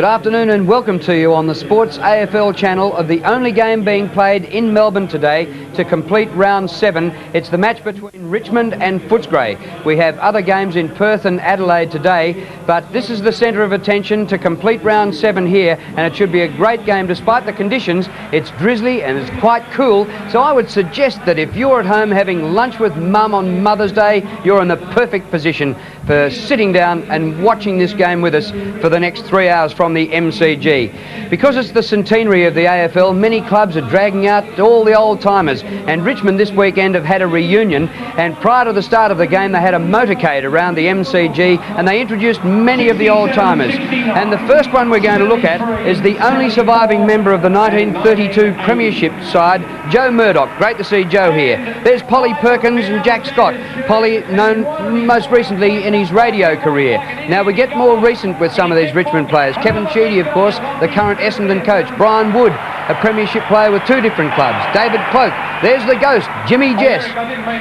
Good afternoon and welcome to you on the Sports AFL channel of the only game being played in Melbourne today to complete round 7. It's the match between Richmond and Footscray. We have other games in Perth and Adelaide today, but this is the centre of attention to complete round 7 here, and it should be a great game despite the conditions. It's drizzly and it's quite cool, so I would suggest that if you're at home having lunch with Mum on Mother's Day, you're in the perfect position for sitting down and watching this game with us for the next 3 hours from the MCG. Because it's the centenary of the AFL, many clubs are dragging out all the old timers, and Richmond this weekend have had a reunion, and prior to the start of the game they had a motorcade around the MCG and they introduced many of the old timers. And the first one we're going to look at is the only surviving member of the 1932 Premiership side, Joe Murdoch. Great to see Joe here. There's Polly Perkins and Jack Scott. Polly known most recently in his radio career. Now we get more recent with some of these Richmond players. Kevin Sheedy, of course, the current Essendon coach. Brian Wood, a premiership player with 2 different clubs. David Cloak, there's the ghost, Jimmy Jess,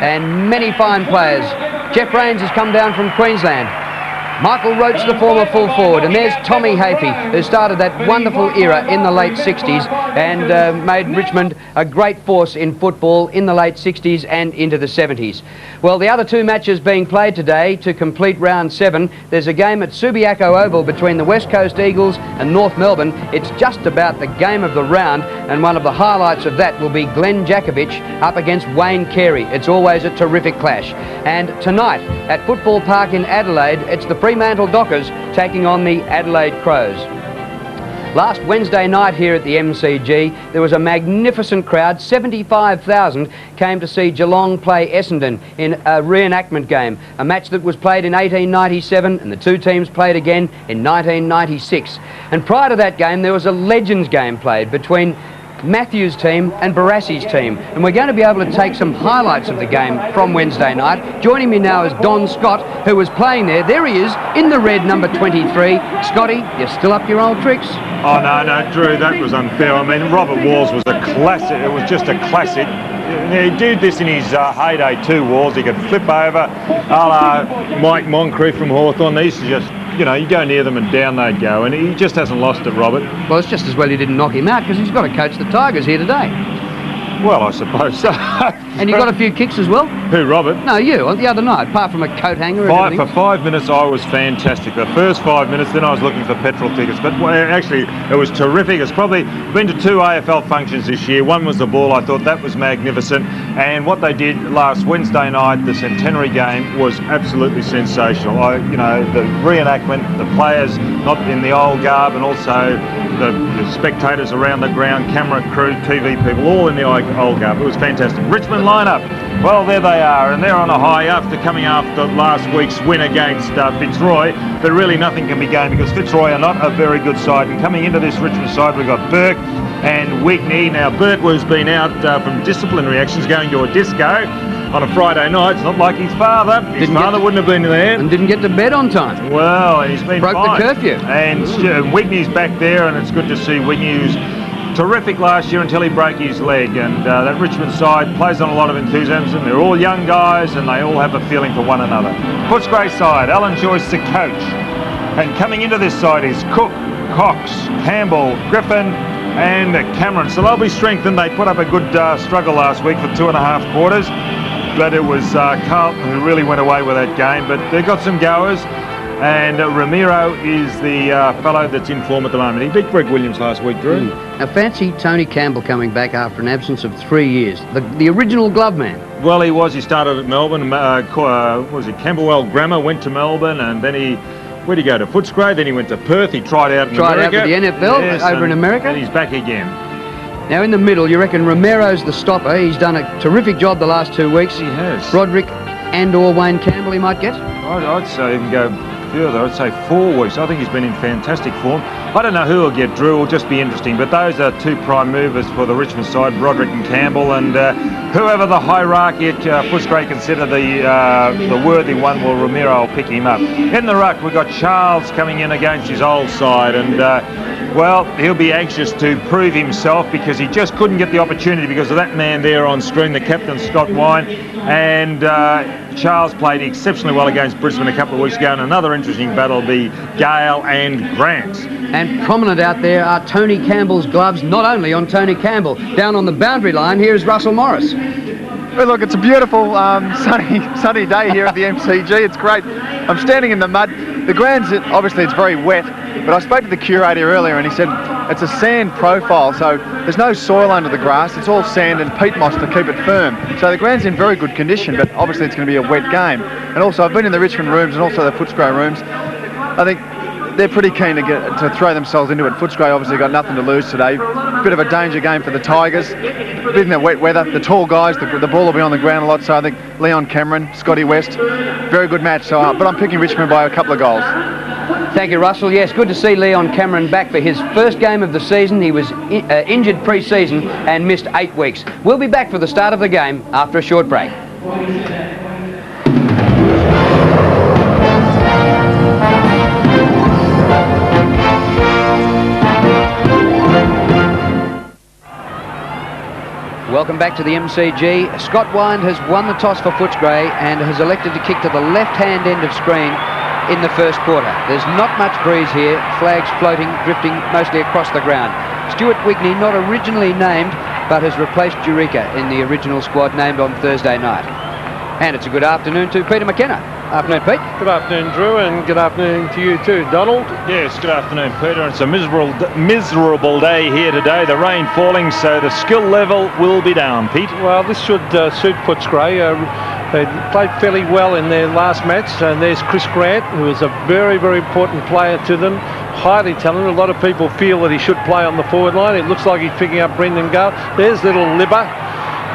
and many fine players. Jeff Rains has come down from Queensland. Michael Roach, the former full forward, and there's Tommy Hafey, who started that wonderful era in the late 60s and made Richmond a great force in football in the late 60s and into the 70s. Well, the other 2 matches being played today to complete round 7, there's a game at Subiaco Oval between the West Coast Eagles and North Melbourne. It's just about the game of the round, and one of the highlights of that will be Glenn Jakovich up against Wayne Carey. It's always a terrific clash. And tonight at Football Park in Adelaide, it's the Fremantle Dockers taking on the Adelaide Crows. Last Wednesday night here at the MCG, there was a magnificent crowd. 75,000 came to see Geelong play Essendon in a reenactment game, a match that was played in 1897 and the 2 teams played again in 1996. And prior to that game, there was a Legends game played between Matthews' team and Barassi's team, and we're going to be able to take some highlights of the game from Wednesday night. Joining me now is Don Scott, who was playing there. There he is in the red, number 23. Scotty, you're still up your old tricks? Oh no, Drew, that was unfair. I mean, Robert Walls was a classic. It was just a classic. He did this in his heyday too, Walls. He could flip over, a la Mike Moncrief from Hawthorn. These are just, you know, you go near them and down they'd go, and he just hasn't lost it, Robert. Well, it's just as well you didn't knock him out, because he's got to coach the Tigers here today. Well, I suppose so. And you got a few kicks as well? Who, Robert? No, you, the other night, apart from a coat hanger and everything. For 5 minutes I was fantastic. The first 5 minutes, then I was looking for petrol tickets. But actually, it was terrific. It's probably been to 2 AFL functions this year. One was the Ball. I thought that was magnificent. And what they did last Wednesday night, the centenary game, was absolutely sensational. You know, the reenactment, the players not in the old garb, and also the spectators around the ground, camera crew, TV people, all in the old garb. It was fantastic. Richmond lineup, well, there they are, and they're on a high after coming after last week's win against Fitzroy, but really nothing can be gained because Fitzroy are not a very good side. And coming into this Richmond side, we've got Burke and Wigney. Now, Burke has been out from disciplinary actions, going to a disco on a Friday night. It's not like his father. His father wouldn't have been there. And didn't get to bed on time. Well, he's been broke fine. The curfew. And Wigney's back there, and it's good to see Wigney, who's terrific last year until he broke his leg. And that Richmond side plays on a lot of enthusiasm. They're all young guys, and they all have a feeling for one another. Footscray side, Alan Joyce the coach. And coming into this side is Cook, Cox, Campbell, Griffin, and Cameron. So they'll be strengthened. They put up a good struggle last week for 2.5 quarters. But it was Carlton who really went away with that game. But they've got some goers. And Ramiro is the fellow that's in form at the moment. He beat Greg Williams last week, Drew. Now, fancy Tony Campbell coming back after an absence of 3 years. The original glove man. Well, he was. He started at Melbourne. Was it Camberwell Grammar? Went to Melbourne, and then where'd he go? To Footscray. Then he went to Perth. He tried out in America. Tried out with the NFL over in America. And he's back again. Now, in the middle, you reckon Ramiro's the stopper. He's done a terrific job the last 2 weeks. He has. Roderick and or Wayne Campbell he might get? I'd say even go further. I'd say 4 weeks. I think he's been in fantastic form. I don't know who will get Drew. It'll just be interesting. But those are 2 prime movers for the Richmond side, Roderick and Campbell. And whoever the hierarchy at Footscray consider the worthy one, well, Ramiro will pick him up. In the ruck, we've got Charles coming in against his old side. And Well, he'll be anxious to prove himself because he just couldn't get the opportunity because of that man there on screen, the captain, Scott Wine. And Charles played exceptionally well against Brisbane a couple of weeks ago, and another interesting battle will be Gale and Grant. And prominent out there are Tony Campbell's gloves, not only on Tony Campbell. Down on the boundary line, here is Russell Morris. Well, look, it's a beautiful sunny day here at the MCG. It's great. I'm standing in the mud. The ground's, obviously it's very wet, but I spoke to the curator earlier and he said it's a sand profile, so there's no soil under the grass. It's all sand and peat moss to keep it firm. So the ground's in very good condition, but obviously it's going to be a wet game. And also, I've been in the Richmond rooms and also the Footscray rooms. I think they're pretty keen to throw themselves into it. Footscray obviously got nothing to lose today. Bit of a danger game for the Tigers. Bit in the wet weather. The tall guys, the ball will be on the ground a lot, so I think Leon Cameron, Scotty West, very good match. So, but I'm picking Richmond by a couple of goals. Thank you, Russell. Yes, good to see Leon Cameron back for his first game of the season. He was injured pre-season and missed 8 weeks. We'll be back for the start of the game after a short break. Welcome back to the MCG. Scott Wind has won the toss for Footscray and has elected to kick to the left-hand end of screen in the first quarter. There's not much breeze here. Flags floating, drifting mostly across the ground. Stuart Wigney, not originally named, but has replaced Eureka in the original squad named on Thursday night. And it's a good afternoon to Peter McKenna. Afternoon, Pete. Good afternoon, Drew, and good afternoon to you too, Donald. Yes, good afternoon, Peter. It's a miserable day here today. The rain falling, so the skill level will be down, Pete. Well, this should suit Footscray. They played fairly well in their last match, and there's Chris Grant, who is a very, very important player to them. Highly talented. A lot of people feel that he should play on the forward line. It looks like he's picking up Brendon Gale. There's little Libber,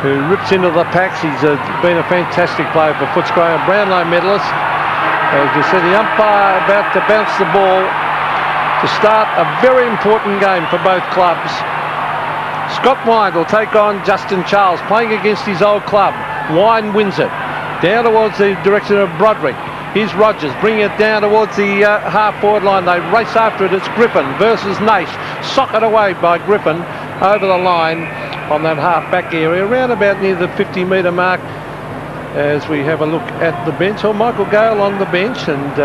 who rips into the packs. He's been a fantastic player for Footscray, a Brownlow medalist. As you see, the umpire about to bounce the ball to start a very important game for both clubs. Scott Wine will take on Justin Charles, playing against his old club. Wine wins it. Down towards the direction of Broderick. Here's Rogers, bringing it down towards the half-forward line. They race after it. It's Griffin versus Naish. Socked away by Griffin over the line on that half-back area, around about near the 50-metre mark, as we have a look at the bench. Michael Gale on the bench, and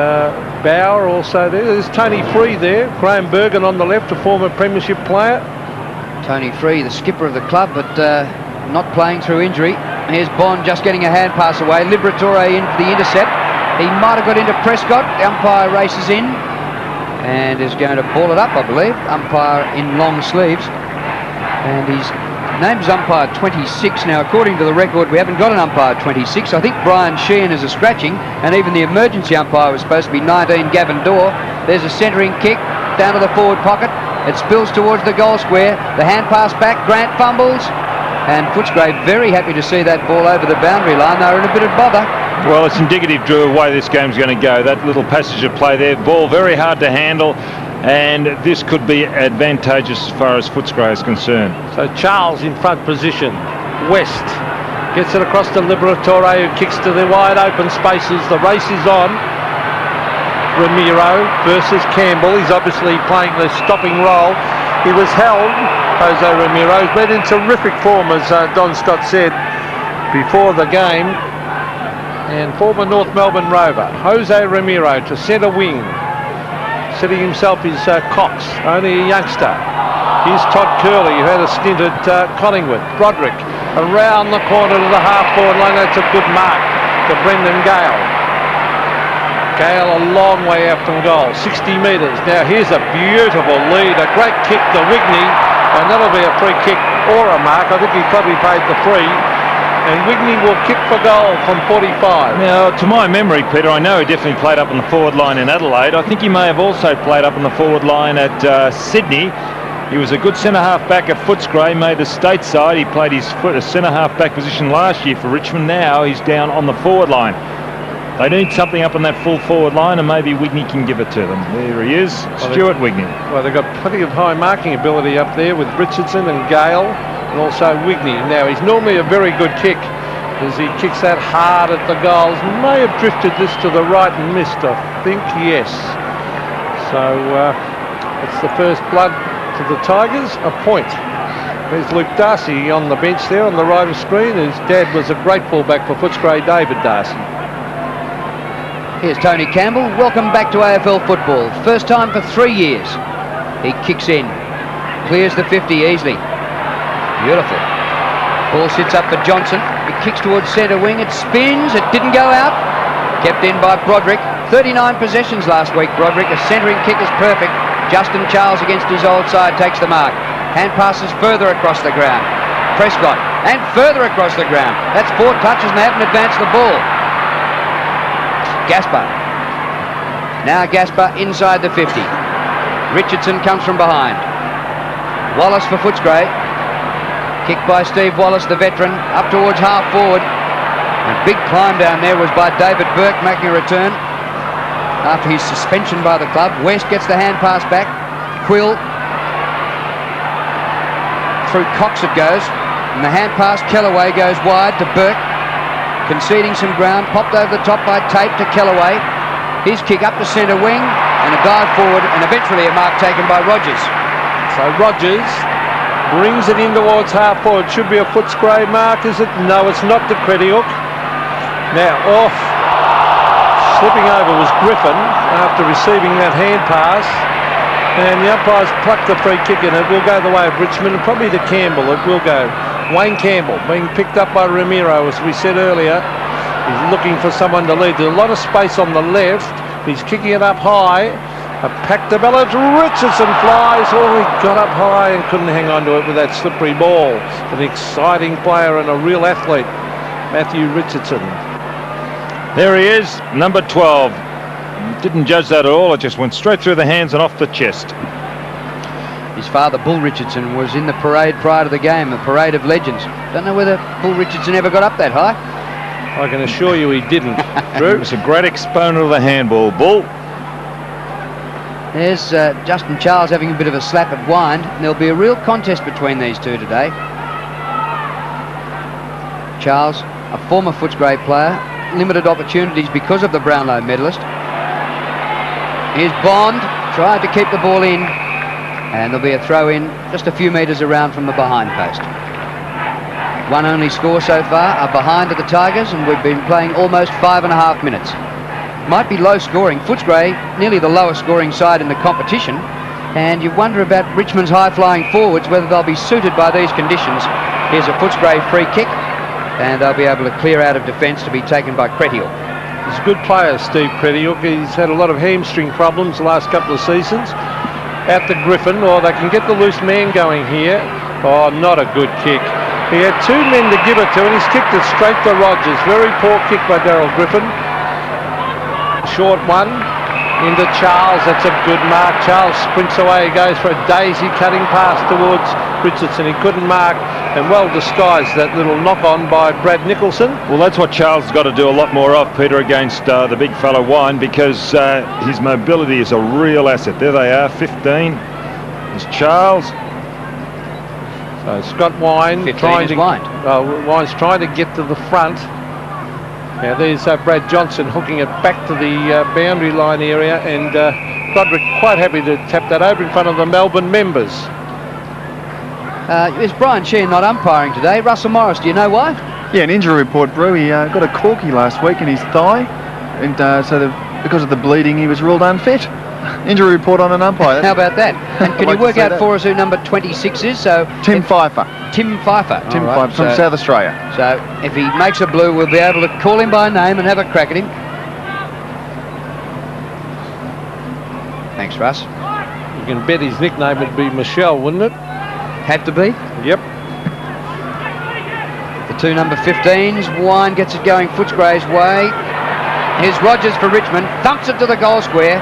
Bauer also there. There's Tony Free there. Graham Bergen on the left, a former premiership player. Tony Free, the skipper of the club, but not playing through injury. Here's Bond just getting a hand pass away. Liberatore in for the intercept. He might have got into Prescott. The umpire races in and is going to ball it up, I believe. Umpire in long sleeves. And his name's umpire 26. Now, according to the record, we haven't got an umpire 26. I think Brian Sheehan is a scratching, and even the emergency umpire was supposed to be 19, Gavin Dorr. There's a centering kick down to the forward pocket. It spills towards the goal square. The hand pass back. Grant fumbles. And Footscray very happy to see that ball over the boundary line. They were in a bit of bother. Well, it's indicative, Drew, of the way this game's going to go. That little passage of play there, ball very hard to handle, and this could be advantageous as far as Footscray is concerned. So Charles in front position. West gets it across to Liberatore, who kicks to the wide open spaces. The race is on. Ramiro versus Campbell. He's obviously playing the stopping role. He was held, Jose Ramiro. He's been in terrific form, as Don Scott said before the game. And former North Melbourne Rover, Jose Ramiro to centre wing. Setting himself is Cox, only a youngster. Here's Todd Curley, who had a stint at Collingwood. Broderick around the corner to the half-forward line. That's a good mark to Brendan Gale. Gale a long way out from goal, 60 metres. Now here's a beautiful lead, a great kick to Wigney, and that'll be a free kick or a mark. I think he probably paid the free. And Wigney will kick for goal from 45. Now, to my memory, Peter, I know he definitely played up on the forward line in Adelaide. I think he may have also played up on the forward line at Sydney. He was a good centre-half back at Footscray, made the state side. He played his centre-half back position last year for Richmond. Now he's down on the forward line. They need something up on that full forward line, and maybe Wigney can give it to them. There he is, Stuart Wigney. Well, they've got plenty of high marking ability up there with Richardson and Gale, and also Wigney. Now, he's normally a very good kick, as he kicks that hard at the goals. May have drifted this to the right and missed, I think, yes. So, It's the first blood to the Tigers, a point. There's Luke Darcy on the bench there on the right of screen. His dad was a great fullback for Footscray, David Darcy. Here's Tony Campbell. Welcome back to AFL football. First time for 3 years. He kicks in. Clears the 50 easily. Beautiful. Ball sits up for Johnson. He kicks towards centre wing. It spins. It didn't go out. Kept in by Broderick. 39 possessions last week, Broderick. A centering kick is perfect. Justin Charles against his old side takes the mark. Hand passes further across the ground. Prescott, and further across the ground. That's 4 touches and they haven't advanced the ball. Gaspar. Now Gaspar inside the 50. Richardson comes from behind. Wallace for Footscray. Kicked by Steve Wallace, the veteran, up towards half forward. A big climb down there was by David Burke making a return after his suspension by the club. West gets the hand pass back. Quill. Through Cox it goes. And the hand pass, Kellaway goes wide to Burke. Conceding some ground. Popped over the top by Tate to Kellaway. His kick up to centre wing. And a dive forward. And eventually a mark taken by Rogers. So Rogers brings it in towards half forward. Should be a Footscray mark, is it? No, it's not to Credihook. Now off. Slipping over was Griffin after receiving that hand pass. And the umpires plucked the free kick and it will go the way of Richmond and probably to Campbell. It will go. Wayne Campbell being picked up by Ramiro, as we said earlier. He's looking for someone to lead. There's a lot of space on the left. He's kicking it up high. A pack develops. Richardson flies. Oh, he got up high and couldn't hang on to it with that slippery ball. An exciting player and a real athlete, Matthew Richardson. There he is, number 12. Didn't judge that at all. It just went straight through the hands and off the chest. His father, Bull Richardson, was in the parade prior to the game, the parade of legends. Don't know whether Bull Richardson ever got up that high. I can assure you he didn't. Drew? He was a great exponent of the handball. Bull. There's Justin Charles having a bit of a slap at Wind. There'll be a real contest between these two today. Charles, a former Footscray player, limited opportunities because of the Brownlow medalist. Here's Bond, tried to keep the ball in, and there'll be a throw in just a few metres around from the behind post. One only score so far, are behind at the Tigers, and we've been playing almost 5.5 minutes. Might be low scoring. Footscray, nearly the lowest scoring side in the competition, and you wonder about Richmond's high-flying forwards, whether they'll be suited by these conditions. Here's a Footscray free kick, and they'll be able to clear out of defence to be taken by Cretiel. He's a good player, Steve Cretiel. He's had a lot of hamstring problems the last couple of seasons. Out to Griffin, or they can get the loose man going here. Oh, not a good kick. He had 2 men to give it to, and he's kicked it straight to Rogers. Very poor kick by Daryl Griffin. Short one into Charles. That's a good mark. Charles sprints away. He goes for a daisy cutting pass towards Richardson. He couldn't mark, and well disguised that little knock on by Brad Nicholson. Well, that's what Charles has got to do a lot more of, Peter, against the big fella Wine, because his mobility is a real asset. There they are, 15 is Charles. So Scott Wine trying to Wine's trying to get to the front. Now there's Brad Johnson hooking it back to the boundary line area, and Broderick quite happy to tap that over in front of the Melbourne members. Is Brian Sheehan not umpiring today? Russell Morris, do you know why? Yeah, an injury report, Brew. He got a corky last week in his thigh, and because of the bleeding, he was ruled unfit. Injury report on an umpire. How about that? And can you work out for us who number 26 is? So Tim Pfeiffer. Tim Pfeiffer. Tim Pfeiffer from South Australia. So if he makes a blue, we'll be able to call him by name and have a crack at him. Thanks, Russ. You can bet his nickname would be Michelle, wouldn't it? Had to be. Yep. The 2 number 15s. Wine gets it going Footscray's way. Here's Rogers for Richmond. Thumps it to the goal square.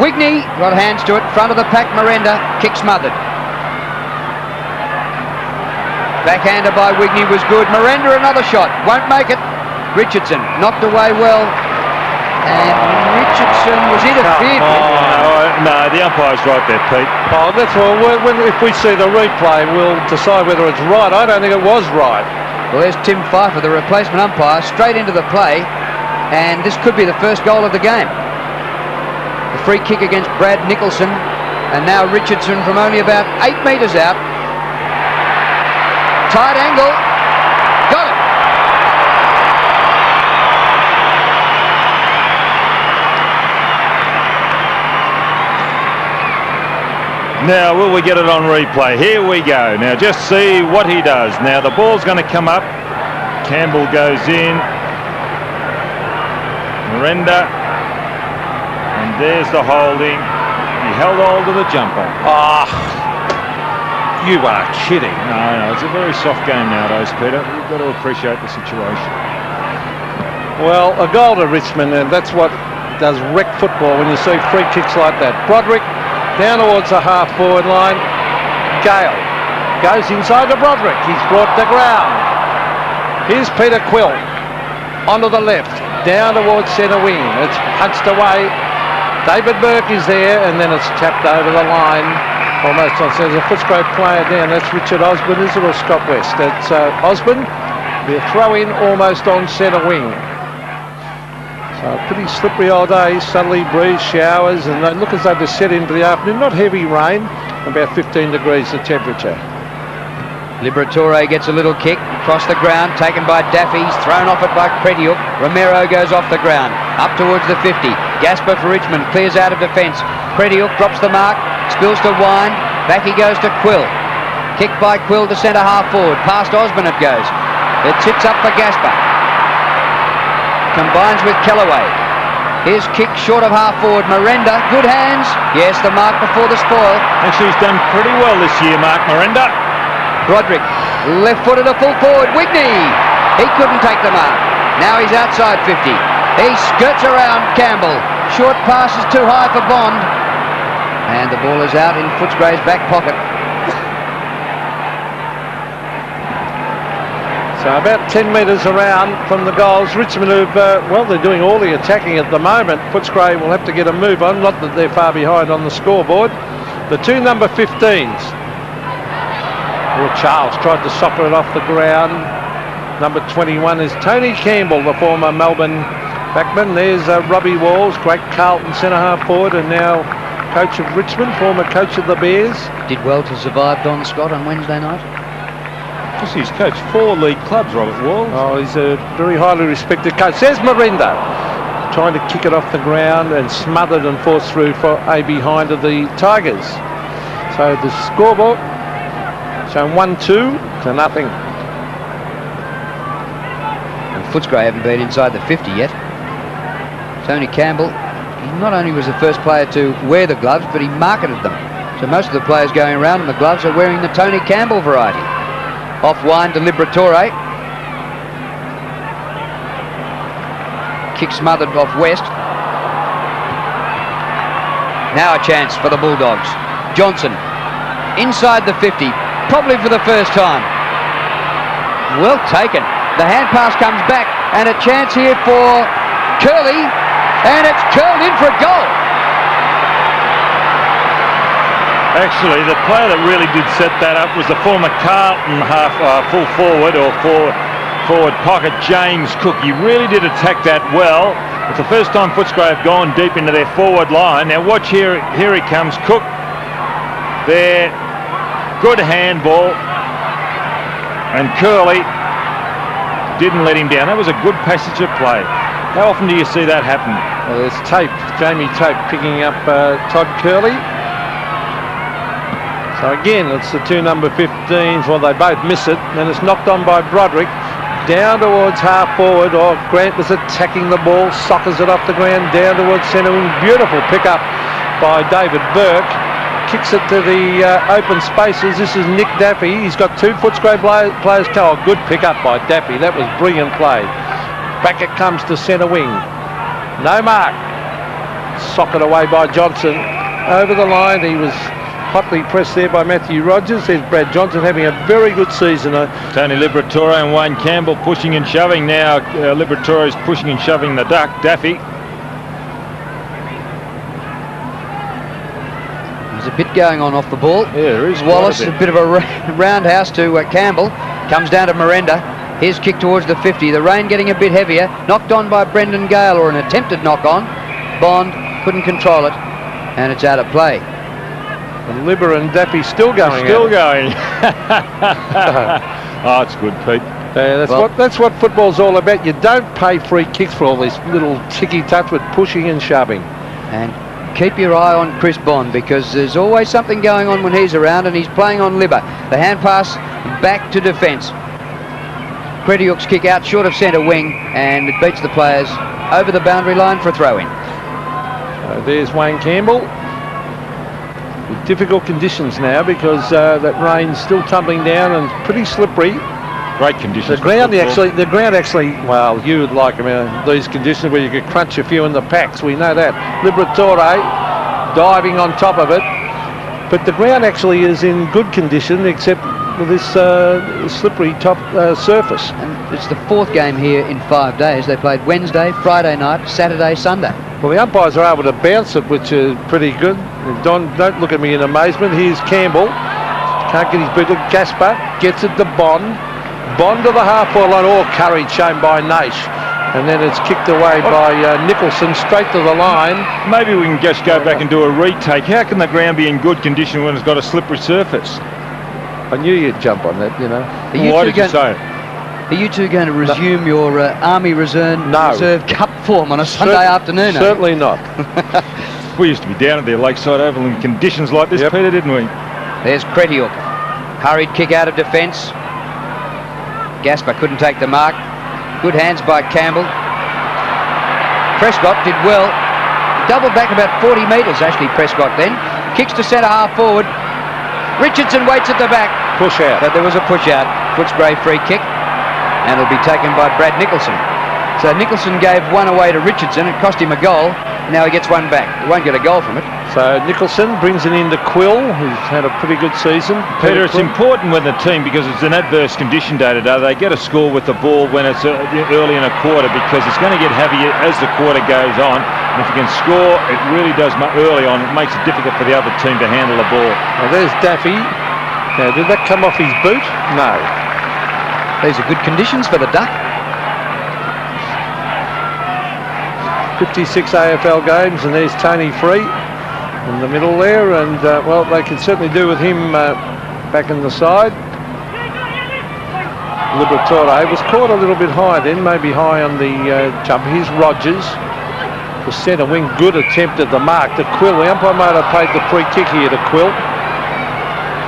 Wigney got hands to it. Front of the pack, Merenda. Kick smothered. Backhander by Wigney was good. Merenda another shot. Won't make it. Richardson knocked away well. And Richardson was interfered with. No, the umpire's right there, Pete. Oh, that's all. If we see the replay, we'll decide whether it's right. I don't think it was right. Well, there's Tim Pfeiffer, the replacement umpire, straight into the play. And this could be the first goal of the game. The free kick against Brad Nicholson. And now Richardson from only about 8 metres out. Tight angle. Got it. Now, will we get it on replay? Here we go. Now, just see what he does. Now, the ball's going to come up. Campbell goes in. Merenda. And there's the holding. He held hold of the jumper. Ah, you are kidding. No, it's a very soft game nowadays, Peter. You've got to appreciate the situation. Well, a goal to Richmond, and that's what does wreck football when you see free kicks like that. Broderick down towards the half-forward line. Gale goes inside to Broderick. He's brought to ground. Here's Peter Quill onto the left, down towards centre wing. It's punched away. David Burke is there, and then it's tapped over the line. Almost on centre. There's a Footscray player down. That's Richard Osborne, is it, or Scott West? It's Osborne. They'll throw in almost on centre wing. So pretty slippery all day, southerly breeze, showers, and they look as though they're set into the afternoon. Not heavy rain, about 15 degrees the temperature. Liberatore gets a little kick across the ground, taken by Daffy. He's thrown off it by Pretiuk. Romero goes off the ground, up towards the 50. Gasper for Richmond, clears out of defence. Pretiuk drops the mark, spills to Wine. Back he goes to Quill. Kicked by Quill to centre half forward. Past Osborne it goes. It sits up for Gasper. Combines with Kellaway. Here's kick short of half forward. Merenda, good hands. Yes, the mark before the spoil. Actually, he's done pretty well this year, Mark Merenda. Broderick, left-footed a full forward. Wigney, he couldn't take the mark. Now he's outside 50. He skirts around Campbell. Short pass is too high for Bond. And the ball is out in Footscray's back pocket. So about 10 metres around from the goals. Richmond, well, they're doing all the attacking at the moment. Footscray will have to get a move on. Not that they're far behind on the scoreboard. The two number 15s. Well, Charles tried to soccer it off the ground. Number 21 is Tony Campbell, the former Melbourne backman. There's Robbie Walls, great Carlton centre half forward, and now coach of Richmond, former coach of the Bears. Did well to survive Don Scott on Wednesday night. Just he's coached 4 league clubs, Robert Walls. Oh, he's a very highly respected coach. There's Merenda trying to kick it off the ground and smothered and forced through for a behind of the Tigers. So the scoreboard showing 1-2 to nothing. And Footscray haven't been inside the 50 yet. Tony Campbell, he not only was the first player to wear the gloves, but he marketed them. So most of the players going around in the gloves are wearing the Tony Campbell variety. Off Wine to Liberatore. Kick smothered off West. Now a chance for the Bulldogs. Johnson inside the 50, probably for the first time. Well taken. The hand pass comes back, and a chance here for Curley, and it's curled in for a goal. Actually, the player that really did set that up was the former Carlton full forward or forward pocket, James Cook. He really did attack that well. It's the first time Footscray have gone deep into their forward line. Now watch here, here he comes, Cook. There, good handball. And Curley didn't let him down. That was a good passage of play. How often do you see that happen? Well, there's Tape, Jamie Tape picking up Todd Curley. So again, it's the two number 15s. Well, they both miss it, and it's knocked on by Broderick down towards half forward. Or Grant was attacking the ball, soccers it off the ground down towards centre wing. Beautiful pickup by David Burke. Kicks it to the open spaces. This is Nick Daffy. He's got 2 Footscray players. Oh, good pickup by Daffy. That was brilliant play. Back it comes to centre wing. No mark. Socked away by Johnson. Over the line. He was hotly pressed there by Matthew Rogers. There's Brad Johnson having a very good season. Tony Liberatore and Wayne Campbell pushing and shoving now. Liberatore is pushing and shoving the duck, Daffy. There's a bit going on off the ball. Yeah, there is. Wallace, a bit of a roundhouse to Campbell. Comes down to Merenda. Here's kick towards the 50. The rain getting a bit heavier. Knocked on by Brendon Gale, or an attempted knock on. Bond couldn't control it, and it's out of play. And Libber and Daffy still going. Still going. Oh, it's good, Pete. Yeah, that's what football's all about. You don't pay free kicks for all this little ticky-touch with pushing and shoving. And keep your eye on Chris Bond, because there's always something going on when he's around, and he's playing on Libber. The hand pass back to defence. Crediuk's kick out short of centre wing, and it beats the players over the boundary line for a throw-in. There's Wayne Campbell. With difficult conditions now, because that rain's still tumbling down and pretty slippery. Great conditions. The ground actually, well, you would like them in these conditions where you could crunch a few in the packs. We know that. Liberatore diving on top of it, but the ground actually is in good condition, except with this slippery top surface. And it's the 4th game here in 5 days. They played Wednesday, Friday night, Saturday, Sunday. Well, the umpires are able to bounce it, which is pretty good. Don't look at me in amazement. Here's Campbell. Can't get his boot. Gaspar gets it to Bond. Bond to the half-forward line. All courage shown by Naish. And then it's kicked away by Nicholson straight to the line. Maybe we can just go back and do a retake. How can the ground be in good condition when it's got a slippery surface? I knew you'd jump on that, you know. Why did you say it? Are you two going to resume your Army Reserve Cup form on a Sunday afternoon? Certainly not. We used to be down at the Lakeside Oval in conditions like this, Peter, didn't we? There's Crediuk. Hurried kick out of defence. Gaspar couldn't take the mark. Good hands by Campbell. Prescott did well. Doubled back about 40 metres, Ashley Prescott then. Kicks to centre half forward. Richardson waits at the back. Push out. But there was a push out. Footscray free kick. And it'll be taken by Brad Nicholson. So Nicholson gave one away to Richardson. It cost him a goal. Now he gets one back. He won't get a goal from it. So Nicholson brings it into Quill, who's had a pretty good season. Peter, it's important with the team, because it's an adverse condition day to day. They get a score with the ball when it's early in a quarter, because it's going to get heavier as the quarter goes on. And if you can score, it really does early on. It makes it difficult for the other team to handle the ball. Now there's Daffy. Now, did that come off his boot? No. These are good conditions for the Duck. 56 AFL games, and there's Tony Free in the middle there, and well, they can certainly do with him back in the side. Liberatore was caught a little bit high then, maybe high on the jump. Here's Rogers, the centre wing. Good attempt at the mark to Quill. The umpire might have played the free kick here to Quill.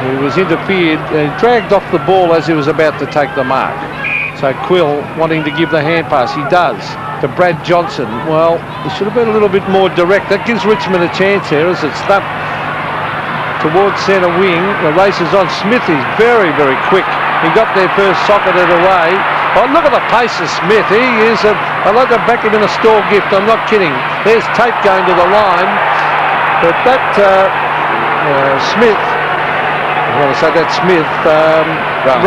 He was interfered, dragged off the ball as he was about to take the mark. So Quill wanting to give the hand pass. He does to Brad Johnson. Well, he should have been a little bit more direct. That gives Richmond a chance here as it's up towards centre wing. The race is on. Smith is very, very quick. He got there first, socketed away. Oh, look at the pace of Smith. He is I'd like to back him in a store gift. I'm not kidding. There's Tate going to the line. But that Smith, I want to say that Smith,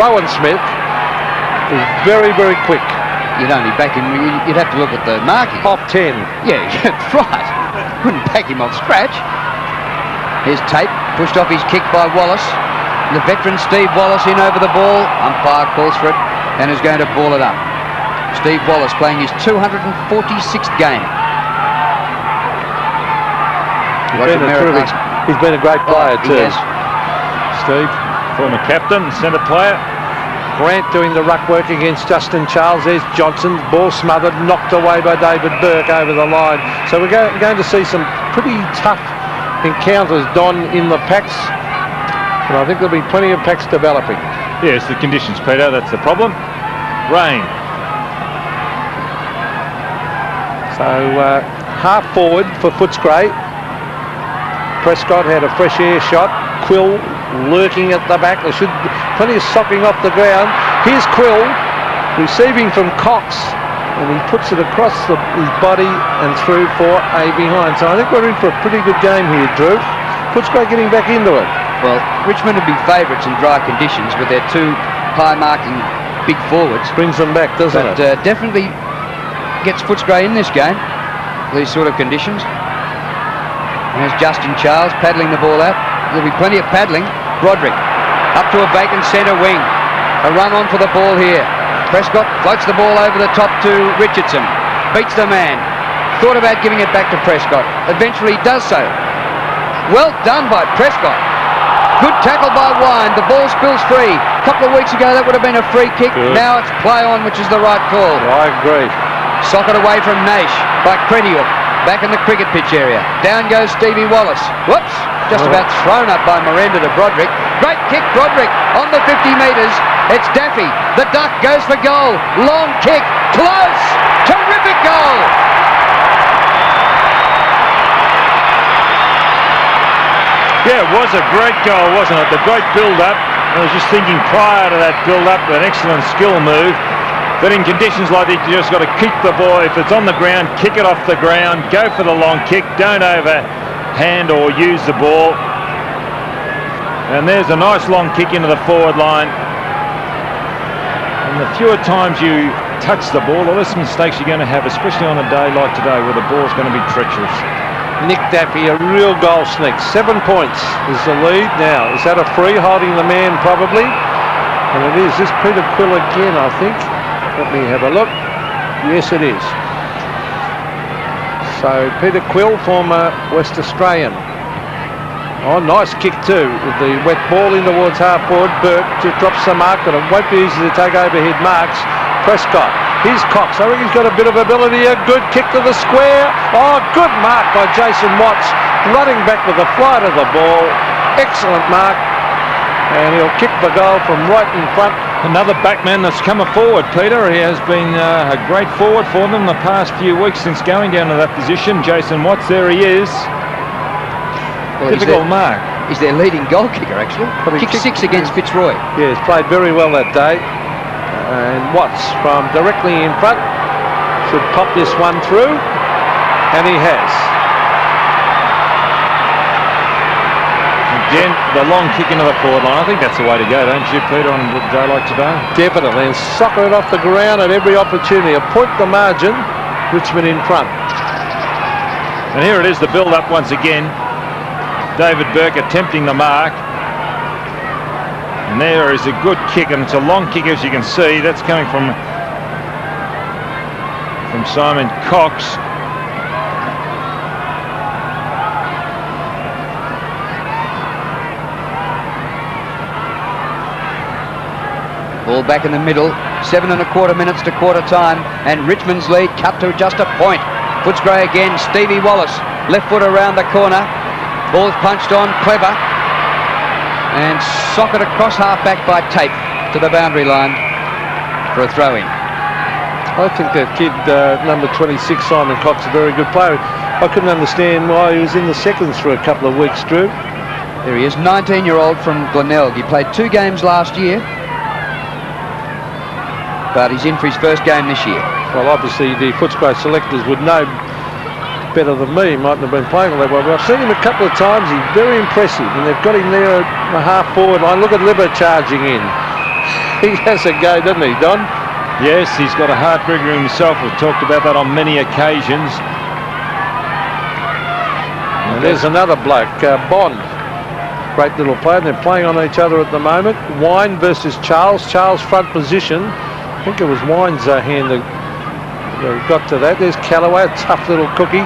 Rowan Smith, is very, very quick. You'd only back him, you'd have to look at the marking. Off 10. Yeah, right. Wouldn't back him off scratch. Here's Tate, pushed off his kick by Wallace. The veteran Steve Wallace in over the ball. Umpire calls for it and is going to ball it up. Steve Wallace playing his 246th game. He's been a great player too. Yes. Steve, former captain, centre player. Grant doing the ruck work against Justin Charles. There's Johnson, ball smothered, knocked away by David Burke over the line. So we're going to see some pretty tough encounters, Don, in the packs. And I think there'll be plenty of packs developing. Yes, the conditions, Peter, that's the problem. Rain. So half forward for Footscray. Prescott had a fresh air shot. Quill lurking at the back. There should be plenty of socking off the ground. Here's Quill receiving from Cox, and he puts it across his body and through for a behind. So I think we're in for a pretty good game here, Drew. Footscray getting back into it. Well, Richmond would be favourites in dry conditions with their two high-marking big forwards. Brings them back, doesn't it? But definitely gets Footscray in this game, these sort of conditions. And there's Justin Charles paddling the ball out. There'll be plenty of paddling. Broderick up to a vacant centre wing. A run on for the ball here. Prescott floats the ball over the top to Richardson. Beats the man. Thought about giving it back to Prescott. Eventually does so. Well done by Prescott. Good tackle by Wine. The ball spills free. A couple of weeks ago, that would have been a free kick. Good. Now it's play on, which is the right call. I agree. Socket away from Naish by Creniuk. Back in the cricket pitch area. Down goes Stevie Wallace. Whoops! Just about thrown up by Merenda to Broderick. Great kick, Broderick on the 50 metres. It's Daffy. The duck goes for goal. Long kick. Close. Terrific goal. Yeah, it was a great goal, wasn't it? The great build-up. I was just thinking prior to that build-up, an excellent skill move. But in conditions like this, you just got to keep the ball. If it's on the ground, kick it off the ground. Go for the long kick. Don't overhand or use the ball. And there's a nice long kick into the forward line. And the fewer times you touch the ball, the less mistakes you're going to have, especially on a day like today where the ball's going to be treacherous. Nick Daffy, a real goal sneak. 7 points is the lead now. Is that a free holding the man probably? And it is. This Peter Quill again, I think. Let me have a look. Yes, it is. So Peter Quill, former West Australian. Oh, nice kick too. With the wet ball in towards half forward. Burke just drops the mark, but it won't be easy to take overhead marks. Prescott. Here's Cox. I think he's got a bit of ability. A good kick to the square. Oh, good mark by Jason Watts. Running back with the flight of the ball. Excellent mark. And he'll kick the goal from right in front. Another backman that's come forward, Peter. He has been a great forward for them the past few weeks since going down to that position. Jason Watts, there he is. Well, difficult mark. He's their leading goal kicker, actually. Kicked 6 against Fitzroy. Yeah, he's played very well that day. And Watts from directly in front should pop this one through, and he has. Again, the long kick into the forward line. I think that's the way to go, don't you, Peter, on a day like today? Definitely, and soccer it off the ground at every opportunity. A point the margin, Richmond in front. And here it is, the build-up once again. David Burke attempting the mark. And there is a good kick, and it's a long kick, as you can see. That's coming from Simon Cox. Ball back in the middle. 7 1/4 minutes to quarter time, and Richmond's lead cut to just a point. Footscray again. Stevie Wallace, left foot around the corner. Ball's punched on. Clever. And socket across half-back by Tape to the boundary line for a throw-in. I think that kid, number 26, Simon Cox, a very good player. I couldn't understand why he was in the seconds for a couple of weeks, Drew. There he is, 19-year-old from Glenelg. He played 2 games last year, but he's in for his first game this year. Well, obviously the Footscray selectors would know better than me. He mightn't have been playing all that well, but I've seen him a couple of times. He's very impressive, and they've got him there at the half-forward line. Look at Libber charging in. He has a go, doesn't he, Don? Yes, he's got a heartbreaker himself. We've talked about that on many occasions. And there's another bloke, Bond. Great little player. They're playing on each other at the moment. Wine versus Charles. Charles front position. I think it was Wine's hand that got to that. There's Callaway, a tough little cookie.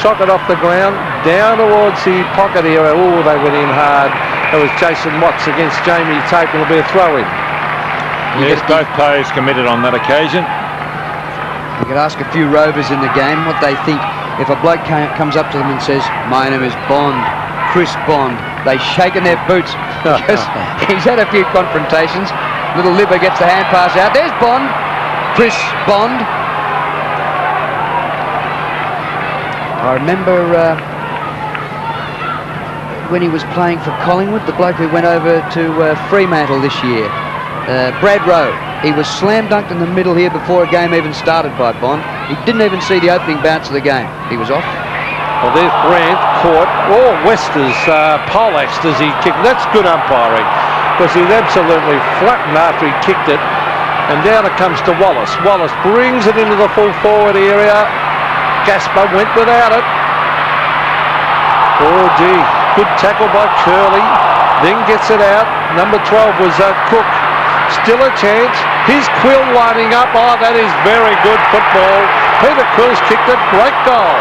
Socket off the ground, down towards the pocket area. Oh, they went in hard. That was Jason Watts against Jamie Tape. It'll be a throw-in. Yes, both players committed on that occasion. We could ask a few rovers in the game what they think if a bloke comes up to them and says, "My name is Bond, Chris Bond." They shake in their boots because he's had a few confrontations. Little Libber gets the hand pass out. There's Bond, Chris Bond. I remember when he was playing for Collingwood, the bloke who went over to Fremantle this year, Brad Rowe. He was slam dunked in the middle here before a game even started by Bond. He didn't even see the opening bounce of the game. He was off. Well, there's Brandt caught. Oh, Wester's poleaxed as he kicked. That's good umpiring, because he's absolutely flattened after he kicked it. And down it comes to Wallace. Wallace brings it into the full forward area. Gaspar went without it. Oh, gee. Good tackle by Curley. Then gets it out. Number 12 was Cook. Still a chance. Here's Quill lining up. Oh, that is very good football. Peter Quill's kicked it. Great goal.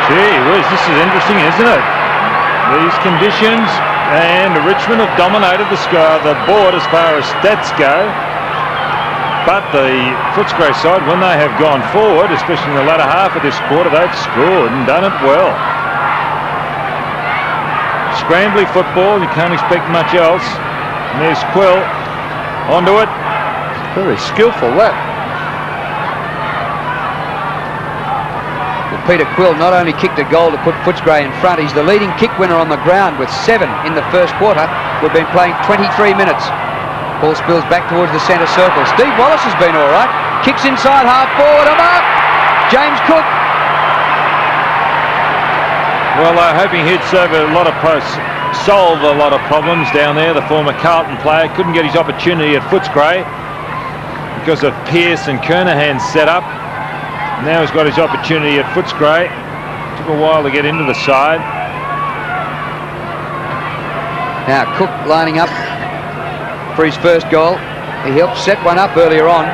Gee whiz, this is interesting, isn't it? these conditions, and Richmond have dominated the board as far as stats go. But the Footscray side, when they have gone forward, especially in the latter half of this quarter, they've scored and done it well. Scrambly football, you can't expect much else. And there's Quill onto it. Very skillful, that. Well, Peter Quill not only kicked a goal to put Footscray in front, he's the leading kick winner on the ground with 7 in the first quarter. We've been playing 23 minutes. Ball spills back towards the centre circle. Steve Wallace has been all right. Kicks inside half forward. A mark. James Cook. Well, hoping he'd solve a lot of problems down there. The former Carlton player couldn't get his opportunity at Footscray because of Pearce and Kernahan's setup. Now he's got his opportunity at Footscray. Took a while to get into the side. Now Cook lining up for his first goal. He helped set one up earlier on.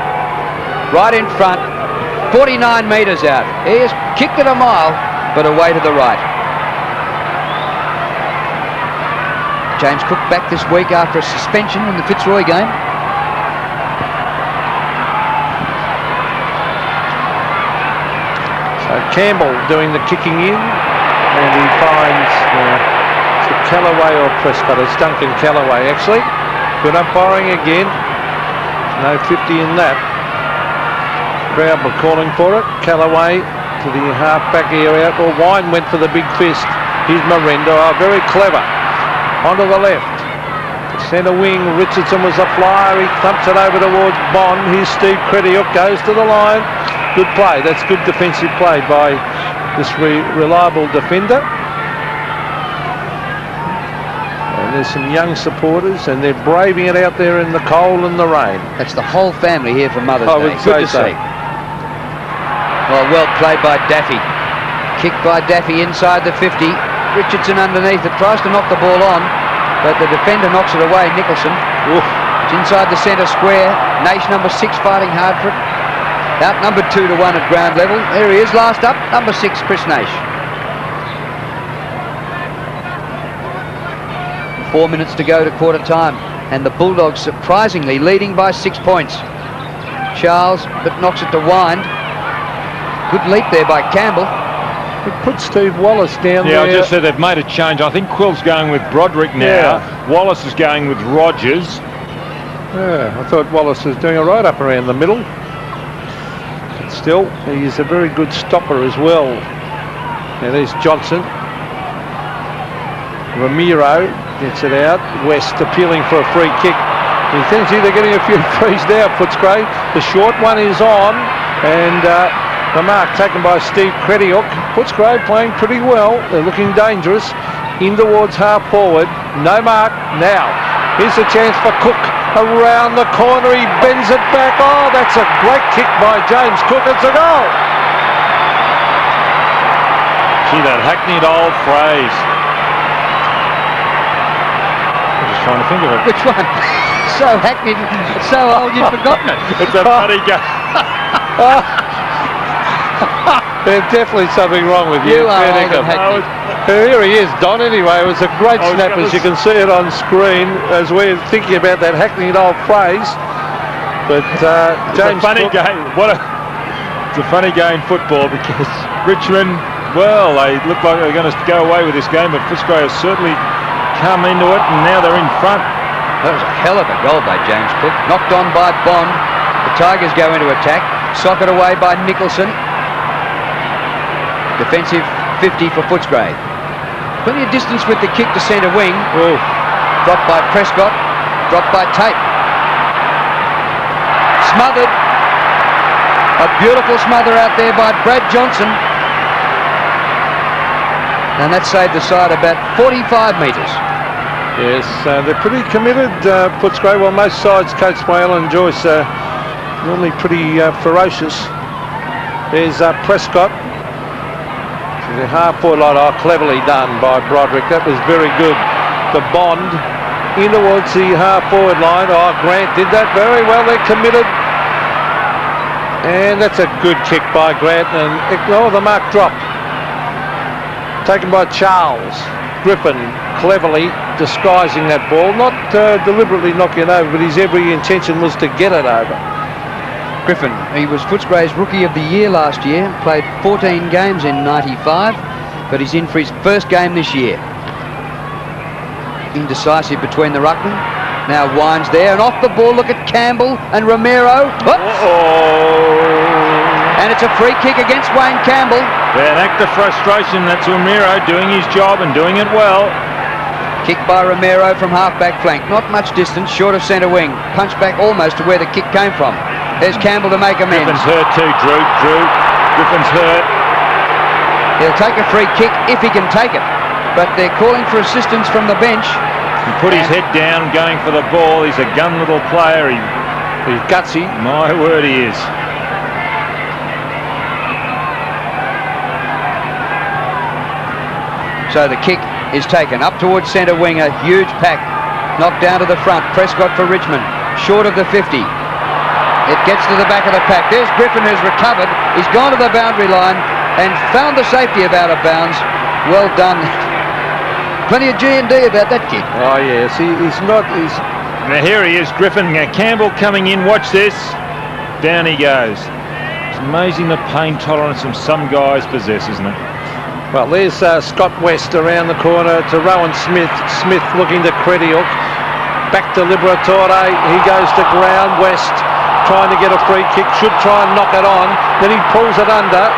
Right in front. 49 metres out. He has kicked it a mile, but away to the right. James Cook back this week after a suspension in the Fitzroy game. So Campbell doing the kicking in, and he finds Callaway or Prescott. It's Duncan Callaway, actually. Good umpiring again. No 50 in that. Crowd were calling for it. Callaway to the half-back area. Well, Wine went for the big fist. Here's Merenda. Oh, very clever. Onto the left. Centre wing. Richardson was a flyer. He thumps it over towards Bond. Here's Steve Crediuk. Goes to the line. Good play. That's good defensive play by this reliable defender. There's some young supporters, and they're braving it out there in the cold and the rain. That's the whole family here for Mother's Day. Good to see. Well played by Daffy. Kick by Daffy inside the 50. Richardson underneath it, tries to knock the ball on, but the defender knocks it away, Nicholson. Oof. It's inside the centre square. Naish number 6 fighting hard for it. Outnumbered 2-1 at ground level. There he is, last up, number 6, Chris Naish. 4 minutes to go to quarter time, and the Bulldogs surprisingly leading by 6 points. Charles, but knocks it to Wind. Good leap there by Campbell. It put Steve Wallace down there. Yeah, I just said they've made a change. I think Quill's going with Broderick now. Yeah. Wallace is going with Rogers. Yeah, I thought Wallace was doing it right up around the middle. But still, he's a very good stopper as well. Now there's Johnson. Ramiro gets it out. West appealing for a free kick. He thinks they're getting a few frees now, Footscray. The short one is on, and the mark taken by Steve Crediuk. Footscray playing pretty well. They're looking dangerous. In towards half forward. No mark now. Here's a chance for Cook. Around the corner, he bends it back. Oh, that's a great kick by James Cook. It's a goal. Gee, that hackneyed old phrase. Trying to think of it. Which one? So hackneyed, so old you've forgotten it. It's a funny game. There's definitely something wrong with you. You are old and hackneyed. Here he is, Don, anyway. It was a great snap, as you can see it on screen, as we're thinking about that hackneyed old phrase. But James, it's a funny game. It's a funny game, football, because Richmond, well, they look like they're going to go away with this game, but Footscray has certainly come into it, and now they're in front. That was a hell of a goal by James Cook. Knocked on by Bond. The Tigers go into attack. Socket away by Nicholson. Defensive 50 for Footscray. Plenty of distance with the kick to centre wing. Ooh. Dropped by Prescott. Dropped by Tate. Smothered. A beautiful smother out there by Brad Johnson. And that saved the side about 45 metres. Yes, they're pretty committed, Footscray. Well, most sides, coached by Alan Joyce, normally pretty ferocious. There's Prescott. The half-forward line, cleverly done by Broderick. That was very good. The Bond in towards the half-forward line. Grant did that very well. They're committed. And that's a good kick by Grant. And the mark dropped. Taken by Charles. Griffin cleverly disguising that ball, not deliberately knocking it over, but his every intention was to get it over. Griffin, he was Footscray's Rookie of the Year last year, played 14 games in 95, but he's in for his first game this year. Indecisive between the ruckman. Now winds there, and off the ball, look at Campbell and Romero. And it's a free kick against Wayne Campbell. Yeah, an act of frustration. That's Romero doing his job and doing it well. Kick by Romero from half-back flank. Not much distance, short of centre wing. Punch back almost to where the kick came from. There's Campbell to make amends. Griffin's hurt too, Drew. Griffin's hurt. He'll take a free kick if he can take it. But they're calling for assistance from the bench. He put his head down going for the ball. He's a gun little player. He's gutsy. My word, he is. So the kick is taken up towards centre wing. A huge pack knocked down to the front. Prescott for Richmond, short of the 50. It gets to the back of the pack. There's Griffin, who's recovered. He's gone to the boundary line and found the safety of out of bounds. Well done. Plenty of G&D about that kick. Oh yes, he's not. Now here he is, Griffin. Now Campbell coming in. Watch this. Down he goes. It's amazing the pain tolerance some guys possess, isn't it? Well, there's Scott West around the corner to Rowan Smith. Smith looking to Crediuk. Back to Liberatore. He goes to ground. West trying to get a free kick. Should try and knock it on. Then he pulls it under.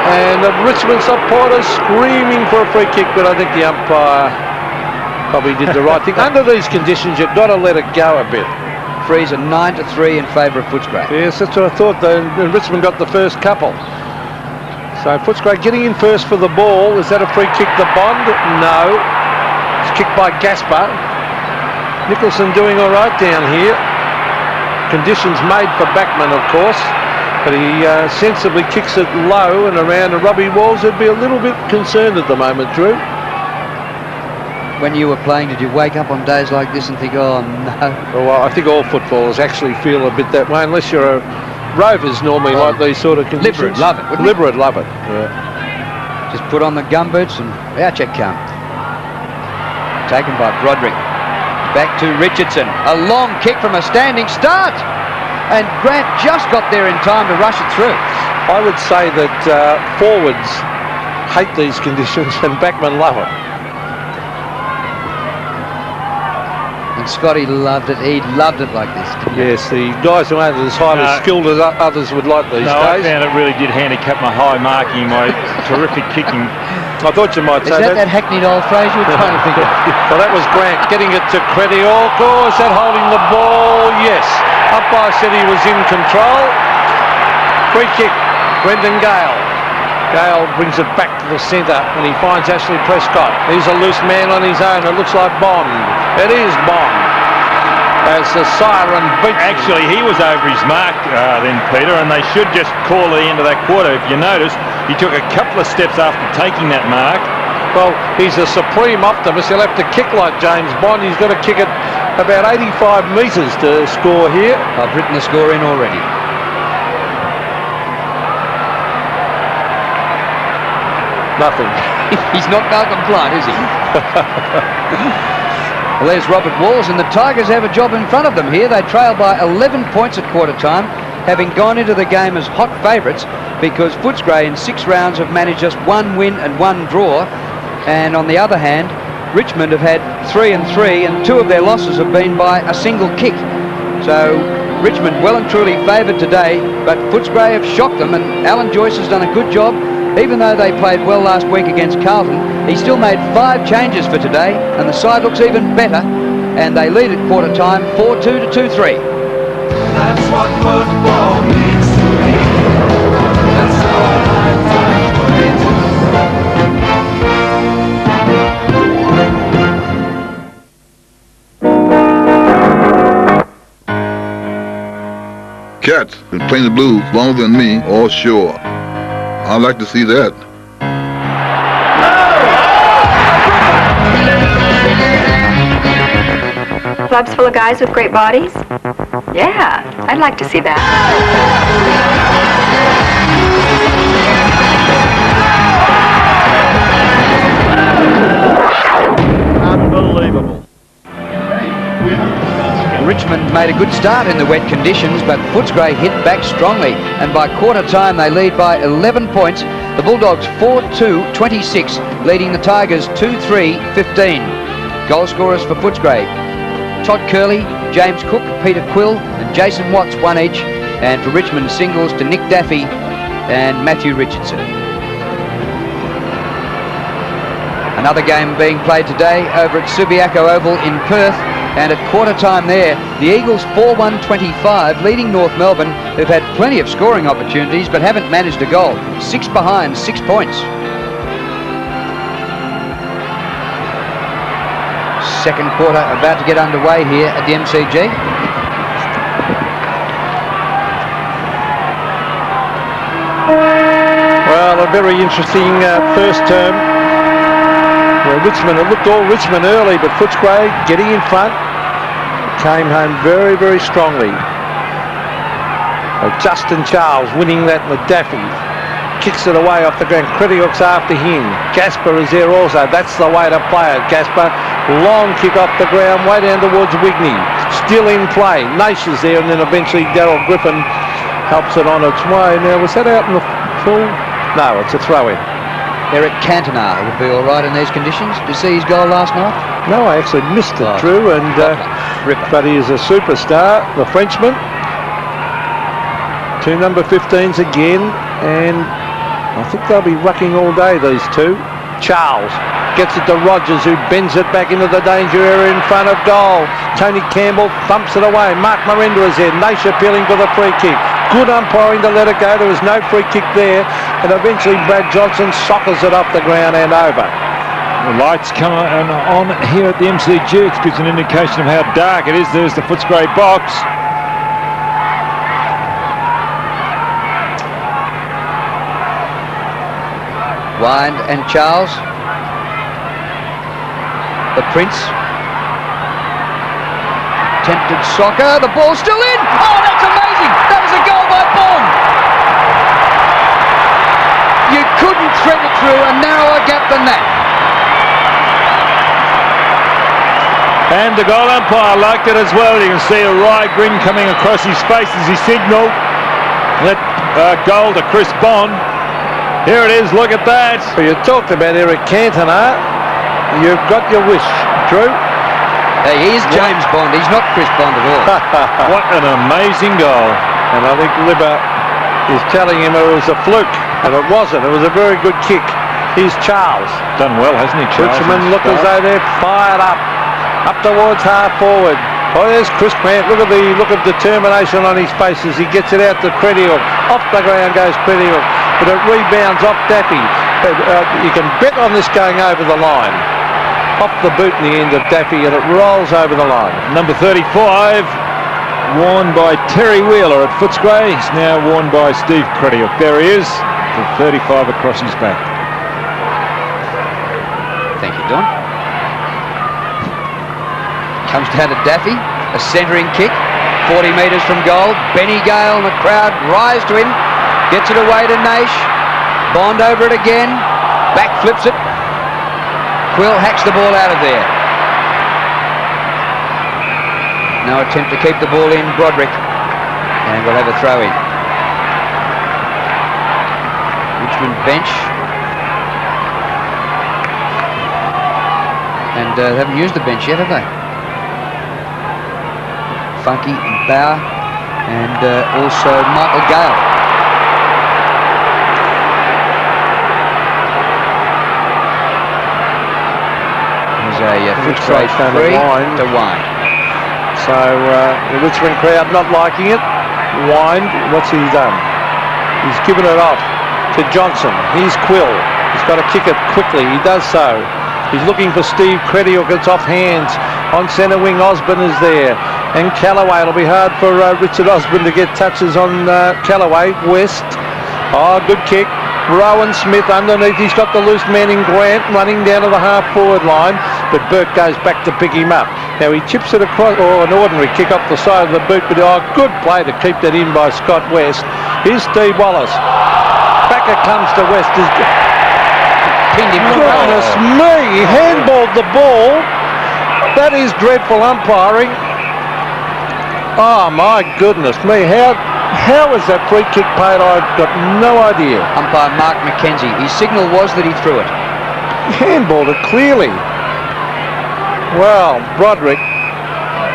And the Richmond supporters screaming for a free kick, but I think the umpire probably did the right thing. Under these conditions, you've got to let it go a bit. Frees a 9-3 in favour of Footscray. Yes, that's what I thought. Richmond got the first couple. So Footscray getting in first for the ball. Is that a free kick to Bond? No. It's kicked by Gaspar. Nicholson doing all right down here. Conditions made for backman, of course. But he sensibly kicks it low and around. And Robbie Walls would be a little bit concerned at the moment, Drew. When you were playing, did you wake up on days like this and think, oh no? Well, I think all footballers actually feel a bit that way, unless you're a Rovers normally like these sort of conditions. Libra love it, wouldn't Libra would love it. Yeah. Just put on the gumboots and out you come. Taken by Broderick. Back to Richardson. A long kick from a standing start. And Grant just got there in time to rush it through. I would say that forwards hate these conditions and backmen love it. And Scotty loved it. He loved it like this. Yes, the guys who aren't as highly skilled as others would like these days. I found it really did handicap my high marking, my terrific kicking. I thought you might say that. Is that hackneyed old phrase you were trying to think of? Well, that was Grant getting it to Crediuk. Oh, is that holding the ball? Yes. Umpire said he was in control. Free kick, Brendon Gale. Gale brings it back to the centre and he finds Ashley Prescott. He's a loose man on his own. It looks like Bond. It is Bond. As the siren beats. Actually, he was over his mark then, Peter, and they should just call the end of that quarter. If you notice, he took a couple of steps after taking that mark. Well, he's a supreme optimist. He'll have to kick like James Bond. He's got to kick it about 85 metres to score here. I've written the score in already. Nothing. He's not Malcolm Blunt, is he? Well, there's Robert Walls, and the Tigers have a job in front of them here. They trail by 11 points at quarter time, having gone into the game as hot favourites because Footscray in 6 rounds have managed just 1 win and 1 draw. And on the other hand, Richmond have had 3 and 3, and 2 of their losses have been by a single kick. So Richmond well and truly favoured today, but Footscray have shocked them, and Alan Joyce has done a good job. Even though they played well last week against Carlton, he still made 5 changes for today, and the side looks even better, and they lead at quarter time 4-2 to 2-3. That's what football means to me. That's all I've Cats been playing the blues longer than me, all sure. I'd like to see that. Clubs full of guys with great bodies? Yeah, I'd like to see that. unbelievable. Richmond made a good start in the wet conditions, but Footscray hit back strongly, and by quarter time they lead by 11 points. The Bulldogs 4-2-26, leading the Tigers 2-3-15. Goal scorers for Footscray: Todd Curley, James Cook, Peter Quill and Jason Watts, one each, and for Richmond, singles to Nick Daffy and Matthew Richardson. Another game being played today over at Subiaco Oval in Perth, and at quarter time there, the Eagles 4-1-25, leading North Melbourne, who've had plenty of scoring opportunities but haven't managed a goal. 6 behind, 6 points. Second quarter about to get underway here at the MCG. Well, a very interesting first term, where Richmond, it looked all Richmond early, but Footscray getting in front, came home very, very strongly. Justin Charles winning that with Daffy, kicks it away off the ground. Critiok's after him. Gasper is there also. That's the way to play it. Gasper, long kick off the ground, way down towards Wigney. Still in play. Naish is there, and then eventually Daryl Griffin helps it on its way. Now, was that out in the full? No, it's a throw-in. Eric Cantona would be all right in these conditions. Did you see his goal last night? No, I actually missed it, Drew, and but he is a superstar, the Frenchman. 2 number 15s again, and I think they'll be rucking all day, these two. Charles gets it to Rogers, who bends it back into the danger area in front of goal. Tony Campbell thumps it away. Mark Merenda is there. Naish appealing for the free kick. Good umpiring to let it go. There was no free kick there, and eventually Brad Johnson soccers it off the ground and over. The lights come on here at the MCG. It gives an indication of how dark it is. There's the Footscray box. Wind and Charles. The Prince. Attempted soccer. The ball's still in. Oh, that's amazing. That is a goal by Bond. You couldn't thread it through a narrower gap than that. And the goal umpire liked it as well. You can see a wry grin coming across his face as he signalled that goal to Chris Bond. Here it is, look at that. Well, you talked about Eric Cantona. You've got your wish, Drew. Hey, he is James Bond. He's not Chris Bond at all. What an amazing goal. And I think Libba is telling him it was a fluke, and it wasn't. It was a very good kick. Here's Charles. Done well, hasn't he, Charles? Richmond look as though they're fired up towards half forward. Oh, there's Chris Grant. Look at the look of determination on his face as he gets it out to Credior. Off the ground goes Credior, but it rebounds off Daffy. You can bet on this going over the line. Off the boot in the end of Daffy, and it rolls over the line. Number 35, worn by Terry Wheeler at Footscray. He's now worn by Steve Credior. There he is, with 35 across his back. Thank you, Don. Comes down to Daffy, a centering kick, 40 metres from goal. Benny Gale and the crowd rise to him, gets it away to Naish. Bond over it again, back flips it. Quill hacks the ball out of there. No attempt to keep the ball in, Broderick, and we'll have a throw in. Richmond bench, and they haven't used the bench yet, have they? Funky and Bauer, and also Michael Gale. There's a Footscray 3 to Wind. So the Richmond crowd not liking it. Wind, what's he done? He's given it off to Johnson. Here's Quill. He's got to kick it quickly. He does so. He's looking for Steve Credior. Gets off hands. On centre wing, Osborne is there. And Callaway. It'll be hard for Richard Osborne to get touches on Callaway. West. Oh, good kick. Rowan Smith underneath. He's got the loose man in Grant running down to the half-forward line, but Burke goes back to pick him up. Now he chips it across, or an ordinary kick up the side of the boot, but good play to keep that in by Scott West. Here's Steve Wallace. Back it comes to West. Pinned him. Goodness me, he handballed the ball. That is dreadful umpiring. Oh my goodness me, how was that free kick paid? I've got no idea. Umpire Mark McKenzie. His signal was that he threw it. Handballed it clearly. Well, Broderick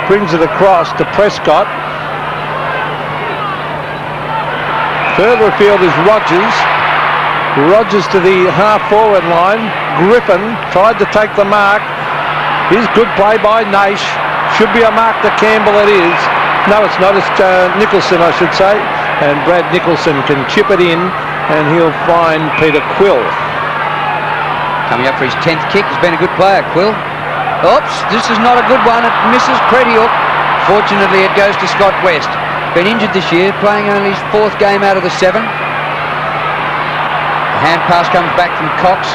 brings it across to Prescott. Further afield is Rogers. Rogers to the half-forward line. Griffin tried to take the mark. Here's good play by Naish. Should be a mark to Campbell, it is. No, it's not. It's Nicholson, I should say. And Brad Nicholson can chip it in, and he'll find Peter Quill. Coming up for his 10th kick. He's been a good player, Quill. Oops, this is not a good one. It misses Crediuk. Fortunately, it goes to Scott West. Been injured this year, playing only his 4th game out of the 7. The hand pass comes back from Cox.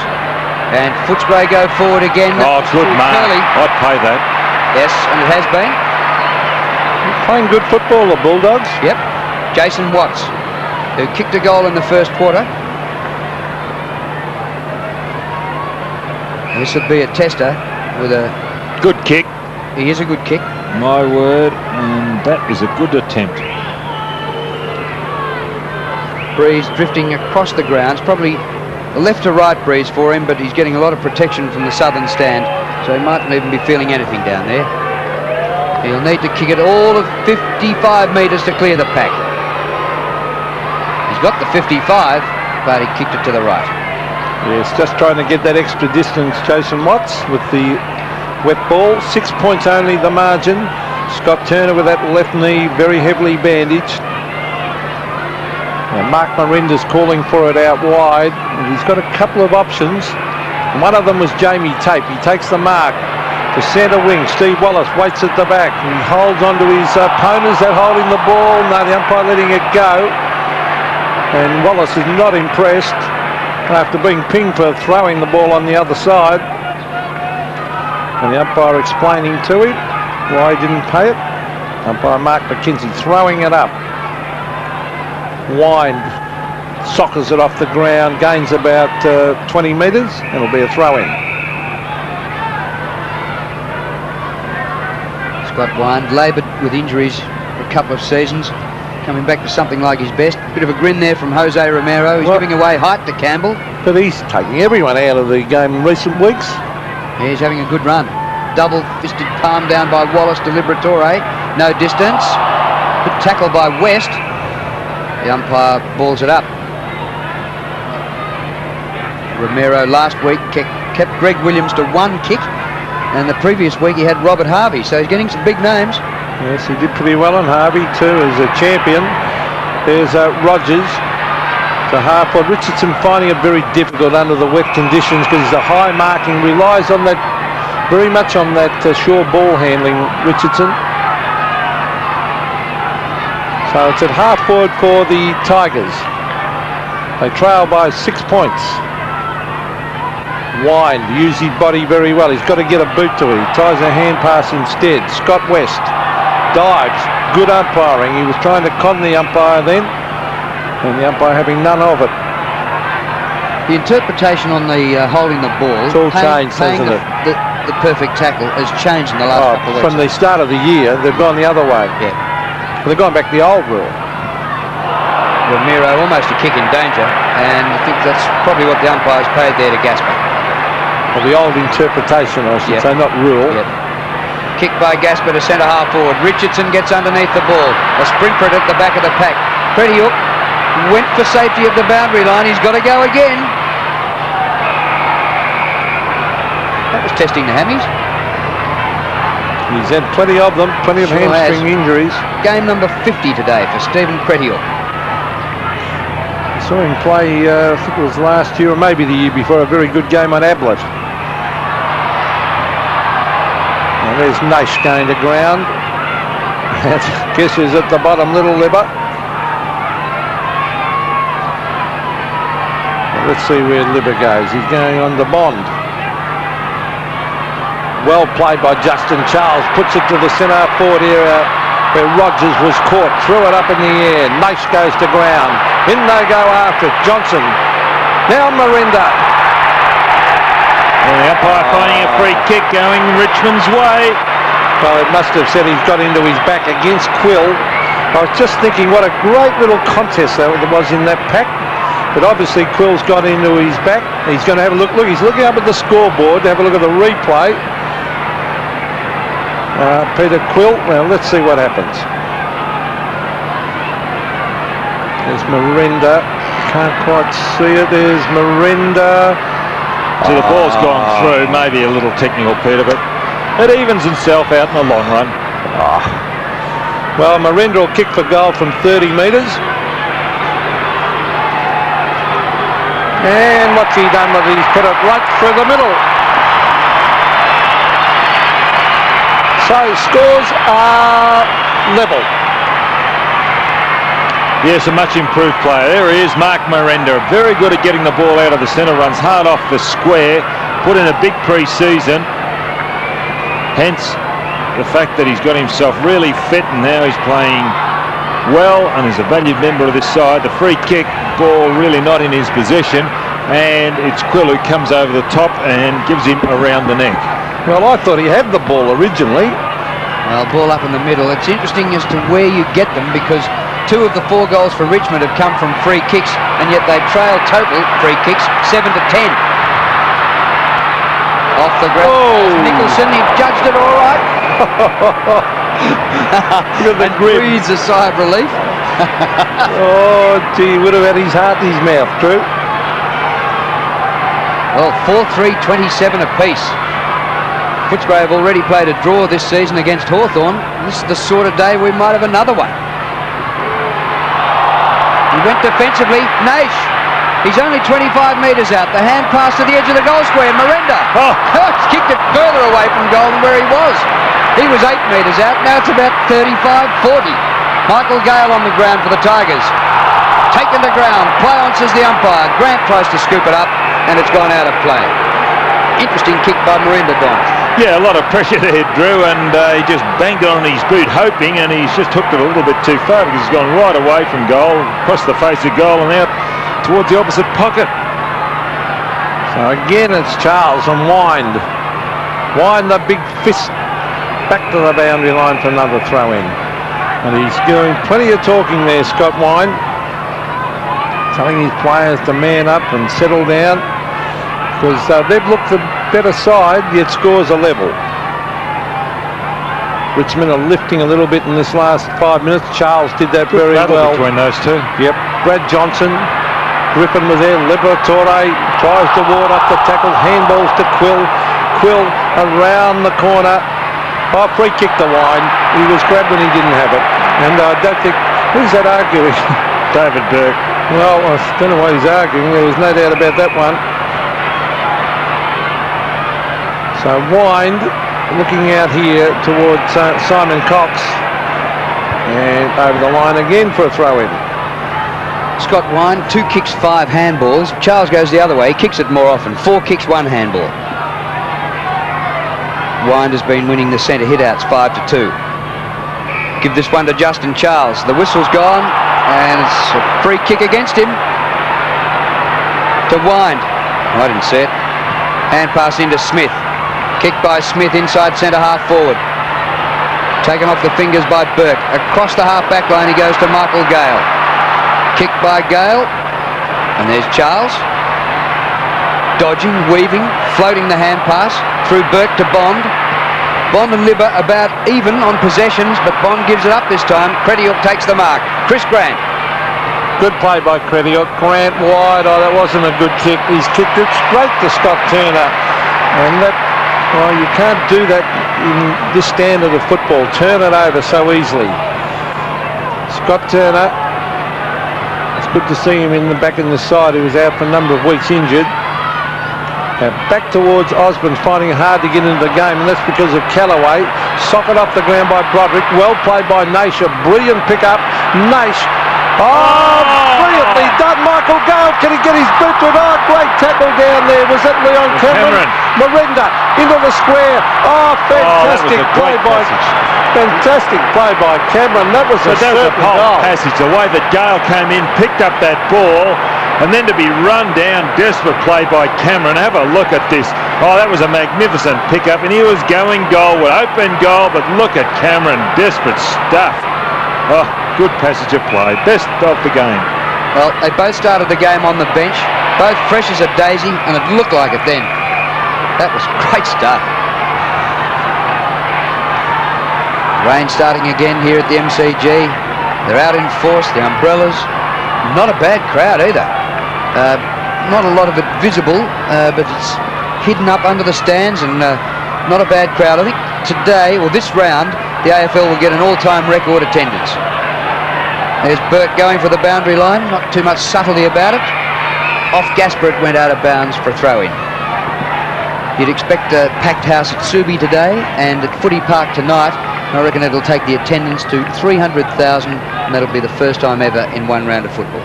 And Footscray go forward again. Oh, good mark. Curley. I'd pay that. Yes, and it has been. Playing good football, the Bulldogs. Yep. Jason Watts, who kicked a goal in the first quarter. This would be a tester with a... Good kick. He is a good kick. My word, and that is a good attempt. Breeze drifting across the grounds, probably a left to right breeze for him, but he's getting a lot of protection from the southern stand, so he mightn't even be feeling anything down there. He'll need to kick it all of 55 metres to clear the pack. He's got the 55, but he kicked it to the right. Yes, just trying to get that extra distance, Jason Watts, with the wet ball. 6 points only the margin. Scott Turner with that left knee very heavily bandaged. Now Mark Merenda's calling for it out wide. And he's got a couple of options. And one of them was Jamie Tape. He takes the mark to centre wing. Steve Wallace waits at the back. He holds on to his opponents that holding the ball. No, the umpire letting it go. And Wallace is not impressed after being pinged for throwing the ball on the other side. And the umpire explaining to him why he didn't pay it. Umpire Mark McKenzie throwing it up. Wind soccers it off the ground, gains about 20 metres, and it'll be a throw-in. Scott Wind, laboured with injuries for a couple of seasons, coming back to something like his best. Bit of a grin there from Jose Romero. He's giving away height to Campbell. But he's taking everyone out of the game in recent weeks. Yeah, he's having a good run. Double-fisted palm down by Wallace to Liberatore. No distance. Good tackle by West. The umpire balls it up. Romero last week kept Greg Williams to 1 kick, and the previous week he had Robert Harvey, so he's getting some big names. Yes, he did pretty well on Harvey too as a champion. There's Rogers to half-forward. Richardson finding it very difficult under the wet conditions because he's a high marking, relies on that very much on that sure ball handling, Richardson. So it's at half-forward for the Tigers. They trail by 6 points. Wind, use his body very well. He's got to get a boot to it. He ties a hand pass instead. Scott West dives. Good umpiring. He was trying to con the umpire then, and the umpire having none of it. The interpretation on the holding the ball, it's all changed, hasn't it? The perfect tackle has changed in the last couple of weeks. From the start of the year, they've gone the other way. Yeah. Well, they've gone back to the old rule. Romero almost a kick in danger, and I think that's probably what the umpire's paid there to Gasper. Well, the old interpretation, I should say, not rule. Yep. Kick by Gasper to centre half forward. Richardson gets underneath the ball. A sprint for it at the back of the pack. Crediuk went for safety at the boundary line. He's got to go again. That was testing the hammies. He's had plenty of them, plenty of hamstring injuries. Game number 50 today for Stephen Crediuk. I saw him play, I think it was last year or maybe the year before, a very good game on Ablett. Now there's Naish going to ground. Guess who's at the bottom, Little Libber. Well, let's see where Libber goes. He's going on the Bond. Well played by Justin Charles. Puts it to the centre forward area where Rogers was caught. Threw it up in the air. Naish goes to ground. In they go after it. Johnson. Now Merenda. And the umpire finding a free kick going Richmond's way. Well, it must have said he's got into his back against Quill. I was just thinking what a great little contest there was in that pack. But obviously Quill's got into his back. He's going to have a look. Look, he's looking up at the scoreboard to have a look at the replay. Peter Quill. Well, let's see what happens. There's Merenda. Can't quite see it. There's Merenda. So the ball's gone through. Maybe a little technical, Peter, but it evens itself out in the long run. Well, Merenda will kick for goal from 30 metres. And what's he done with it? He's put it right through the middle. So scores are level. Yes, a much improved player. There he is, Mark Merenda. Very good at getting the ball out of the centre, runs hard off the square, put in a big pre-season. Hence, the fact that he's got himself really fit and now he's playing well and is a valued member of this side. The free kick, ball really not in his possession, and it's Quill who comes over the top and gives him around the neck. Well, I thought he had the ball originally. Well, ball up in the middle. It's interesting as to where you get them, because 2 of the 4 goals for Richmond have come from free kicks, and yet they've trailed total free kicks 7-10. Off the ground. Oh. Nicholson, he judged it all right. Look at the and grip. breathes a sigh of relief. Oh, gee, he would have had his heart in his mouth, Drew. Well, 4-3, 27 apiece. Footscray have already played a draw this season against Hawthorn. This is the sort of day we might have another one. He went defensively. Naish. He's only 25 metres out. The hand pass to the edge of the goal square. Merenda. He's kicked it further away from goal than where he was. He was 8 metres out. Now it's about 35-40. Michael Gale on the ground for the Tigers. Taken to ground. Play on, says the umpire. Grant tries to scoop it up, and it's gone out of play. Interesting kick by Merenda, Don. Yeah, a lot of pressure there, Drew, and he just banged it on his boot, hoping, and he's just hooked it a little bit too far because he's gone right away from goal, across the face of goal and out towards the opposite pocket. So again, it's Charles and Wind. Wind the big fist back to the boundary line for another throw in. And he's doing plenty of talking there, Scott Wind, telling his players to man up and settle down, because they've looked the better side, yet scores are level. Richmond are lifting a little bit in this last 5 minutes. Charles did that very well. Between those two. Yep. Brad Johnson, Griffin was there. Liberatore tries to ward up the tackle. Handballs to Quill. Quill around the corner. Oh, free kick to Wine. He was grabbed when he didn't have it. And I don't think, who's that arguing? David Burke. Well, I don't know why he's arguing. There was no doubt about that one. So Wind looking out here towards Simon Cox, and over the line again for a throw in. Scott Wind, 2 kicks, 5 handballs. Charles goes the other way, kicks it more often. 4 kicks, 1 handball. Wind has been winning the centre hit-outs 5-2. Give this one to Justin Charles. The whistle's gone, and it's a free kick against him. To Wind. Oh, I didn't see it. Hand pass into Smith. Kicked by Smith inside centre half forward. Taken off the fingers by Burke. Across the half back line he goes to Michael Gale. Kicked by Gale. And there's Charles. Dodging, weaving, floating the hand pass through Burke to Bond. Bond and Libba about even on possessions, but Bond gives it up this time. Crediuk takes the mark. Chris Grant. Good play by Crediuk. Grant wide. Oh, that wasn't a good kick. He's kicked it straight to Scott Turner. And that, well, you can't do that in this standard of football. Turn it over so easily. Scott Turner. It's good to see him back in the side. He was out for a number of weeks injured. Back towards Osborne, finding it hard to get into the game, and that's because of Callaway. Socket off the ground by Broderick. Well played by Naish. A brilliant pick-up. Naish. Oh, brilliantly done. Michael Gale. Can he get his boot to it? Oh, great tackle down there. Was that Leon Cameron? Merenda into the square. Oh, fantastic play by Cameron. That was a certain goal. Passage. The way that Gale came in, picked up that ball, And then to be run down, desperate play by Cameron. Have a look at this. Oh, that was a magnificent pickup, and he was going goalward, open goal, but look at Cameron, desperate stuff. Oh, good passage of play, best of the game. Well, they both started the game on the bench, both fresh as a daisy, and it looked like it then. That was great stuff. Rain starting again here at the MCG. They're out in force, the umbrellas. Not a bad crowd either. Not a lot of it visible, but it's hidden up under the stands, and not a bad crowd. I think today, or this round, the AFL will get an all-time record attendance. There's Burt going for the boundary line, not too much subtlety about it. Off Gasper it went out of bounds for a throw-in. You'd expect a packed house at Subi today and at Footy Park tonight. I reckon it'll take the attendance to 300,000, and that'll be the first time ever in one round of football.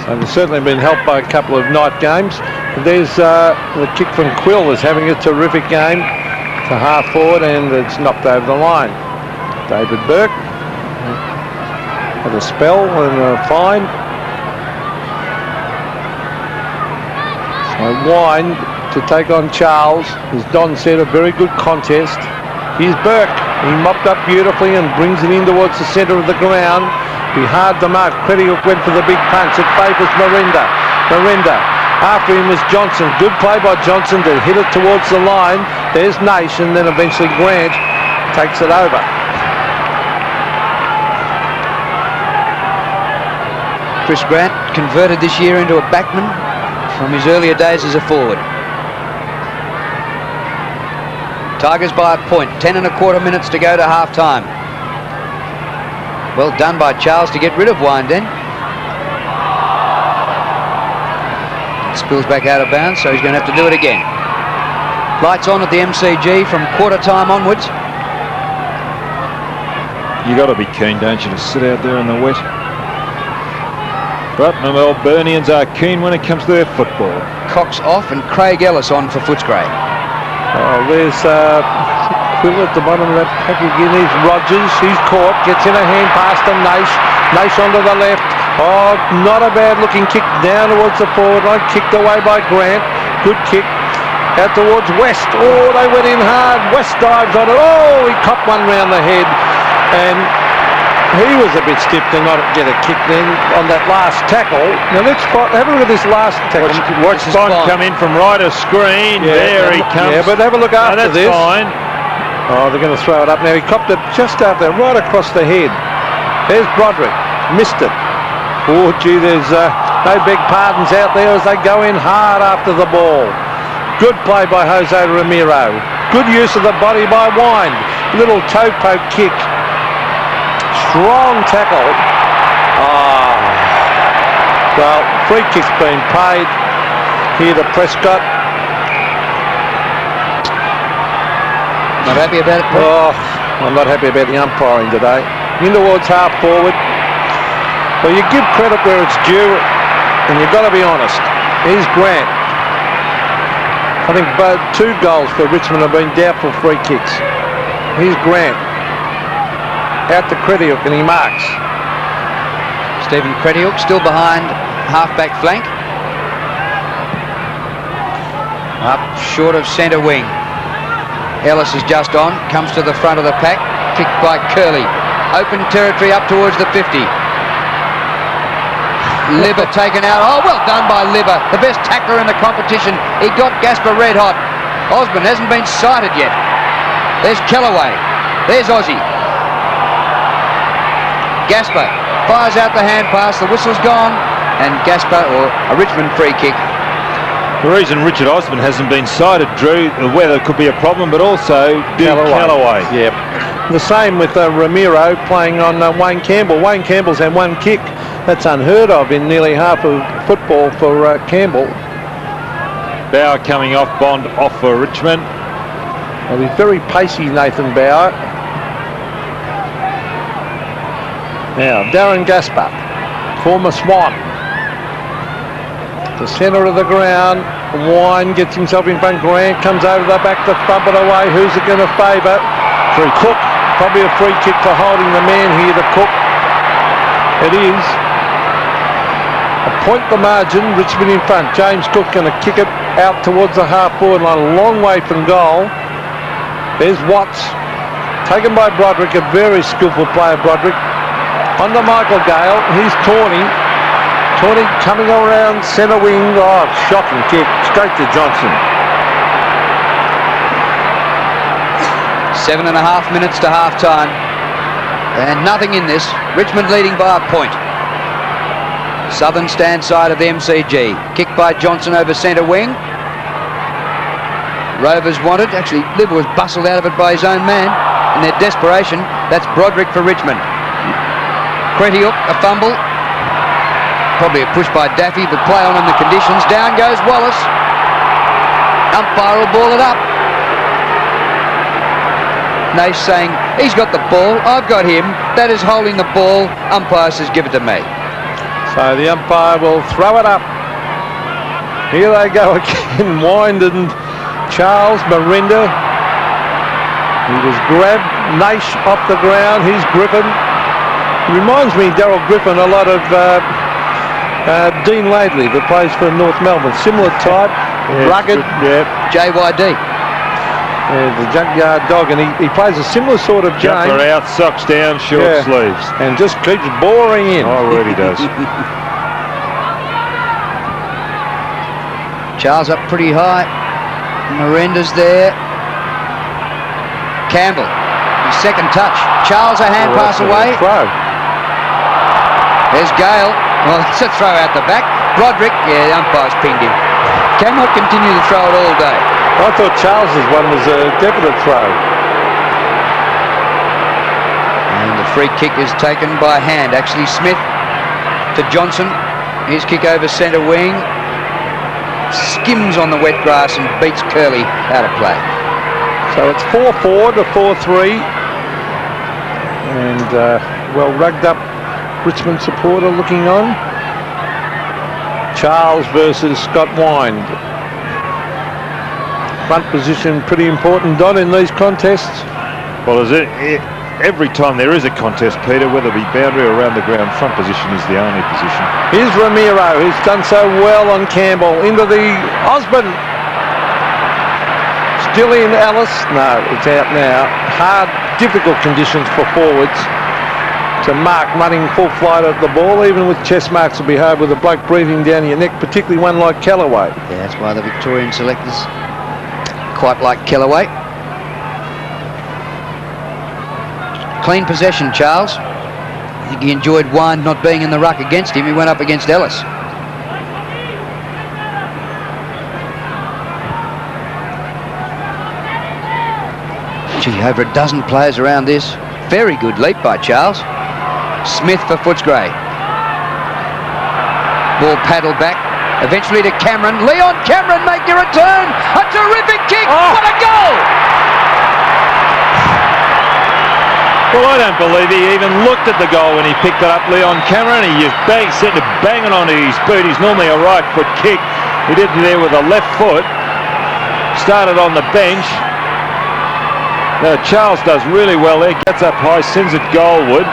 So they've certainly been helped by a couple of night games. There's the kick from Quill is having a terrific game to half forward, and it's knocked over the line. David Burke had a spell and a fine. So Wine to take on Charles. As Don said, a very good contest. Here's Burke. He mopped up beautifully and brings it in towards the centre of the ground. Be hard to mark. Crediock went for the big punch. It favours Merenda. After him was Johnson. Good play by Johnson to hit it towards the line. There's Naish, and then eventually Grant takes it over. Chris Grant converted this year into a backman from his earlier days as a forward. Tigers by a point, 10 1/4 minutes to go to half-time. Well done by Charles to get rid of Wine then. Spills back out of bounds, so he's going to have to do it again. Lights on at the MCG from quarter time onwards. You got to be keen, don't you, to sit out there in the wet? But the Melburnians are keen when it comes to their football. Cox off and Craig Ellis on for Footscray. Oh, there's Quill at the bottom of that pack again. He's Rogers. He's caught. Gets in a hand pass to Naish. Naish onto the left. Oh, not a bad looking kick down towards the forward line. Kicked away by Grant. Good kick. Out towards West. Oh, they went in hard. West dives on it. Oh, he copped one round the head. And he was a bit stiff to not get a kick then on that last tackle. Now let's have a look at this last tackle. Watch Bond come in from right of screen. Yeah, there he comes. Yeah, but have a look after this. That's fine. Oh, they're going to throw it up now. He copped it just out there, right across the head. There's Broderick. Missed it. Oh, gee, there's no big pardons out there as they go in hard after the ball. Good play by Jose Ramiro. Good use of the body by Wine. Little toe poke kick. Strong tackle. Oh. Well, free kick's been paid here to Prescott. Not happy about it, Pete? Oh, I'm not happy about the umpiring today. In towards half forward. Well, you give credit where it's due, and you've got to be honest. Here's Grant. I think both 2 goals for Richmond have been doubtful free kicks. Here's Grant. Out to Crediock, and he marks. Stephen Crediock still behind half-back flank. Up short of centre wing. Ellis is just on, comes to the front of the pack, kicked by Curley. Open territory up towards the 50. Libber taken out. Oh, well done by Libber, the best tackler in the competition. He got Gasper red hot. Osborne hasn't been sighted yet. There's Kellaway. There's Aussie. Gasper fires out the hand pass, the whistle's gone, and Gasper, or a Richmond free kick. The reason Richard Osborne hasn't been sighted, Drew, the weather could be a problem, but also Kellaway. Yep. The same with Ramiro playing on Wayne Campbell. Wayne Campbell's had 1 kick. That's unheard of in nearly half of football for Campbell. Bauer coming off, Bond off for Richmond. Well, he's very pacey, Nathan Bauer. Now, Darren Gasper, former Swan. The centre of the ground. Wine gets himself in front. Grant comes over the back to thump it away. Who's it going to favour? Cook. Probably a free kick for holding the man here, the Cook. It is. A point the margin. Richmond in front. James Cook going to kick it out towards the half-forward line, a long way from goal. There's Watts, taken by Broderick, a very skillful player, Broderick. On to Michael Gale. He's Tawney. Tawney coming around centre wing. Oh, shocking kick straight to Johnson. 7.5 minutes to half-time. And nothing in this. Richmond leading by a point. Southern stand side of the MCG. Kicked by Johnson over centre wing. Rovers wanted. Actually, Liver was bustled out of it by his own man. In their desperation, that's Broderick for Richmond. Cretiuk, a fumble. Probably a push by Daffy, but play on in the conditions. Down goes Wallace. Umpire will ball it up. Naish saying, he's got the ball, I've got him. That is holding the ball. Umpire says, give it to me. So the umpire will throw it up. Here they go again. Wind and Charles Merenda. He was grabbed. Naish off the ground. He's Griffin. Reminds me, Daryl Griffin, a lot of Dean Laidley that plays for North Melbourne. Similar type. Yeah, rugged. Yeah. JYD. The junkyard dog, and he plays a similar sort of game. Jumper out, socks down, short sleeves. And just keeps boring in. Oh, really does. Charles up pretty high. Merenda's there. Campbell, his second touch. Charles, a hand pass away. Throw. There's Gale. Well, it's a throw out the back. Broderick, yeah, the umpire's pinged him. Cannot continue to throw it all day. I thought Charles's one was a definite throw. And the free kick is taken by hand. Actually, Smith to Johnson. His kick over centre wing. Skims on the wet grass and beats Curley out of play. So it's 4-4 to 4-3. And well rugged up Richmond supporter looking on. Charles versus Scott Wind. Front position pretty important, Don, in these contests. Well, every time there is a contest, Peter, whether it be boundary or around the ground, front position is the only position. Here's Ramiro, who's done so well on Campbell. Into the Osborne. Still in Ellis. No, it's out now. Hard, difficult conditions for forwards to mark running full flight of the ball, even with chest marks will be hard with a bloke breathing down your neck, particularly one like Callaway. Yeah, that's why the Victorian selectors quite like Callaway. Clean possession, Charles. I think he enjoyed Wind not being in the ruck against him. He went up against Ellis. Gee, over a dozen players around this. Very good leap by Charles. Smith for Footscray. Ball paddled back. Eventually to Cameron. Leon Cameron make the return. A terrific kick. Oh. What a goal! Well, I don't believe he even looked at the goal when he picked it up, Leon Cameron. He just set it banging onto his boot. He's normally a right foot kick. He did it there with a left foot. Started on the bench. Now Charles does really well there. Gets up high, sends it goalward.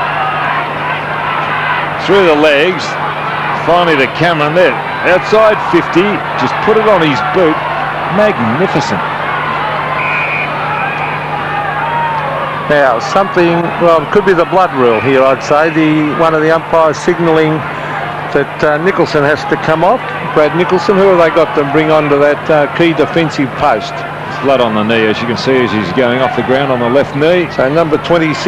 Through the legs. Finally to Cameron there. Outside 50. Just put it on his boot. Magnificent. Now, something, well, it could be the blood rule here, I'd say. One of the umpires signalling that Nicholson has to come off. Brad Nicholson, who have they got to bring onto that key defensive post? Blood on the knee, as you can see, as he's going off the ground on the left knee. So number 26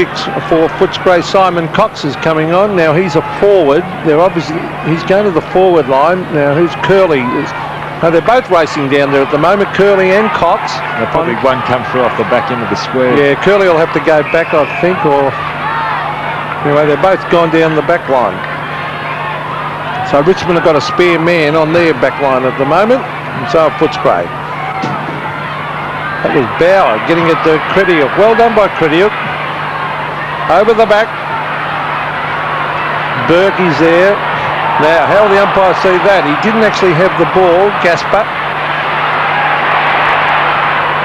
for Footscray, Simon Cox is coming on. Now he's a forward. He's going to the forward line. Now who's Curley? No, they're both racing down there at the moment, Curley and Cox. They'll probably one come through off the back end of the square. Yeah, Curley will have to go back, I think, or... Anyway, they're both gone down the back line. So Richmond have got a spare man on their back line at the moment, and so have Footscray. That was Bauer getting it to Cretiuk. Well done by Cretiuk. Over the back. Berkey's there. Now, how will the umpire see that? He didn't actually have the ball, Gasper.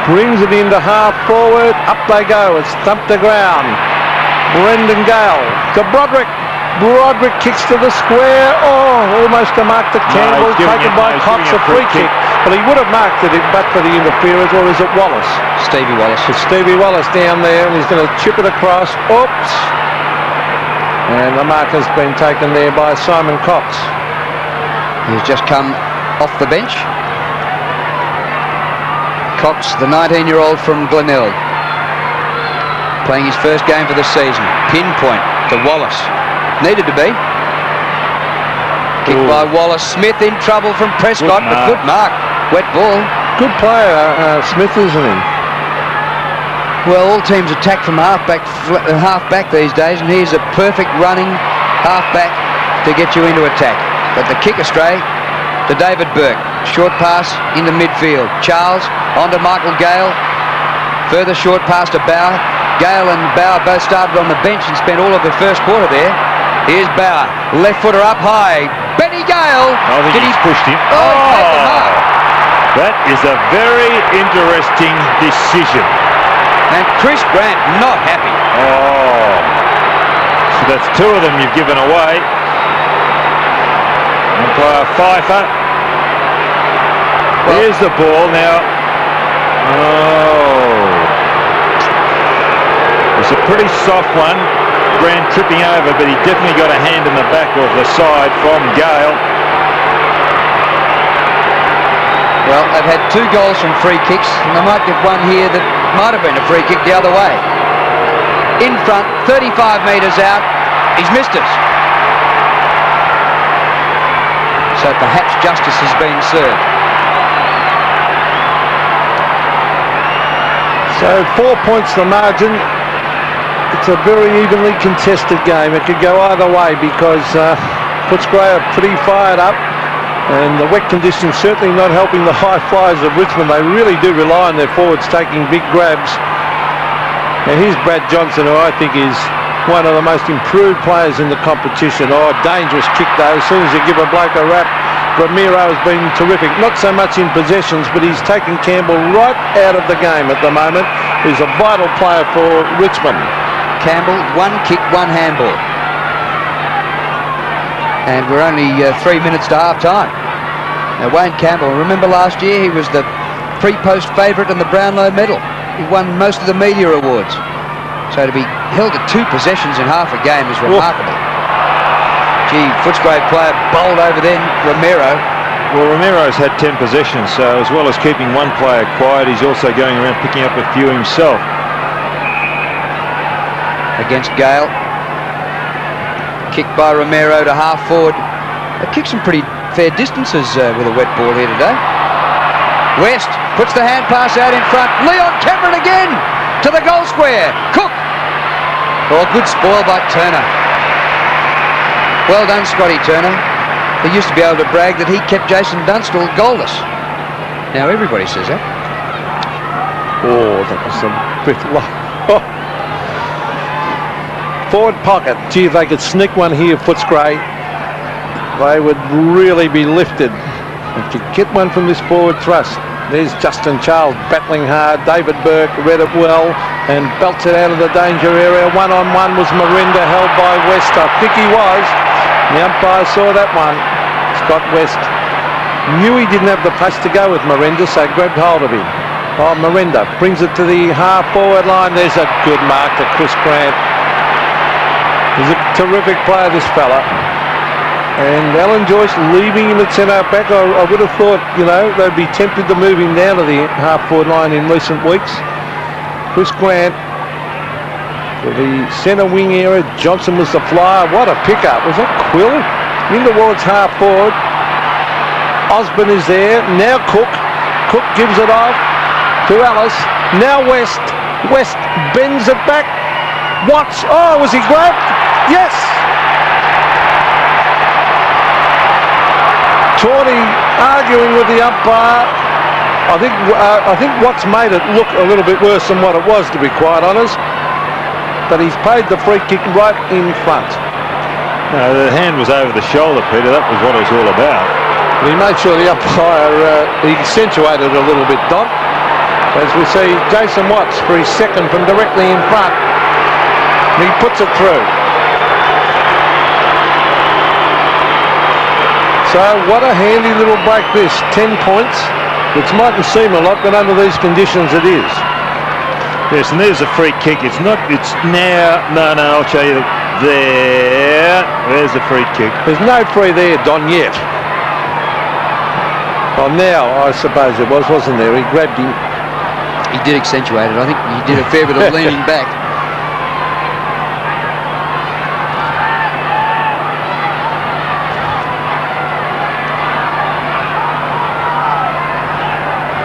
Brings it into half forward. Up they go. It's thumped the ground. Brendon Gale to Broderick. Broderick kicks to the square. Oh, almost a mark to Campbell, taken by Cox, a free kick. Well, he would have marked it but for the interference, or is it Wallace? Stevie Wallace. It's Stevie Wallace down there, and he's going to chip it across. Oops! And the mark has been taken there by Simon Cox. He's just come off the bench. Cox, the 19-year-old from Glenelg, playing his first game for the season. Pinpoint to Wallace. Needed to be. Kicked by Wallace. Smith in trouble from Prescott, but good mark. Wet ball. Good player, Smith, isn't he? Well, all teams attack from half-back these days, and here's a perfect running half-back to get you into attack. But the kick astray to David Burke. Short pass into midfield. Charles onto Michael Gale. Further short pass to Bauer. Gale and Bauer both started on the bench and spent all of the first quarter there. Here's Bauer. Left footer up high. Benny Gale. I think he's pushed him. Oh! That is a very interesting decision. And Chris Grant not happy. Oh. So that's two of them you've given away. Umpire Pfeiffer. Here's the ball now. Oh. It's a pretty soft one. Grant tripping over, but he definitely got a hand in the back or the side from Gale. Well, they've had 2 goals from free kicks, and they might get one here that might have been a free kick the other way. In front, 35 metres out, he's missed it. So perhaps justice has been served. So 4 points the margin. It's a very evenly contested game. It could go either way because Footscray are pretty fired up, and the wet conditions certainly not helping the high flyers of Richmond. They really do rely on their forwards taking big grabs. And here's Brad Johnson, who I think is one of the most improved players in the competition. Oh, dangerous kick though. As soon as you give a bloke a rap, Ramiro has been terrific. Not so much in possessions, but he's taken Campbell right out of the game at the moment. He's a vital player for Richmond. Campbell, 1 kick, 1 handball. And we're only 3 minutes to half time. Now Wayne Campbell, remember last year he was the pre-post favourite in the Brownlow medal. He won most of the media awards. So to be held to 2 possessions in half a game is remarkable. Gee, Footscray player bowled over then, Ramiro. Well, Ramiro's had 10 possessions, so as well as keeping one player quiet, he's also going around picking up a few himself. Against Gale. Kicked by Ramiro to half forward. They kicked some pretty fair distances with a wet ball here today. West puts the hand pass out in front. Leon Cameron again to the goal square. Cook. Oh, good spoil by Turner. Well done, Scotty Turner. He used to be able to brag that he kept Jason Dunstall goalless. Now everybody says that. Oh, that was a bit low. Forward pocket. Gee, if they could sneak one here, Footscray, they would really be lifted. If you get one from this forward thrust. There's Justin Charles battling hard. David Burke read it well and belts it out of the danger area. 1-on-1 was Merenda, held by West. I think he was. The umpire saw that one. Scott West knew he didn't have the pace to go with Merenda, so grabbed hold of him. Oh, Merenda brings it to the half-forward line. There's a good mark to Chris Grant. He's a terrific player, this fella. And Alan Joyce leaving him at centre back. I would have thought, you know, they'd be tempted to move him down to the half-forward line in recent weeks. Chris Grant to the centre wing area. Johnson was the flyer. What a pickup. Was that Quill? In towards half-forward. Osborne is there. Now Cook. Cook gives it off to Ellis. Now West. West bends it back. Watts. Oh, was he grabbed? Yes. Tawney arguing with the umpire. I think Watts made it look a little bit worse than what it was, to be quite honest. But he's paid the free kick right in front. No, the hand was over the shoulder, Peter. That was what it was all about. He made sure the umpire accentuated a little bit, Don. As we see Jason Watts for his second from directly in front. He puts it through. So what a handy little break this. 10 points, which mightn't seem a lot, but under these conditions it is. Yes, and there's a free kick. It's now. No, I'll show you. There's a free kick. There's no free there, Don, yet. Oh, now I suppose it wasn't there? He grabbed him. He did accentuate it. I think he did a fair bit of leaning back.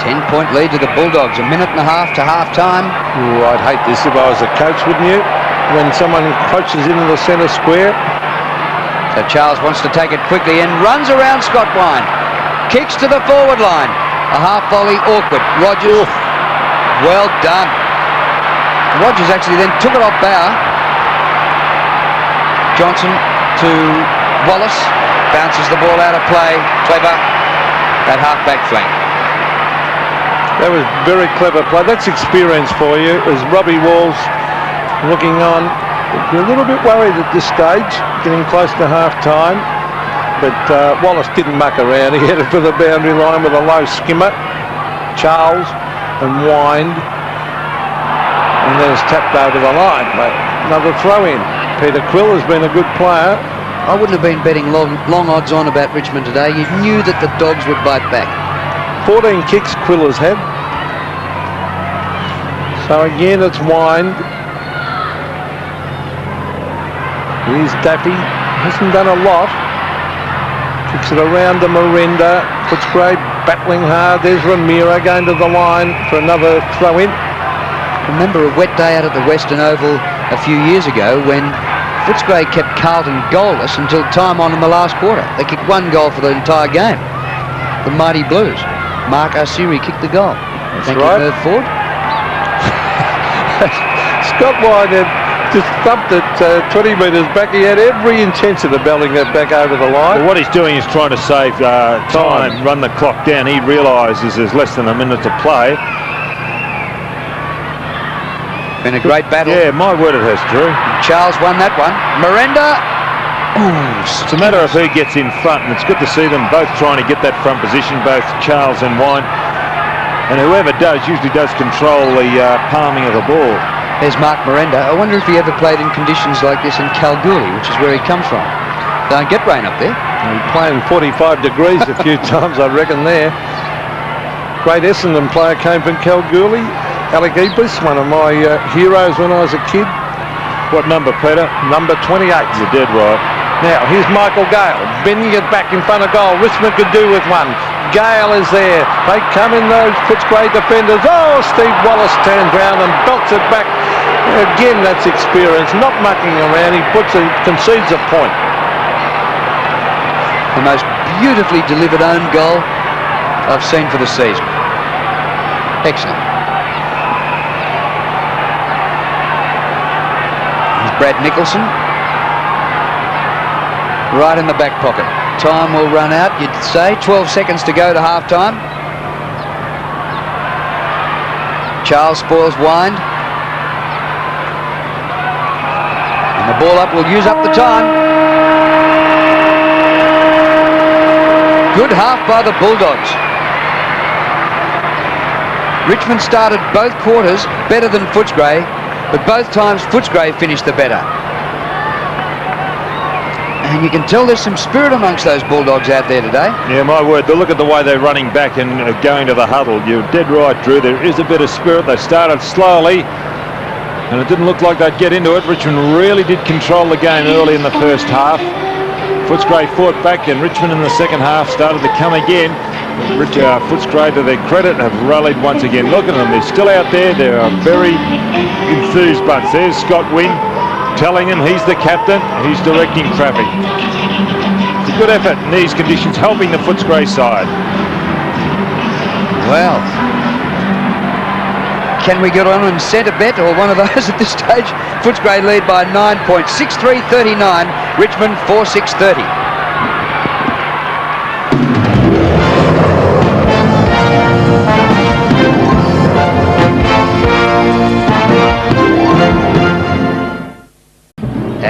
10-point lead to the Bulldogs. A minute and a half to half-time. Ooh, I'd hate this if I was a coach, wouldn't you? When someone approaches into the centre square. So Charles wants to take it quickly and runs around Scott Wine. Kicks to the forward line. A half volley, awkward. Rogers, well done. Rogers actually then took it off Bauer. Johnson to Wallace. Bounces the ball out of play. Clever. That half-back flank. That was very clever play. That's experience for you. As Robbie Walls looking on. You're a little bit worried at this stage, getting close to half-time. But Wallace didn't muck around. He headed for the boundary line with a low skimmer. Charles and whined. And then it's tapped over the line. But another throw-in. Peter Quill has been a good player. I wouldn't have been betting long odds on about Richmond today. You knew that the Dogs would bite back. 14 kicks Quill has had. So again it's whined. Here's Daffy. Hasn't done a lot. Kicks it around to Merenda. Footscray battling hard. There's Ramiro going to the line for another throw in. Remember a wet day out at the Western Oval a few years ago when Footscray kept Carlton goalless until time on in the last quarter. They kicked one goal for the entire game. The Mighty Blues. Mark Arsiri kicked the goal. Thank you, Merv Ford. Scott Wine had just thumped it 20 metres back. He had every intention of belling it back over the line. Well, what he's doing is trying to save time, run the clock down. He realises there's less than a minute to play. Been a great battle. Yeah, my word it has, Drew. Charles won that one. Merenda. It's a matter of who gets in front, and it's good to see them both trying to get that front position, both Charles and Wine. And whoever does usually does control the palming of the ball. There's Mark Merenda. I wonder if he ever played in conditions like this in Kalgoorlie, which is where he comes from. Don't get rain up there. He's playing 45 degrees a few times, I reckon, there. Great Essendon player came from Kalgoorlie. Alec Epis, one of my heroes when I was a kid. What number, Peter? Number 28. You're dead right. Now, here's Michael Gale, bending it back in front of goal. Richmond could do with one. Gale is there. They come in, those Footscray defenders. Oh, Steve Wallace turns round and belts it back. Again, that's experience, not mucking around. He concedes a point. The most beautifully delivered own goal I've seen for the season. Excellent. Here's Brad Nicholson. Right in the back pocket. Time will run out, you'd say. 12 seconds to go to half-time. Charles spoils wind. And the ball up will use up the time. Good half by the Bulldogs. Richmond started both quarters better than Footscray, but both times Footscray finished the better. And you can tell there's some spirit amongst those Bulldogs out there today. Yeah, my word, look at the way they're running back and going to the huddle. You're dead right, Drew. There is a bit of spirit. They started slowly, and it didn't look like they'd get into it. Richmond really did control the game early in the first half. Footscray fought back, and Richmond in the second half started to come again. Footscray, to their credit, have rallied once again. Look at them. They're still out there. They're a very enthused bunch. There's Scott Wynn, telling him he's the captain, he's directing traffic. It's a good effort in these conditions, helping the Footscray side. Well, can we get on and set a bet or one of those at this stage? Footscray lead by 9 points, 6-3-39, Richmond 4-6-30.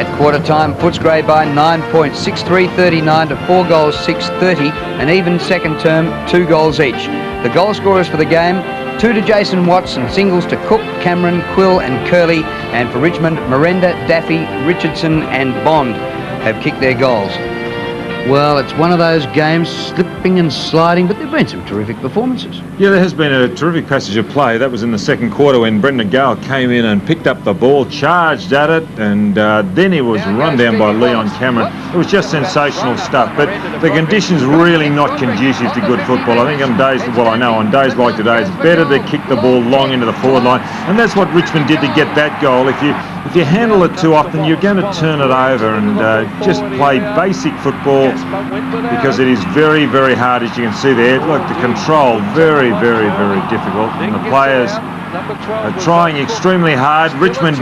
At quarter time, Footscray by 9 points, 6-3-39 to 4 goals, 6-30, and even second term, 2 goals each. The goal scorers for the game, 2 to Jason Watson, singles to Cook, Cameron, Quill and Curley, and for Richmond, Merenda, Daffy, Richardson and Bond have kicked their goals. Well, it's one of those games, slipping and sliding, but there have been some terrific performances. Yeah, there has been a terrific passage of play. That was in the second quarter when Brendon Gale came in and picked up the ball, charged at it, and then he was run down by Leon Cameron. It was just sensational stuff, but the conditions really not conducive to good football. I think on days, well, I know on days like today, it's better to kick the ball long into the forward line, and that's what Richmond did to get that goal. If you handle it too often, you're going to turn it over and just play basic football, because it is very, very hard, as you can see there. Look, the control, very, very, very difficult, and the players are trying extremely hard. Richmond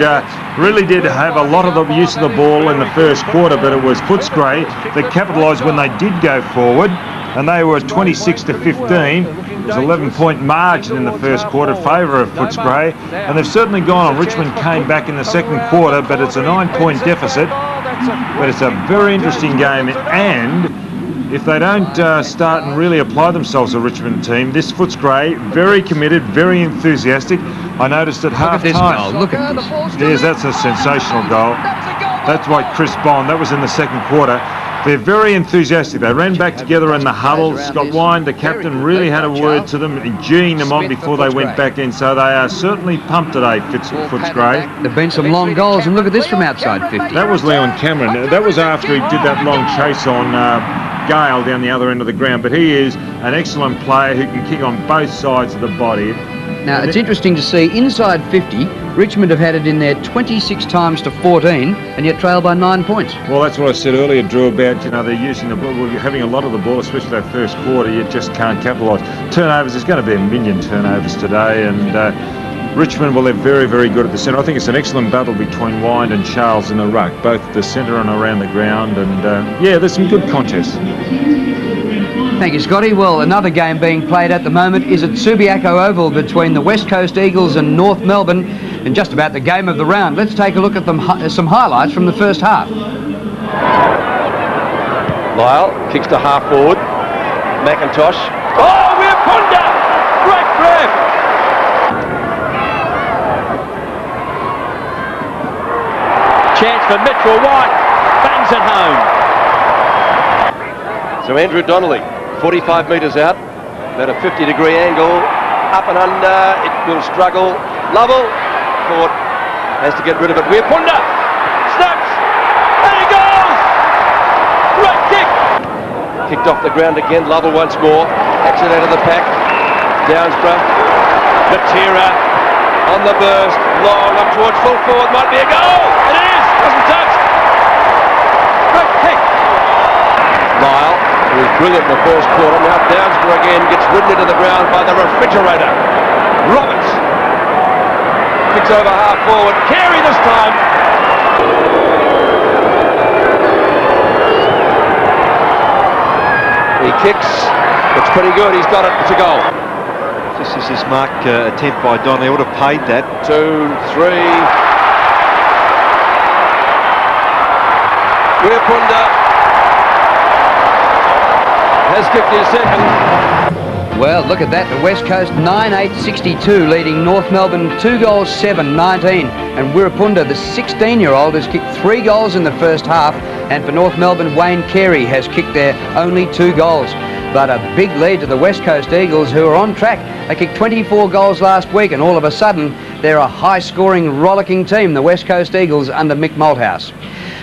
really did have a lot of the use of the ball in the first quarter, but it was Footscray that capitalised when they did go forward, and they were 26-15. It was an 11-point margin in the first quarter in favour of Footscray, and they've certainly gone on. Richmond came back in the second quarter, but it's a 9-point deficit. But it's a very interesting game, and if they don't start and really apply themselves, the Richmond team, this Footscray, very committed, very enthusiastic. I noticed at half time. Look at this. Yes, that's a sensational goal. That's by Chris Bond. That was in the second quarter. They're very enthusiastic. They ran back together in the huddle. Scott Wine, the captain, really had a word to them, geeing them on before they went back in. So they are certainly pumped today, Footscray. There have been some long goals, and look at this from outside 50. That was Leon Cameron. That was after he did that long chase on Gale down the other end of the ground. But he is an excellent player who can kick on both sides of the body. Now, it's interesting to see inside 50, Richmond have had it in there 26 times to 14, and yet trail by 9 points. Well, that's what I said earlier, Drew, about, they're using the ball, you're having a lot of the ball, especially that first quarter. You just can't capitalise. Turnovers, there's going to be a million turnovers today, and Richmond, well, they're very, very good at the centre. I think it's an excellent battle between Wind and Charles in the ruck, both at the centre and around the ground, and yeah, there's some good contests. Thank you, Scotty. Well, another game being played at the moment is at Subiaco Oval between the West Coast Eagles and North Melbourne, and just about the game of the round. Let's take a look at some highlights from the first half. Lyle kicks to half forward. McIntosh. Oh, we're Punda! Great grab! Chance for Mitchell White. Bangs it home. So Andrew Donnelly, 45 metres out, about a 50-degree angle, up and under, it will struggle. Lovell, Ford has to get rid of it. We're Punda, snaps, there he goes! Great kick! Kicked off the ground again, Lovell once more, hacks it out of the pack. Downsborough, Matera on the burst, long up towards full forward, might be a goal! It is, wasn't touched! Great kick! Lyle, who was brilliant in the first quarter, now Downsborough again gets ridden into the ground by the refrigerator. Roberts kicks over half forward. Carey this time. He kicks. It's pretty good. He's got it. It's a goal. This is his mark attempt by Donnelly. Would have paid that. 2, 3. Weirpunda has kicked his second. Well, look at that. The West Coast 9-8-62, leading North Melbourne 2 goals, 7-19. And Wirrapunda, the 16-year-old, has kicked 3 goals in the first half. And for North Melbourne, Wayne Carey has kicked their only 2 goals. But a big lead to the West Coast Eagles, who are on track. They kicked 24 goals last week, and all of a sudden, they're a high-scoring, rollicking team, the West Coast Eagles under Mick Malthouse.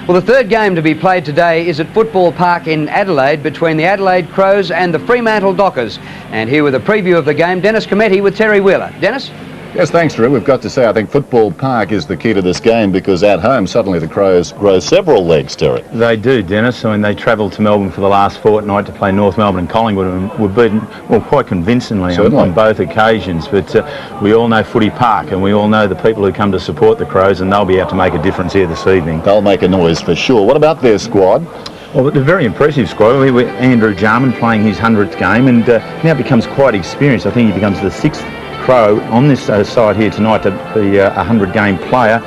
Well, the third game to be played today is at Football Park in Adelaide between the Adelaide Crows and the Fremantle Dockers. And here with a preview of the game, Dennis Cometti with Terry Wheeler. Dennis? Yes, thanks, Drew. We've got to say, I think Football Park is the key to this game, because at home, suddenly the Crows grow several legs, Terry. They do, Dennis. I mean, they travelled to Melbourne for the last fortnight to play North Melbourne and Collingwood, and were beaten, well, quite convincingly on both occasions. But we all know Footy Park, and we all know the people who come to support the Crows, and they'll be able to make a difference here this evening. They'll make a noise for sure. What about their squad? Well, they're a very impressive squad. With Andrew Jarman playing his 100th game, and now becomes quite experienced. I think he becomes the 6th Crow on this side here tonight to be a 100-game player.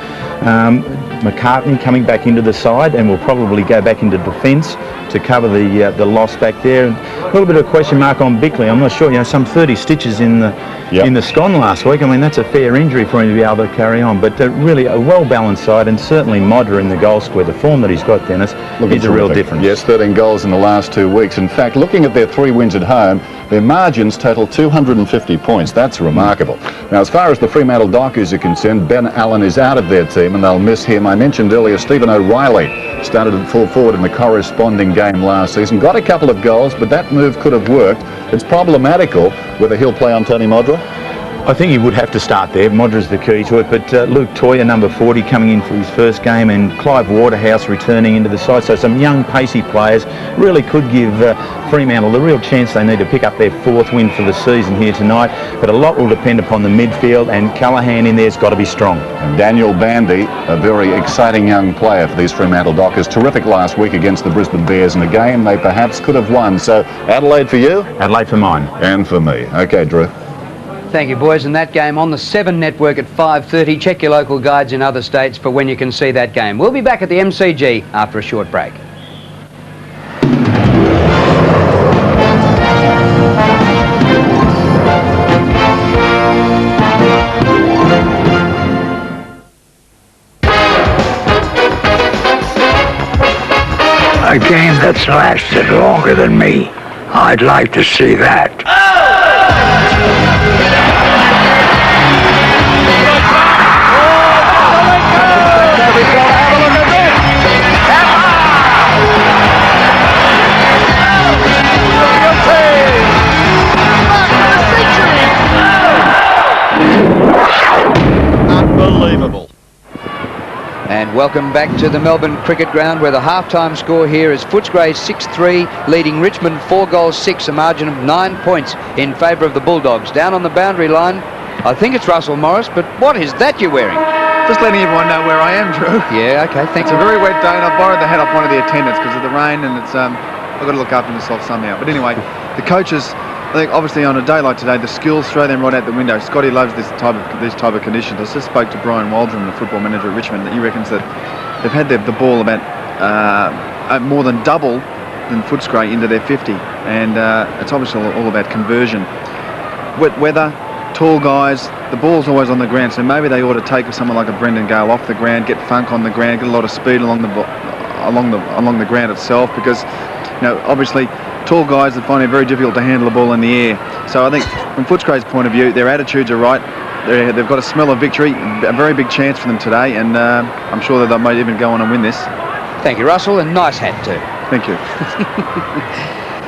McCartney coming back into the side, and will probably go back into defence to cover the loss back there. And a little bit of a question mark on Bickley. I'm not sure. Some 30 stitches in the scon last week. I mean, that's a fair injury for him to be able to carry on. But really a well-balanced side, and certainly Modra in the goal square. The form that he's got, Dennis, is a real difference. Yes, 13 goals in the last 2 weeks. In fact, looking at their 3 wins at home, their margins total 250 points. That's remarkable. Now, as far as the Fremantle Dockers are concerned, Ben Allen is out of their team, and they'll miss him. I mentioned earlier Stephen O'Reilly started at full forward in the corresponding game last season. Got a couple of goals, but that move could have worked. It's problematical whether he'll play on Tony Modra. I think he would have to start there. Modra's the key to it, but Luke Toyer, number 40, coming in for his first game, and Clive Waterhouse returning into the side. So some young, pacey players really could give Fremantle the real chance they need to pick up their 4th win for the season here tonight. But a lot will depend upon the midfield, and Callaghan in there's got to be strong. And Daniel Bandy, a very exciting young player for these Fremantle Dockers. Terrific last week against the Brisbane Bears in a game they perhaps could have won. So Adelaide for you? Adelaide for mine. And for me. Okay, Drew. Thank you, boys. And that game on the 7 network at 5:30. Check your local guides in other states for when you can see that game. We'll be back at the MCG after a short break. A game that's lasted longer than me. I'd like to see that. Unbelievable. And welcome back to the Melbourne Cricket Ground, where the half-time score here is Footscray 6-3, leading Richmond 4-6, a margin of 9 points in favour of the Bulldogs. Down on the boundary line, I think it's Russell Morris, but what is that you're wearing? Just letting everyone know where I am, Drew. Yeah, okay, thanks. It's a very wet day, and I borrowed the hat off one of the attendants because of the rain, and it's I've got to look after myself somehow. But anyway, the coaches, I think obviously on a day like today, the skills throw them right out the window. Scotty loves these type of conditions. I just spoke to Brian Waldron, the football manager at Richmond, that he reckons that they've had the ball about more than double than Footscray into their 50, and it's obviously all about conversion. Wet weather, tall guys, the ball's always on the ground, so maybe they ought to take someone like a Brendon Gale off the ground, get funk on the ground, get a lot of speed along the ground itself, because obviously tall guys that find it very difficult to handle the ball in the air. So I think from Footscray's point of view, their attitudes are right. They've got a smell of victory, a very big chance for them today, and I'm sure that they might even go on and win this. Thank you, Russell, and nice hat too. Thank you.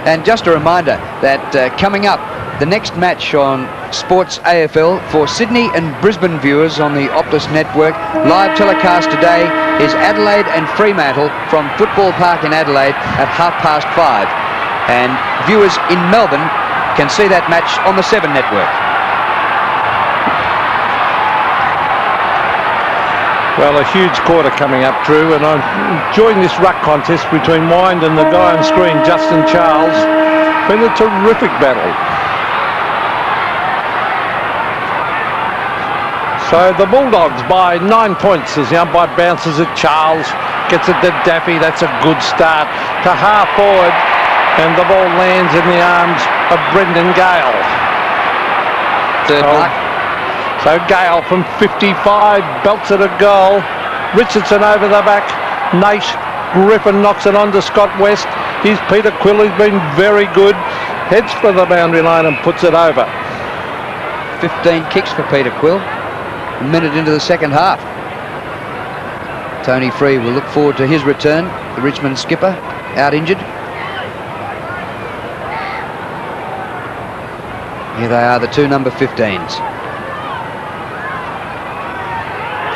And just a reminder that coming up, the next match on Sports AFL for Sydney and Brisbane viewers on the Optus Network, live telecast today, is Adelaide and Fremantle from Football Park in Adelaide at 5:30. And viewers in Melbourne can see that match on the 7 network. Well, a huge quarter coming up, Drew, and I'm enjoying this ruck contest between Wind and the guy on screen, Justin Charles. Been a terrific battle. So the Bulldogs by 9 points as the umpire bounces at Charles, gets it to Daffy. That's a good start to half forward, and the ball lands in the arms of Brendan Gale. Third mark. So Gale from 55 belts at a goal. Richardson over the back. Naish, Griffin knocks it on to Scott West. Here's Peter Quill, who's been very good. Heads for the boundary line and puts it over. 15 kicks for Peter Quill. A minute into the second half. Tony Free will look forward to his return. The Richmond skipper, out injured. Here they are, the two number 15s.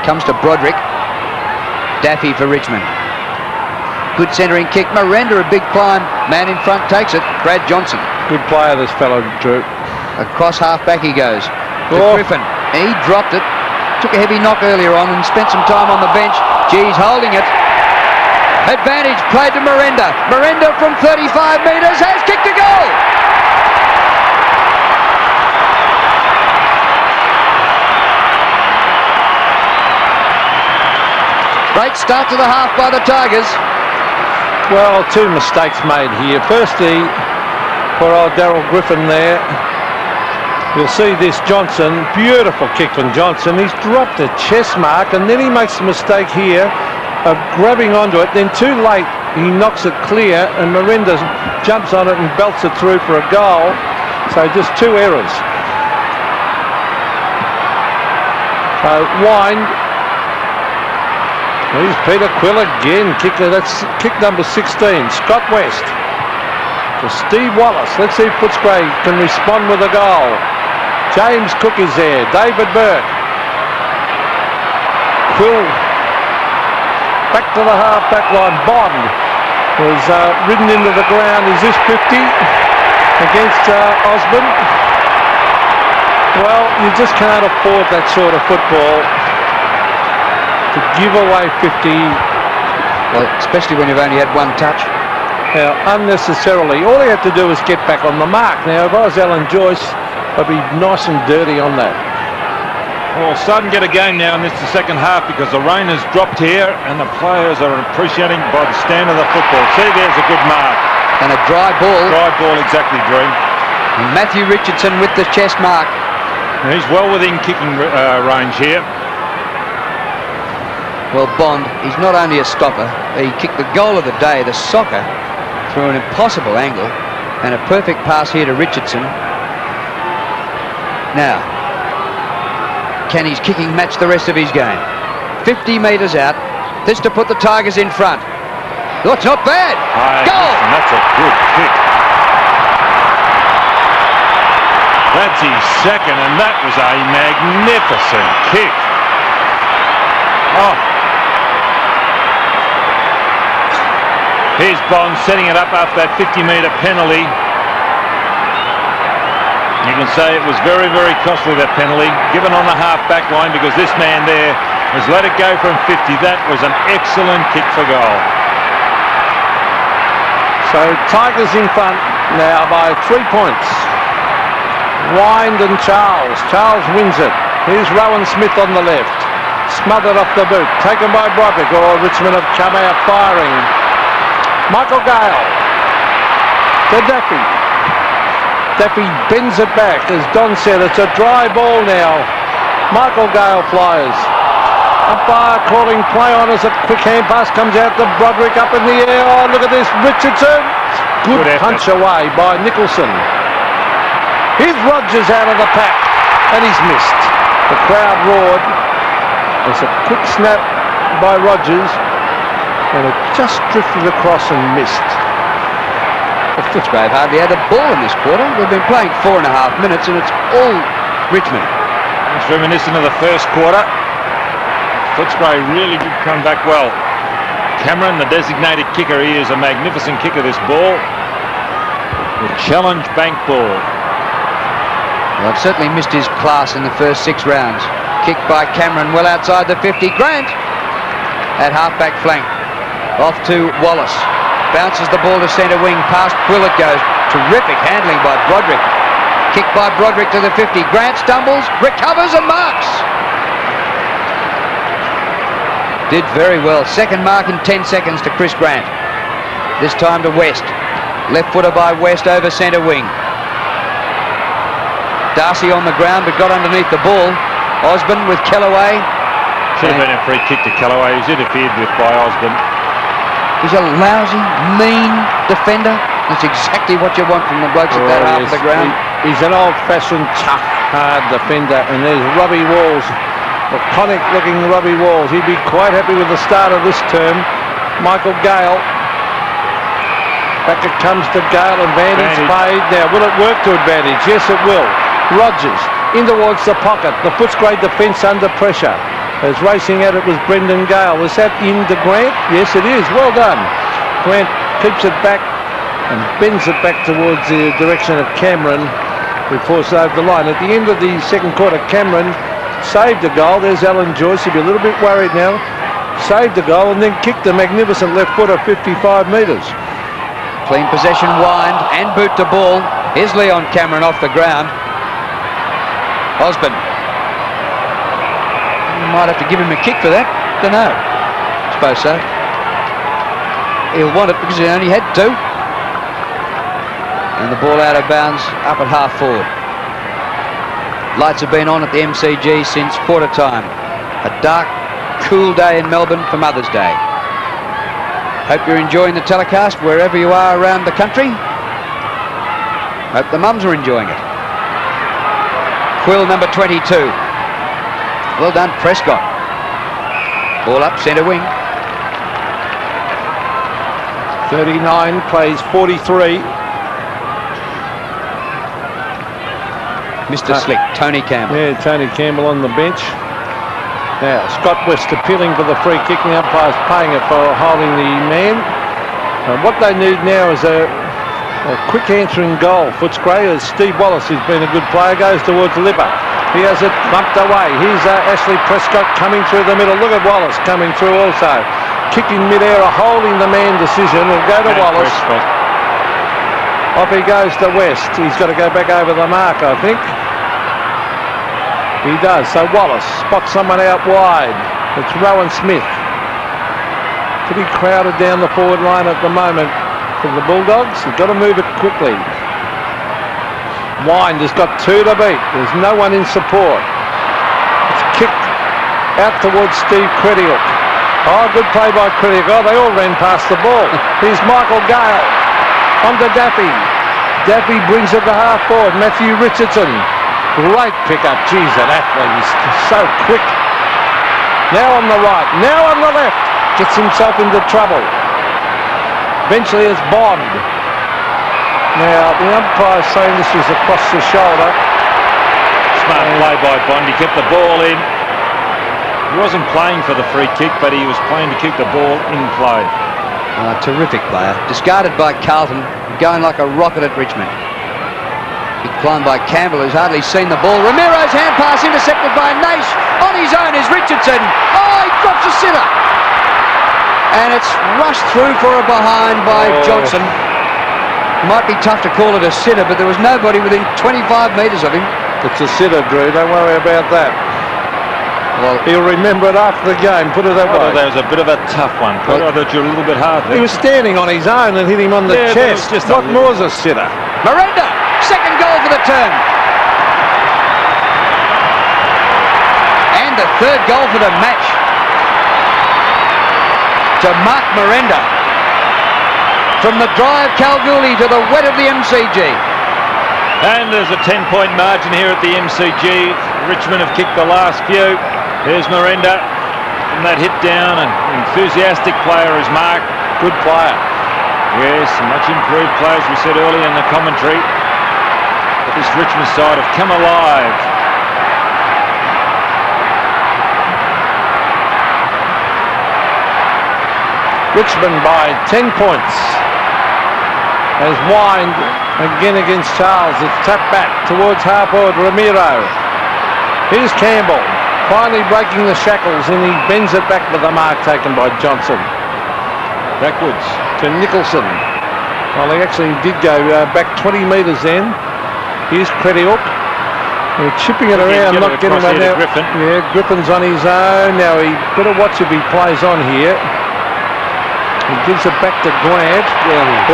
Comes to Broderick. Daffy for Richmond. Good centering kick. Merenda, a big climb. Man in front takes it. Brad Johnson. Good player, this fellow, Drew. Across half back he goes. To Griffin. He dropped it. Took a heavy knock earlier on and spent some time on the bench. Gee's holding it. Advantage played to Merenda. Merenda from 35 metres has kicked a goal. Great start to the half by the Tigers. Well, two mistakes made here. Firstly, for old Daryl Griffin there, you'll see this Johnson, beautiful kick from Johnson. He's dropped a chest mark, and then he makes the mistake here of grabbing onto it. Then too late, he knocks it clear, and Merenda jumps on it and belts it through for a goal. So just two errors. So Wind. Here's Peter Quill again. That's kick number 16. Scott West to Steve Wallace. Let's see if Footscray can respond with a goal. James Cook is there. David Burke. Quill back to the half-back line. Bond was ridden into the ground. Is this 50 against Osborne? Well, you just can't afford that sort of football to give away 50. Well, especially when you've only had one touch. Now, unnecessarily. All he had to do was get back on the mark. Now, if I was Alan Joyce, I'd be nice and dirty on that. Well, starting to get a game now, and this is the second half because the rain has dropped here and the players are appreciating by the stand of the football. See, there's a good mark. And a dry ball. Dry ball, exactly, Drew. Matthew Richardson with the chest mark. And he's well within kicking range here. Well, Bond, he's not only a stopper, he kicked the goal of the day, the soccer, through an impossible angle, and a perfect pass here to Richardson. Now, can his kicking match the rest of his game? 50 metres out. This to put the Tigers in front. Oh, it's not bad. Goal! And that's a good kick. That's his second, and that was a magnificent kick. Oh. Here's Bond setting it up after that 50-metre penalty. You can say it was very, very costly, that penalty, given on the half-back line, because this man there has let it go from 50. That was an excellent kick for goal. So Tigers in front now by 3 points. Wind and Charles. Charles wins it. Here's Rowan Smith on the left. Smothered off the boot. Taken by Broderick. Or Richmond have come out firing. Michael Gale to Daffy. Daffy bends it back. As Don said, it's a dry ball now. Michael Gale flies. Umpire calling play on as a quick hand pass comes out to Broderick up in the air. Oh, look at this. Richardson. Good punch away by Nicholson. Here's Rogers out of the pack. And he's missed. The crowd roared. There's a quick snap by Rogers. And it just drifted across and missed. Well, Footscray have hardly had a ball in this quarter. They've been playing 4.5 minutes and it's all Richmond. It's reminiscent of the first quarter. Footscray really did come back well. Cameron, the designated kicker, he is a magnificent kicker, this ball. The challenge bank ball. Well, I've certainly missed his class in the first 6 rounds. Kicked by Cameron well outside the 50. Grant at half-back flank. Off to Wallace. Bounces the ball to centre wing. Past Quill it goes. Terrific handling by Broderick. Kicked by Broderick to the 50. Grant stumbles, recovers and marks. Did very well. Second mark in 10 seconds to Chris Grant. This time to West. Left footer by West over centre wing. Darcy on the ground but got underneath the ball. Osborne with Kellaway. Should have been a free kick to Kellaway. He was interfered with by Osborne. He's a lousy, mean defender. That's exactly what you want from the blokes at that half of the ground. He's an old-fashioned, tough, hard defender. And there's Robbie Walls. Laconic-looking Robbie Walls. He'd be quite happy with the start of this term. Michael Gale. Back it comes to Gale. Advantage made. Now, will it work to advantage? Yes, it will. Rogers in towards the pocket. The Footscray defence under pressure. As racing at it was Brendan Gale. Was that into Grant? Yes, it is. Well done. Grant keeps it back and bends it back towards the direction of Cameron before saved the line. At the end of the second quarter, Cameron saved a goal. There's Alan Joyce. He'll be a little bit worried now. Saved the goal and then kicked a magnificent left footer 55 metres. Clean possession, Wind and boot to ball. Here's Leon Cameron off the ground. Osborne. Might have to give him a kick for that. Don't know. suppose so. He'll want it because he only had 2. And the ball out of bounds up at half forward. Lights have been on at the MCG since quarter time. A dark, cool day in Melbourne for Mother's Day. Hope you're enjoying the telecast wherever you are around the country. Hope the mums are enjoying it. Quill, number 22. Well done, Prescott. Ball up, centre wing. 39 plays 43. Mr. Slick, Tony Campbell. Yeah, Tony Campbell on the bench. Now, Scott West appealing for the free kicking. Umpire's paying it for holding the man. And what they need now is a quick answering goal. Footscray, as Steve Wallace, who's been a good player, goes towards Lipper. He has it bumped away. Here's Ashley Prescott coming through the middle. Look at Wallace coming through also. Kicking mid-air, a holding the man decision. Will go to Wallace. Off he goes to West. He's got to go back over the mark, I think. He does. So Wallace spots someone out wide. It's Rowan Smith. Pretty crowded down the forward line at the moment for the Bulldogs. You've got to move it quickly. Wind has got 2 to beat. There's no one in support. It's kicked out towards Steve Crediuk. Oh, good play by Crediuk. Oh, they all ran past the ball. Here's Michael Gale. On to Daffy. Daffy brings it to half forward. Matthew Richardson. Great pickup. Geez, that athlete is so quick. Now on the right. Now on the left. Gets himself into trouble. Eventually it's Bond. Now, the umpire's saying this was across the shoulder. Smart play by Bond. He kept the ball in. He wasn't playing for the free kick, but he was playing to keep the ball in play. Terrific player. Discarded by Carlton, going like a rocket at Richmond. Big climb by Campbell, who's hardly seen the ball. Ramiro's hand pass intercepted by Naish. On his own is Richardson. Oh, he drops a sitter. And it's rushed through for a behind by Johnson. Might be tough to call it a sitter, but there was nobody within 25 metres of him. It's a sitter, Drew. Don't worry about that. Well, he'll remember it after the game. Put it that way. That was a bit of a tough one. I thought you were a little bit hard there. He was standing on his own and hit him on the chest. What more's a sitter? Merenda, second goal for the turn. And the third goal for the match. To Mark Merenda. From the dry of Kalgoorlie to the wet of the MCG. And there's a 10-point margin here at the MCG. Richmond have kicked the last few. There's Merenda from that hit down. An enthusiastic player is Mark. Good player. Yes, a much improved player, as we said earlier in the commentary. But this Richmond side have come alive. Richmond by 10 points. As Wind again against Charles. It's tapped back towards half forward Ramiro. Here's Campbell finally breaking the shackles, and he bends it back with the mark taken by Johnson. Backwards to Nicholson. Well, he actually did go back 20 metres then. Here's Crediuk. They're chipping it around, not getting it out. Griffin. Yeah, Griffin's on his own. Now he better watch if he plays on here. He gives it back to Grant,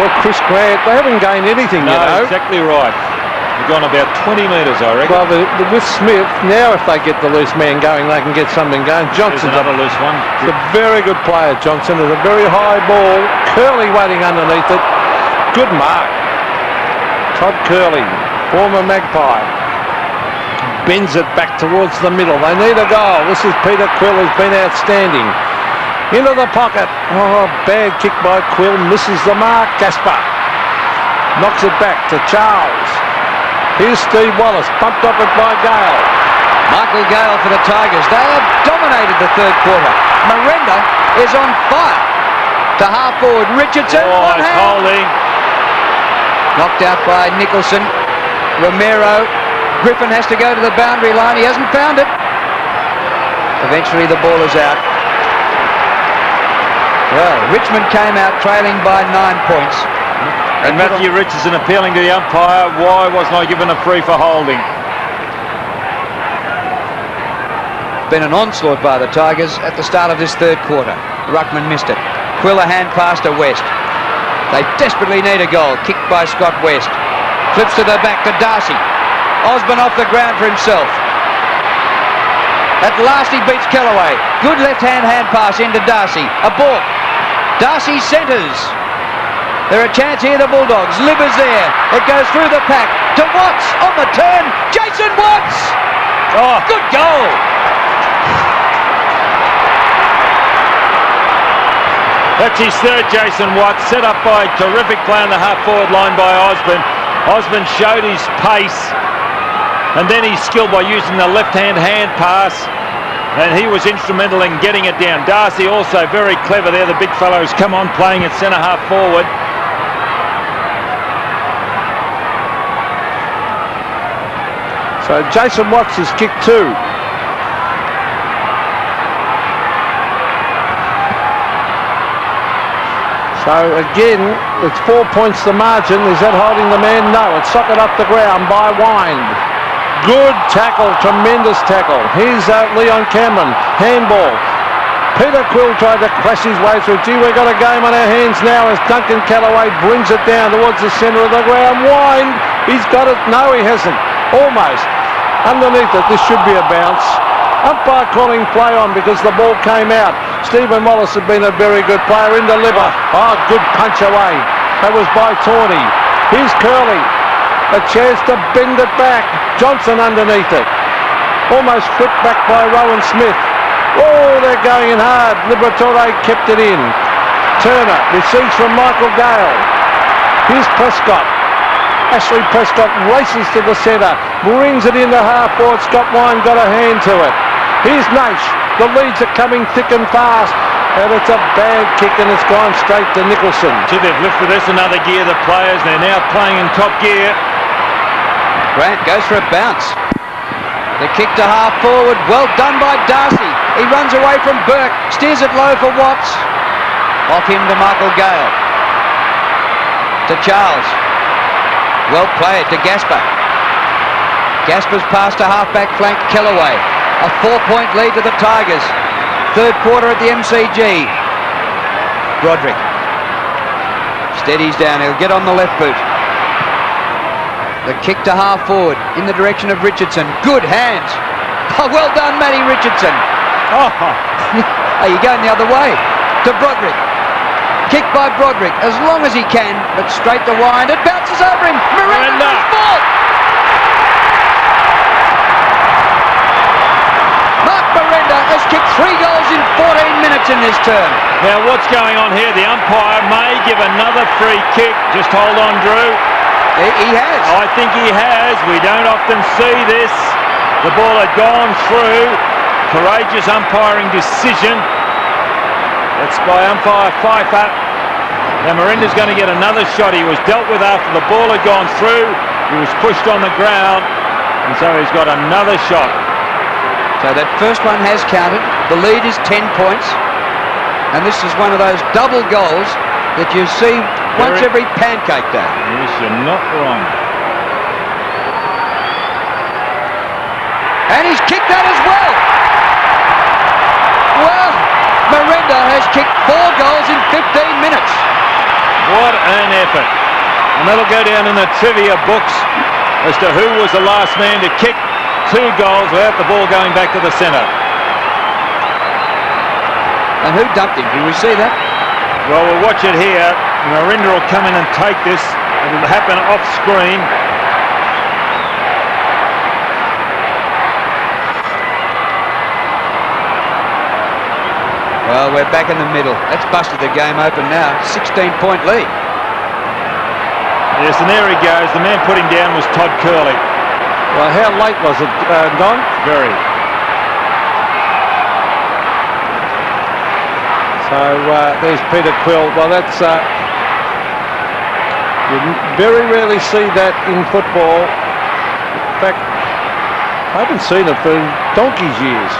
or Chris Grant. They haven't gained anything, no, you know. Exactly right. They've gone about 20 metres, I reckon. Well, with Smith, now if they get the loose man going, they can get something going. Johnson's another loose one. He's a very good player, Johnson. It's a very high ball. Curley waiting underneath it. Good mark. Todd Curley, former Magpie. Bends it back towards the middle. They need a goal. This is Peter Quill, who's been outstanding. Into the pocket. Oh, bad kick by Quill. Misses the mark. Gaspar knocks it back to Charles. Here's Steve Wallace. Pumped up it by Gale. Michael Gale for the Tigers. They have dominated the third quarter. Merenda is on fire. To half forward. Richardson. Oh, it's holding. Knocked out by Nicholson. Ramiro. Griffin has to go to the boundary line. He hasn't found it. Eventually the ball is out. Well, Richmond came out trailing by 9 points. And Matthew Richardson appealing to the umpire, why wasn't I given a free for holding? Been an onslaught by the Tigers at the start of this third quarter. Ruckman missed it. Quill a hand pass to West. They desperately need a goal. Kicked by Scott West. Flips to the back to Darcy. Osborne off the ground for himself. At last he beats Kellaway. Good left-hand hand pass into Darcy. A balk. Darcy centres. They're a chance here, the Bulldogs. Livers there. It goes through the pack to Watts on the turn. Jason Watts! Oh, good goal! That's his third, Jason Watts, set up by a terrific play on the half-forward line by Osborne. Osborne showed his pace, and then he's skilled by using the left-hand hand pass, and he was instrumental in getting it down. Darcy also very clever there. The big fellows come on playing at centre half-forward. So Jason Watts has kicked 2. So again, it's 4 points the margin. Is that holding the man? No, it's socket up the ground by Wind. Good tackle, tremendous tackle. Here's Leon Cameron, handball. Peter Quill tried to crash his way through. Gee, we've got a game on our hands now as Duncan Callaway brings it down towards the centre of the ground. Wind, he's got it. No, he hasn't. Almost. Underneath it, this should be a bounce. Umpire calling play on because the ball came out. Stephen Wallace had been a very good player in the liver. Oh, good punch away. That was by Tawney. Here's Curley. A chance to bend it back. Johnson underneath it. Almost flipped back by Rowan Smith. Oh, they're going in hard. Liberatore kept it in. Turner receives from Michael Gale. Here's Prescott. Ashley Prescott races to the centre. Brings it into half-forward. Scott Wine got a hand to it. Here's Naish. The leads are coming thick and fast. And it's a bad kick and it's gone straight to Nicholson. Gee, they've lifted this another gear, the players. They're now playing in top gear. Grant goes for a bounce. The kick to half forward. Well done by Darcy. He runs away from Burke. Steers it low for Watts. Off him to Michael Gale. To Charles. Well played to Gasper. Gasper's pass to half-back flank Kellaway. A 4-point lead to the Tigers. Third quarter at the MCG. Broderick. Steadies down. He'll get on the left boot. The kick to half forward in the direction of Richardson. Good hands. Oh, well done, Matty Richardson. Oh, are you going the other way? To Broderick. Kick by Broderick as long as he can, but straight to Wind. It bounces over him. Merenda. Mark Merenda has kicked 3 goals in 14 minutes in this term. Now what's going on here? The umpire may give another free kick. Just hold on, Drew. He has. I think he has. We don't often see this. The ball had gone through. Courageous umpiring decision. That's by umpire Pfeiffer. Now Merenda's going to get another shot. He was dealt with after the ball had gone through. He was pushed on the ground, and so he's got another shot. So that first one has counted. The lead is 10 points, and this is one of those double goals that you see once every pancake day. Yes, you're not wrong. And he's kicked that as well. Well, Merenda has kicked 4 goals in 15 minutes. What an effort. And that'll go down in the trivia books as to who was the last man to kick 2 goals without the ball going back to the centre. And who dumped him? Did we see that? Well, we'll watch it here. Merenda will come in and take this. It'll happen off screen. Well, we're back in the middle. That's busted the game open now. 16-point lead. Yes, and there he goes. The man put him down was Todd Curley. Well, how late was it, Don? Very. So there's Peter Quill. Well, that's... you very rarely see that in football. In fact, I haven't seen it for donkey's years.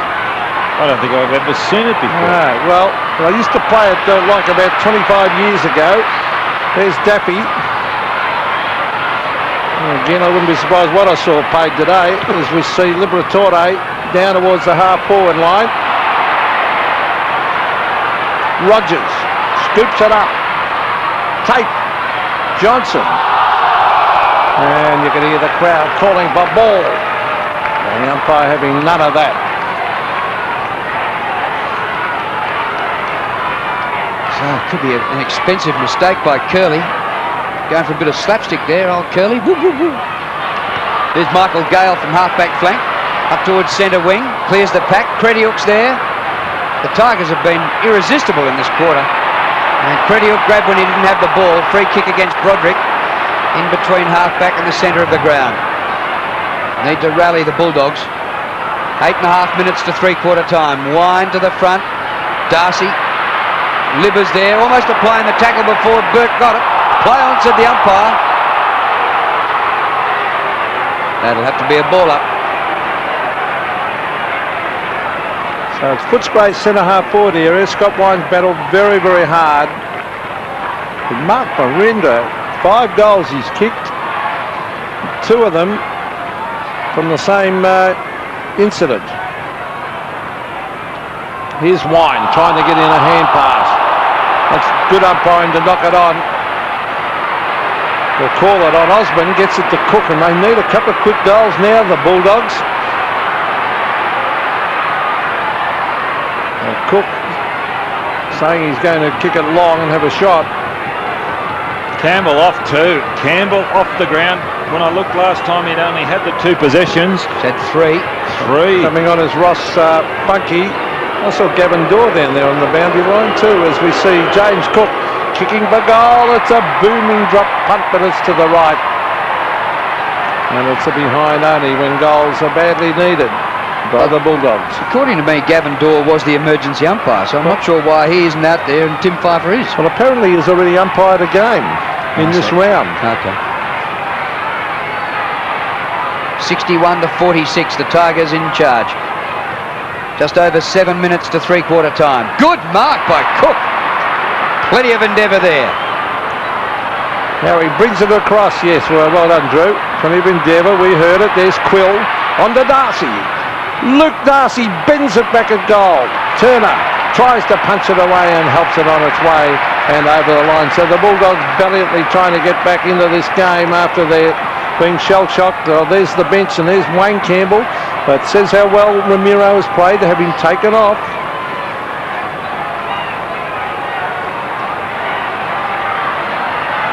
I don't think I've ever seen it before. No, well, I used to play it like about 25 years ago. There's Daffy. Again, I wouldn't be surprised what I saw played today as we see Liberatore down towards the half-forward line. Rogers scoops it up. Tate. Johnson. And you can hear the crowd calling for ball. And the umpire having none of that. So it could be an expensive mistake by Curley. Going for a bit of slapstick there, old Curley. Woo, woo, woo. There's Michael Gale from half-back flank. Up towards centre wing. Clears the pack. Crediuk's there. The Tigers have been irresistible in this quarter. And Crediuk grabbed when he didn't have the ball. Free kick against Broderick. In between half-back and the centre of the ground. Need to rally the Bulldogs. 8.5 minutes to three-quarter time. Wine to the front. Darcy. Libber's there. Almost applying the tackle before Burke got it. Play on, said the umpire. That'll have to be a ball up. So it's Footscray centre-half forward area. Scott Wine's battled very, very hard. With Mark Merenda, 5 goals he's kicked. 2 of them from the same incident. Here's Wine trying to get in a hand pass. That's good umpiring to knock it on. They'll call it on. Osborne gets it to Cook, and they need a couple of quick goals now, the Bulldogs. And Cook saying he's going to kick it long and have a shot. Campbell off too. Campbell off the ground. When I looked last time, he'd only had the 2 possessions. He's had 3. Coming on is Ross Funky. I saw Gavin Dorr down there on the boundary line too, as we see James Cook kicking the goal. It's a booming drop punt, but it's to the right. And it's a behind only when goals are badly needed by the Bulldogs. According to me, Gavin Dorr was the emergency umpire, so I'm not sure why he isn't out there and Tim Pfeiffer is. Well, apparently he's already umpired a game in this round. Okay. 61 to 46, the Tigers in charge. Just over 7 minutes to three-quarter time. Good mark by Cook. Plenty of endeavour there. Now he brings it across. Yes, well done, Drew. Plenty of endeavour. We heard it. There's Quill on to Darcy. Luke Darcy bends it back at goal. Turner tries to punch it away and helps it on its way and over the line. So the Bulldogs valiantly trying to get back into this game after they're being shell-shocked. Oh, there's the bench and there's Wayne Campbell. But says how well Ramiro has played to have him taken off.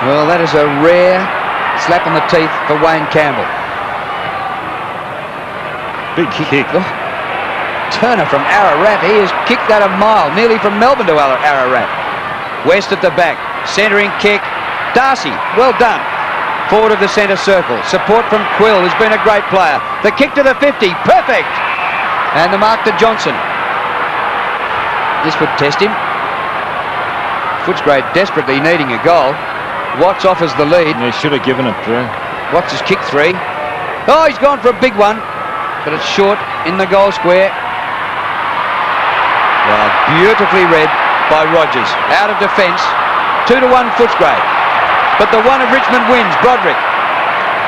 Well, that is a rare slap on the teeth for Wayne Campbell. Big kick. Oh. Turner from Ararat. He has kicked that a mile, nearly from Melbourne to Ararat. West at the back. Centering kick. Darcy, well done. Forward of the centre circle. Support from Quill, who's been a great player. The kick to the 50. Perfect. And the mark to Johnson. This would test him. Footscray desperately needing a goal. Watts offers the lead. They should have given it through. Watts has kicked 3. Oh, he's gone for a big one, but it's short in the goal square. Well, beautifully read by Rogers. Out of defence. 2-1 Footscray. But the one of Richmond wins. Broderick.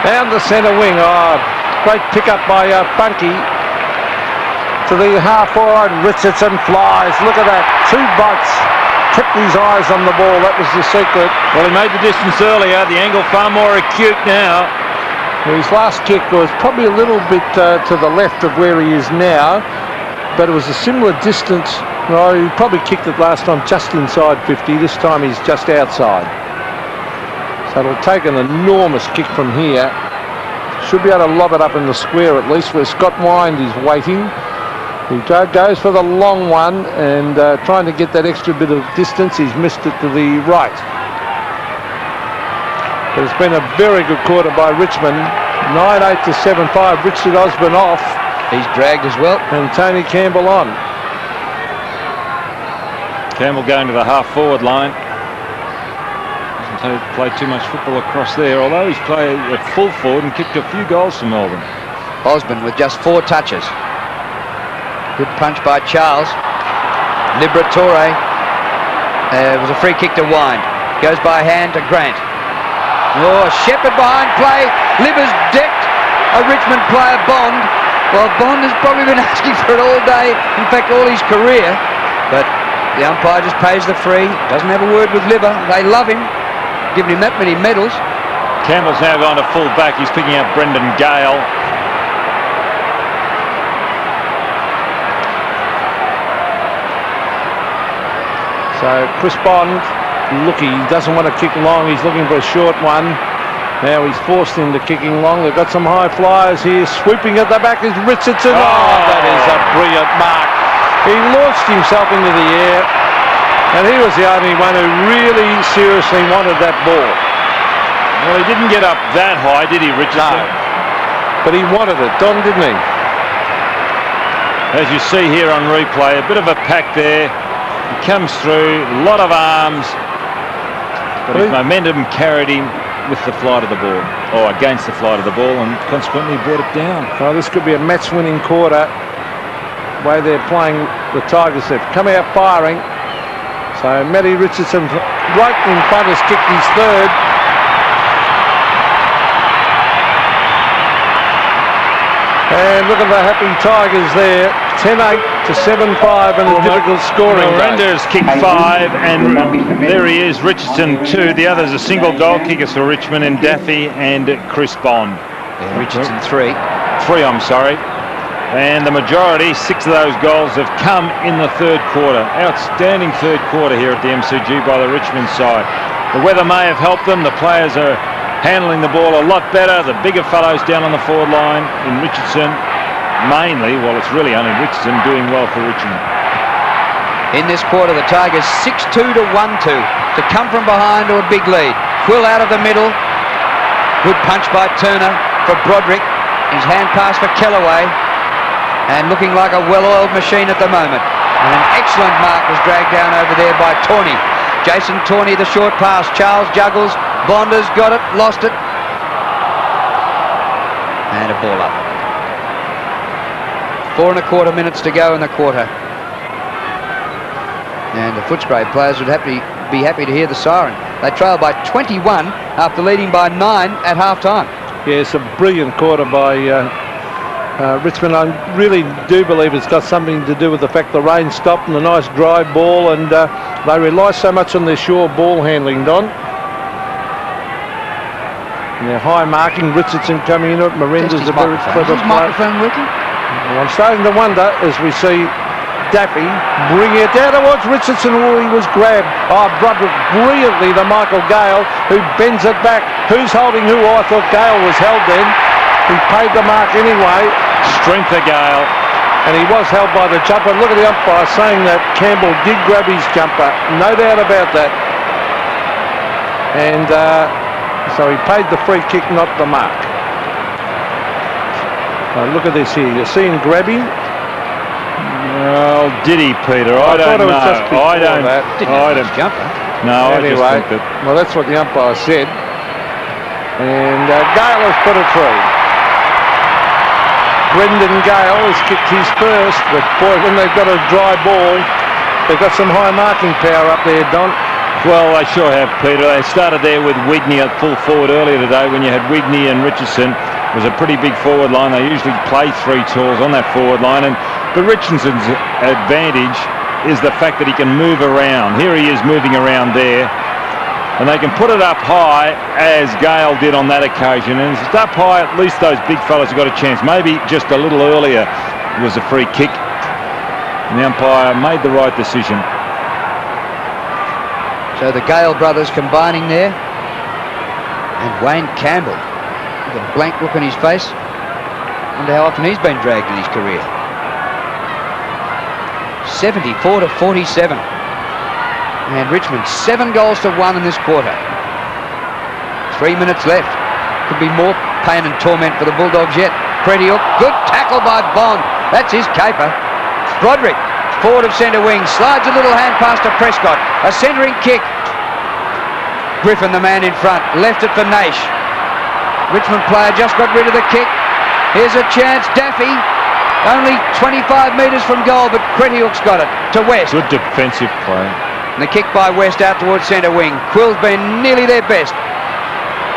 Down the centre wing. Oh, great pick up by Funky. To the half forward. Richardson flies. Look at that. 2 bites. Kept his eyes on the ball. That was the secret. Well, he made the distance earlier. The angle far more acute now. His last kick was probably a little bit to the left of where he is now, but it was a similar distance. Well, he probably kicked it last time just inside 50. This time he's just outside. So it'll take an enormous kick from here. Should be able to lob it up in the square at least, where Scott Wind is waiting. He goes for the long one and trying to get that extra bit of distance. He's missed it to the right. But it's been a very good quarter by Richmond. 9-8 to 7-5. Richard Osborne off. He's dragged as well. And Tony Campbell on. Campbell going to the half-forward line. Hasn't played too much football across there, although he's played at full forward and kicked a few goals for Melbourne. Osborne with just 4 touches. Good punch by Charles. Liberatore. It was a free kick to Wine. Goes by hand to Grant. Oh, Shepherd behind play. Libber's decked a Richmond player, Bond. Well, Bond has probably been asking for it all day. In fact, all his career. But The umpire just pays the free. Doesn't have a word with Liver. They love him, giving him that many medals. Campbell's now gone to full back. He's picking up Brendon Gale. So Chris Bond, he doesn't want to kick long. He's looking for a short one. Now he's forced into kicking long. They've got some high flyers here. Swooping at the back is Richardson. Oh, that is a brilliant mark. He launched himself into the air, and he was the only one who really seriously wanted that ball. Well, he didn't get up that high, did he, Richardson? No. But he wanted it, Don, didn't he? As you see here on replay, a bit of a pack there. He comes through, a lot of arms, but his momentum carried him with the flight of the ball, or against the flight of the ball, and consequently brought it down. Well, this could be a match-winning quarter. The way they're playing the Tigers, they've come out firing. So Matty Richardson right in front has kicked his third. And look at the happy Tigers there. 10-8 to 7-5 and a difficult scoring. Merenda has kicked 5, and there he is, Richardson 2. The others are single goal kickers for Richmond, and Daffy and Chris Bond. Yeah, Richardson 3. 3, I'm sorry. And the majority, 6 of those goals, have come in the third quarter. Outstanding third quarter here at the MCG by the Richmond side. The weather may have helped them. The players are handling the ball a lot better. The bigger fellows down on the forward line in Richardson, mainly, well, it's really only Richardson doing well for Richmond. In this quarter, the Tigers 6-2 to 1-2 to come from behind to a big lead. Quill out of the middle. Good punch by Turner for Broderick. His hand pass for Kellaway. And looking like a well-oiled machine at the moment. And an excellent mark was dragged down over there by Tawney. Jason Tawney, the short pass. Charles juggles. Bonder's got it, lost it. And a ball up. 4 1/4 minutes to go in the quarter. And the Footscray players would be happy to hear the siren. They trail by 21 after leading by 9 at half-time. Yeah, it's a brilliant quarter by Richmond. I really do believe it's got something to do with the fact the rain stopped and a nice dry ball, and they rely so much on their sure ball handling, Don. And they're high marking. Richardson coming in it. Merenda's a very clever player. Microphone working? Well, I'm starting to wonder as we see Daffy bring it down towards Richardson. Oh, he was grabbed. Oh, Broderick brilliantly to Michael Gale, who bends it back. Who's holding who? Oh, I thought Gale was held then. He paid the mark anyway. Strength of Gale. And he was held by the jumper. Look at the umpire saying that Campbell did grab his jumper. No doubt about that. And so he paid the free kick, not the mark. Look at this here. You see him grab him? Well, did he, Peter? I don't know. I don't. Jumper. No, anyway, I just think that. Well, that's what the umpire said. And Gale has put it through. Brendon Gale has kicked his first, but boy, when they've got a dry ball, they've got some high marking power up there, Don. Well, they sure have, Peter. They started there with Wigney at full forward earlier today. When you had Wigney and Richardson, it was a pretty big forward line. They usually play 3 tools on that forward line, and the Richardson's advantage is the fact that he can move around. Here he is moving around there, and they can put it up high, as Gale did on that occasion. And if it's up high, at least those big fellas have got a chance. Maybe just a little earlier it was a free kick, and the umpire made the right decision. So the Gale brothers combining there. And Wayne Campbell with a blank look on his face. Wonder how often he's been dragged in his career. 74 to 47. And Richmond 7 goals to 1 in this quarter. 3 minutes left. Could be more pain and torment for the Bulldogs yet. Pretty hook. Good tackle by Bond. That's his caper. Broderick, forward of centre wing, slides a little hand pass to Prescott. A centering kick. Griffin, the man in front, left it for Naish. Richmond player just got rid of the kick. Here's a chance. Daffy, only 25 metres from goal, but Cretiuk's got it to West. Good defensive play. And the kick by West out towards centre wing. Quill's been nearly their best.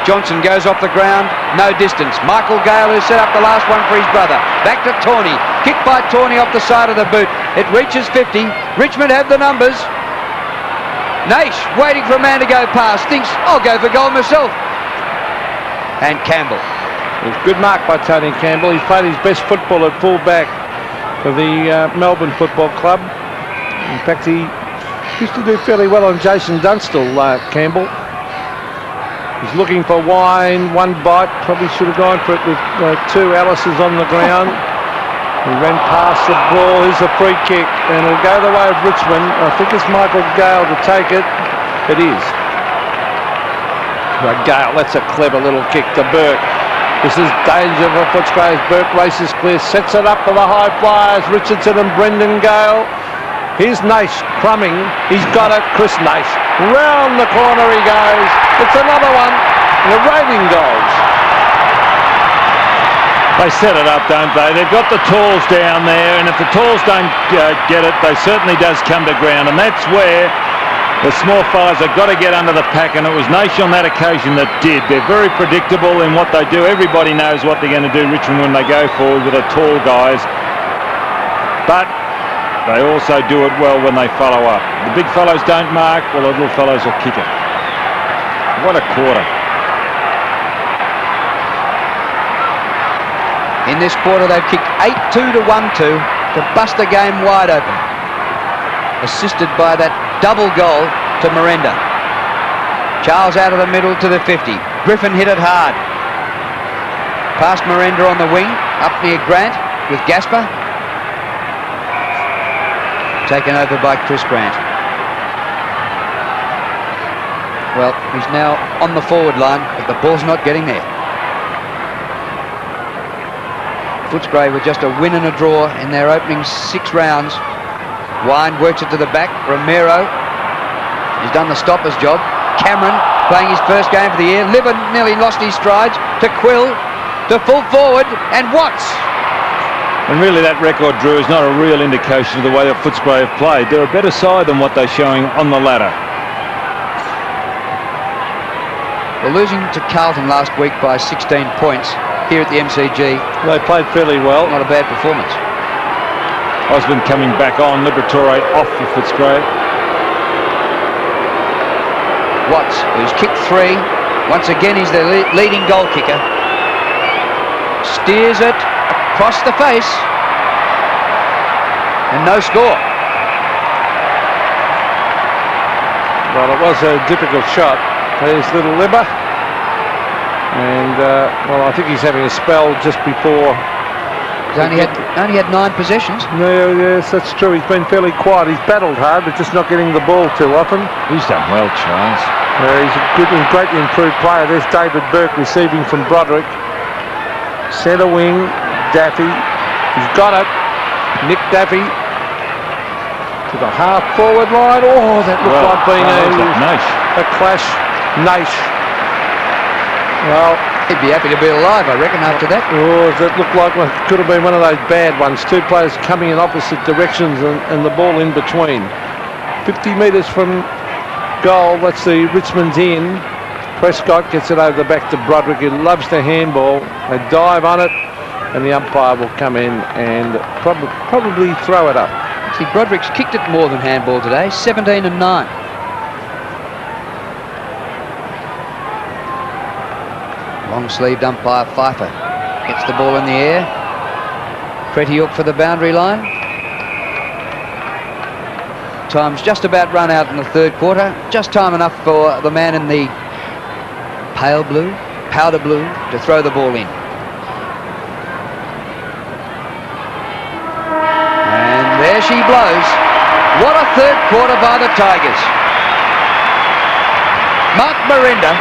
Johnson goes off the ground, no distance. Michael Gale, who set up the last one for his brother. Back to Tawney. Kick by Tawney off the side of the boot. It reaches 50. Richmond have the numbers. Naish waiting for a man to go past. Thinks, I'll go for goal myself. And Campbell. It was good mark by Tony Campbell. He's played his best football at full-back for the Melbourne Football Club. In fact, he used to do fairly well on Jason Dunstall, Campbell. He's looking for wine, one bite. Probably should have gone for it with two Alice's on the ground. He ran past the ball. Here's a free kick, and it'll go the way of Richmond. I think it's Michael Gale to take it. It is. But Gale, that's a clever little kick to Burke. This is danger for Footscray. Burke races clear, sets it up for the high flyers. Richardson and Brendon Gale. Here's Naish crumbing. He's got it. Chris Naish. Round the corner he goes. It's another one. The raving goals. They set it up, don't they? They've got the talls down there, and if the talls don't get it, they certainly does come to ground, and that's where the small fellas have got to get under the pack, and it was Naish on that occasion that did. They're very predictable in what they do. Everybody knows what they're going to do, Richmond, when they go forward with the tall guys. But they also do it well when they follow up. The big fellows don't mark, well, the little fellows will kick it. What a quarter. In this quarter, they've kicked 8-2 to 1-2 to bust the game wide open. Assisted by that double goal to Merenda. Charles out of the middle to the 50. Griffin hit it hard. Past Merenda on the wing, up near Grant with Gasper. Taken over by Chris Grant. Well, he's now on the forward line, but the ball's not getting there. Footscray with just a win and a draw in their opening 6 rounds. Wine works it to the back. Romero has done the stopper's job. Cameron playing his first game of the year. Libben nearly lost his strides. To Quill, to full forward, and Watts. And really that record, Drew, is not a real indication of the way that Footscray have played. They're a better side than what they're showing on the ladder. Well, losing to Carlton last week by 16 points here at the MCG. They played fairly well. Not a bad performance. Osborne coming back on, Liberatore off for Footscray. Watts, who's kicked 3. Once again, he's the leading goal kicker. Steers it across the face. And no score. Well, it was a difficult shot. There's little Libber. And, well, I think he's having a spell just before. He's only had 9 possessions. No, yes, that's true. He's been fairly quiet. He's battled hard, but just not getting the ball too often. He's done well, Charles. He's a good and greatly improved player. There's David Burke receiving from Broderick. Centre wing, Daffy. He's got it. Nick Daffy to the half-forward line. Oh, that looked like being a clash. Naish. Well, he'd be happy to be alive, I reckon, after that. Oh, that looked like it could have been one of those bad ones. 2 players coming in opposite directions and the ball in between. 50 metres from goal, that's the Richmond's in. Prescott gets it over the back to Broderick, who loves the handball. They dive on it, and the umpire will come in and probably throw it up. See, Broderick's kicked it more than handball today, 17 and 9. Long-sleeved umpire Pfeiffer gets the ball in the air. Pretty for the boundary line. Time's just about run out in the 3rd quarter. Just time enough for the man in the pale blue, powder blue, to throw the ball in. And there she blows. What a 3rd quarter by the Tigers. Mark Merenda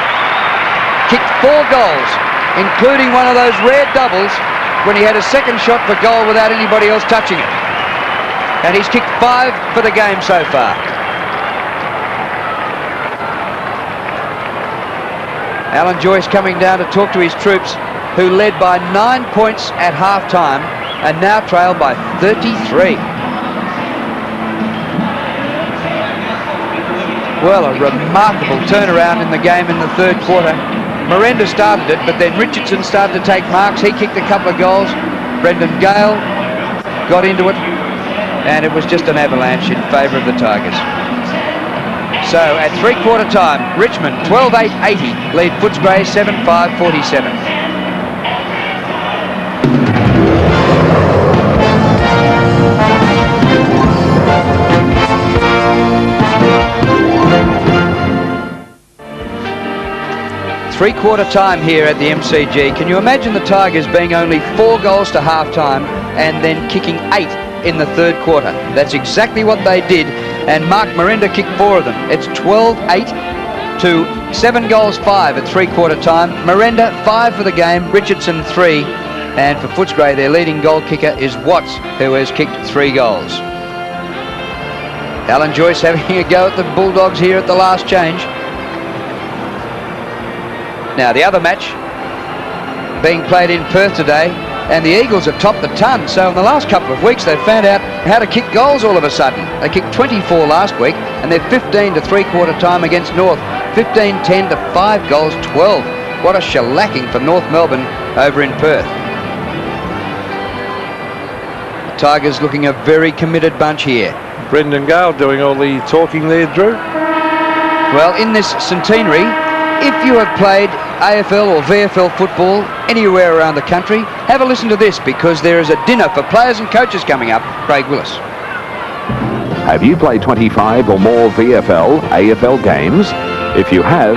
kicked 4 goals, including one of those rare doubles when he had a second shot for goal without anybody else touching it. And he's kicked 5 for the game so far. Alan Joyce coming down to talk to his troops, who led by 9 points at half-time and now trail by 33. Well, a remarkable turnaround in the game in the 3rd quarter. Merenda started it, but then Richardson started to take marks. He kicked a couple of goals. Brendan Gale got into it. and it was just an avalanche in favour of the Tigers. So at three-quarter time, Richmond 12-8-80 lead Footscray 7-5-47. Three-quarter time here at the MCG. Can you imagine the Tigers being only 4 goals to half-time and then kicking 8 in the third quarter? That's exactly what they did, and Mark Merenda kicked 4 of them. It's 12-8 to 7 goals 5 at three-quarter time. Merenda 5 for the game, Richardson 3, and for Footscray their leading goal kicker is Watts, who has kicked 3 goals. Alan Joyce having a go at the Bulldogs here at the last change. Now the other match being played in Perth today, and the Eagles have topped the ton. So in the last couple of weeks they've found out how to kick goals all of a sudden. They kicked 24 last week, and they're 15 to three-quarter time against North. 15-10 to 5 goals 12. What a shellacking for North Melbourne over in Perth. The Tigers looking a very committed bunch here. Brendon Gale doing all the talking there, Drew. Well, in this centenary, if you have played AFL or VFL football anywhere around the country, have a listen to this, because there is a dinner for players and coaches coming up. Craig Willis. Have you played 25 or more VFL, AFL games? If you have,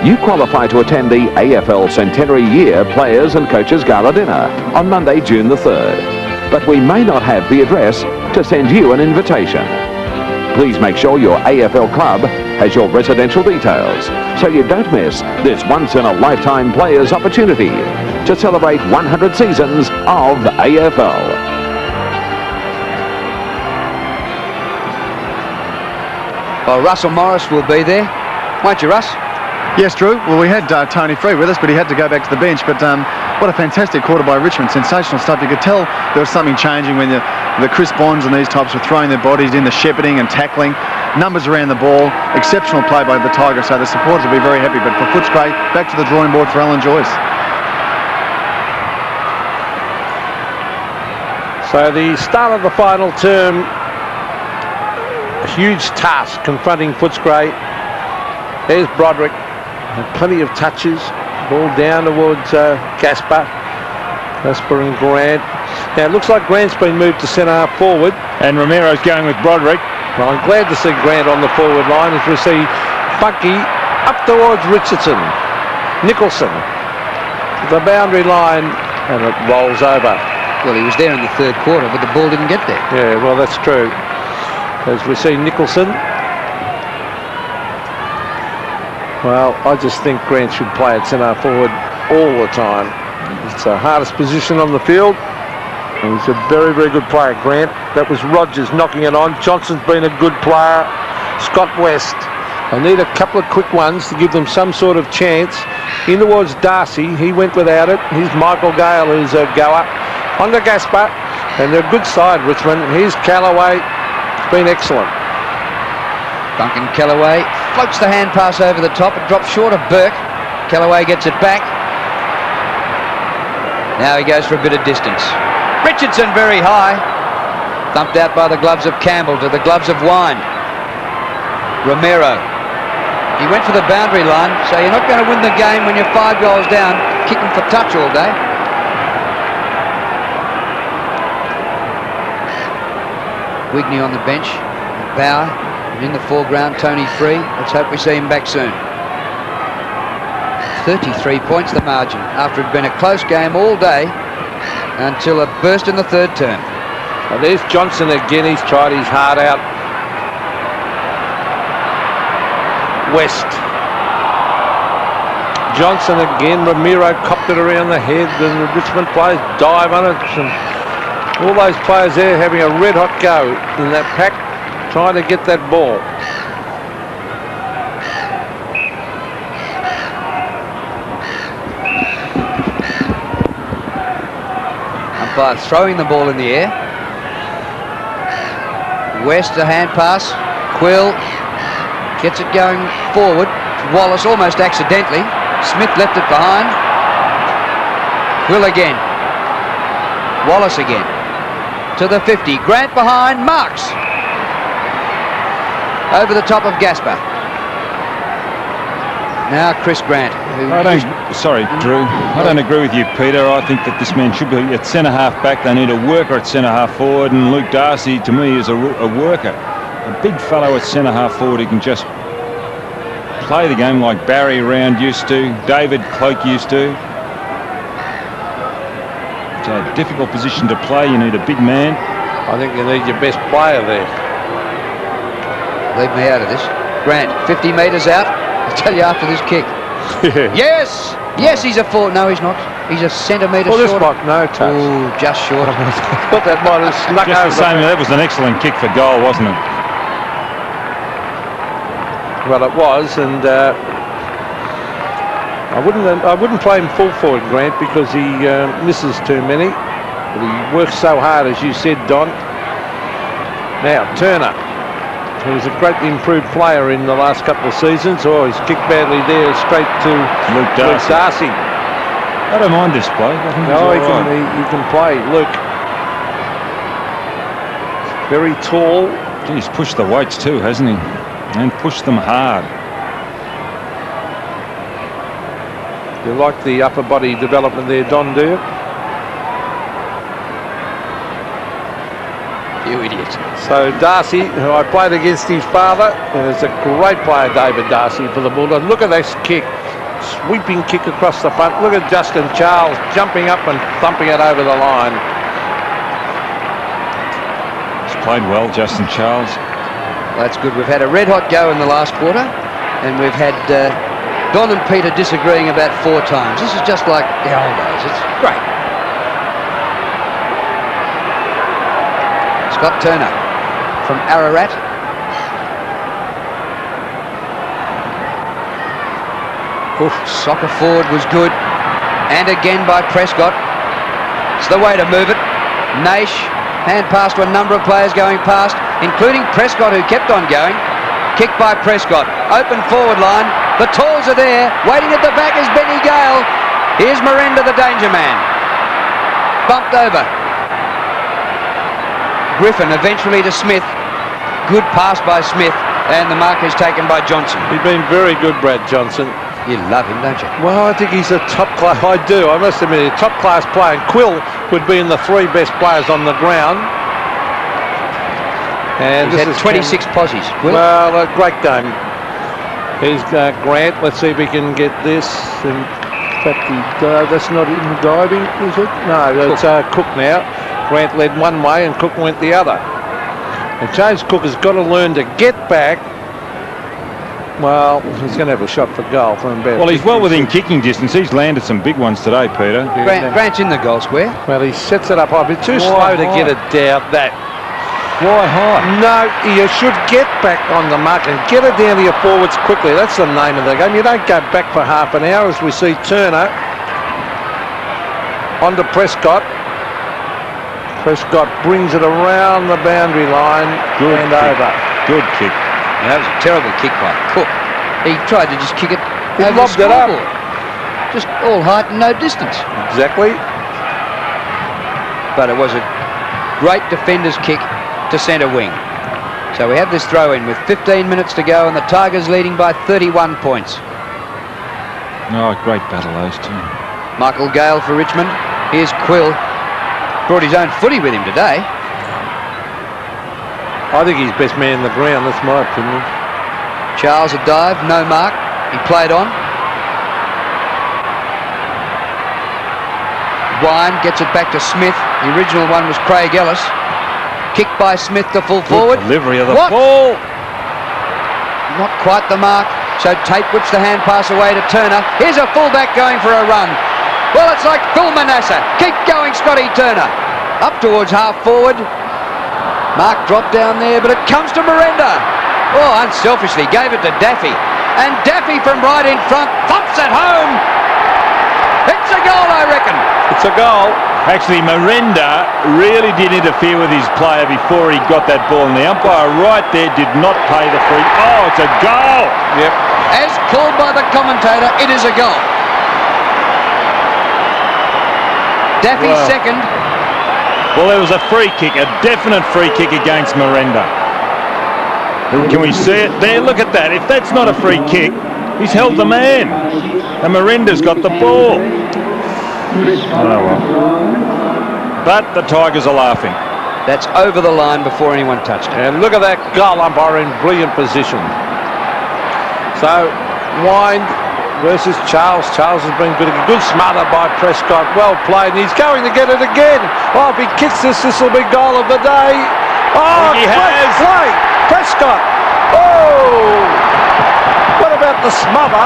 you qualify to attend the AFL Centenary Year Players and Coaches Gala Dinner on Monday, June the 3rd. But we may not have the address to send you an invitation. Please make sure your AFL club has your residential details, so you don't miss this once-in-a-lifetime players' opportunity to celebrate 100 seasons of AFL. Well, Russell Morris will be there. Won't you, Russ? Yes, Drew. Well, we had Tony Free with us, but he had to go back to the bench. But what a fantastic quarter by Richmond. Sensational stuff. You could tell there was something changing when the Chris Bonds and these types were throwing their bodies in, the shepherding and tackling. Numbers around the ball. Exceptional play by the Tigers, so the supporters will be very happy. But for Footscray, back to the drawing board for Alan Joyce. So the start of the final term, a huge task confronting Footscray. There's Broderick. Plenty of touches. Ball down towards Gasper and Grant. Now it looks like Grant's been moved to centre half forward. And Romero's going with Broderick. Well, I'm glad to see Grant on the forward line as we see Funky up towards Richardson. Nicholson, the boundary line, and it rolls over. Well, he was there in the third quarter, but the ball didn't get there. Yeah, well, that's true. As we see Nicholson. Well, I just think Grant should play at centre forward all the time. It's the hardest position on the field. And he's a very, very good player, Grant. That was Rogers knocking it on. Johnson's been a good player. Scott West. They need a couple of quick ones to give them some sort of chance. In towards Darcy. He went without it. Here's Michael Gale, who's a goer. On to Gasper. And they're a good side, Richmond. Here's Callaway. It's been excellent. Duncan Callaway floats the hand pass over the top. It drops short of Burke. Callaway gets it back. Now he goes for a bit of distance. Richardson very high. Thumped out by the gloves of Campbell to the gloves of Wine. Romero. He went for the boundary line, so you're not going to win the game when you're 5 goals down, kicking for touch all day. Wigney on the bench. Bauer. And in the foreground, Tony Free. Let's hope we see him back soon. 33 points the margin after it had been a close game all day until a burst in the third term. Well, there's Johnson again. He's tried his heart out. West. Johnson again. Romero copped it around the head, and the Richmond players dive on it. And all those players there having a red hot go in that pack, trying to get that ball. Umpire throwing the ball in the air. West a hand pass. Quill gets it going forward. Wallace almost accidentally. Smith left it behind. Quill again. Wallace again. to the 50. Grant behind, marks. Over the top of Gasper. Now Chris Grant. Sorry, Drew. I don't agree with you, Peter. I think that this man should be at centre-half back. They need a worker at centre-half forward, and Luke Darcy, to me, is a worker. A big fellow at centre-half forward who can just play the game like Barry Round used to, David Cloak used to. It's a difficult position to play. You need a big man. I think you need your best player there. Leave me out of this. Grant, 50 metres out. I'll tell you after this kick. Yes! Yes, he's a forward. No, he's not. He's a centimetre short. Well, this block, no touch. Ooh, just short. But that might have snuck Just over. the same. That was an excellent kick for goal, wasn't it? Well, it was, and I wouldn't play him full forward, Grant, because he misses too many. But he works so hard, as you said, Don. Now Turner, who was a greatly improved player in the last couple of seasons. Oh, he's kicked badly there, straight to Luke Darcy. I don't mind this bloke. I think no, he can play. Luke, very tall. He's pushed the weights too, hasn't he? And pushed them hard. You like the upper body development there, Don, do you? You idiot. So Darcy, who I played against his father, and is a great player, David Darcy, for the Bulldogs. Look at this kick. Sweeping kick across the front. Look at Justin Charles jumping up and thumping it over the line. He's played well, Justin Charles. That's good. We've had a red-hot go in the last quarter, and we've had Don and Peter disagreeing about 4 times. This is just like the old days. It's great. Scott Turner from Ararat. Oof, soccer forward was good. And again by Prescott. It's the way to move it. Naish, hand pass to a number of players going past, including Prescott, who kept on going. Kick by Prescott. Open forward line. The talls are there. Waiting at the back is Benny Gale. Here's Merenda, the danger man. Bumped over. Griffin eventually to Smith. Good pass by Smith. And the mark is taken by Johnson. He's been very good, Brad Johnson. You love him, don't you? Well, I think he's a top class. I do. I must admit, a top class player. And Quill would be in the 3 best players on the ground. And he's had 26 posies. Quill. Well, a great game. Here's Grant. Let's see if we can get this. In fact, that's not in diving, is it? No, it's Cook now. Grant led one way and Cook went the other. And James Cook has got to learn to get back. Well, he's going to have a shot for goal from about. Well, he's well within kicking distance. He's landed some big ones today, Peter. Grant's in the goal square. Well, he sets it up high, but too slow to get it down. Why high? No, you should get back on the mark and get it down to your forwards quickly. That's the name of the game. You don't go back for half an hour, as we see Turner onto Prescott. Prescott brings it around the boundary line and over. Good kick. That was a terrible kick by Cook. He tried to just kick it He over lobbed the it up. scoreboard. Just all height and no distance. Exactly. But it was a great defender's kick to centre wing. So we have this throw in with 15 minutes to go and the Tigers leading by 31 points. Oh, great battle, those two. Michael Gale for Richmond. Here's Quill. Brought his own footy with him today. I think he's best man in the ground, that's my opinion. Charles a dive, no mark. He played on. Wine gets it back to Smith. The original one was Craig Ellis. Kicked by Smith to full forward. Delivery of the ball. Not quite the mark. So Tate whips the hand pass away to Turner. Here's a fullback going for a run. Well, it's like Phil Manasseh. Keep going, Scotty Turner. Up towards half forward. Mark dropped down there, but it comes to Merenda. Oh, unselfishly gave it to Daffy. And Daffy from right in front thumps it home. It's a goal, I reckon. It's a goal. Actually, Merenda really did interfere with his player before he got that ball, and the umpire right there did not pay the free. Oh, it's a goal. Yep. As called by the commentator, it is a goal. Daffy second. Well, there was a free kick, a definite free kick against Merenda. Can we see it? There, look at that. If that's not a free kick, he's held the man. And Merenda's got the ball. Oh, well. But the Tigers are laughing. That's over the line before anyone touched it. And look at that goal umpire in brilliant position. So, Wind versus Charles. Charles has been a good smother by Prescott. Well played, and he's going to get it again. Oh, if he kicks this will be goal of the day. Oh, he has. Play. Prescott. Oh! What about the smother?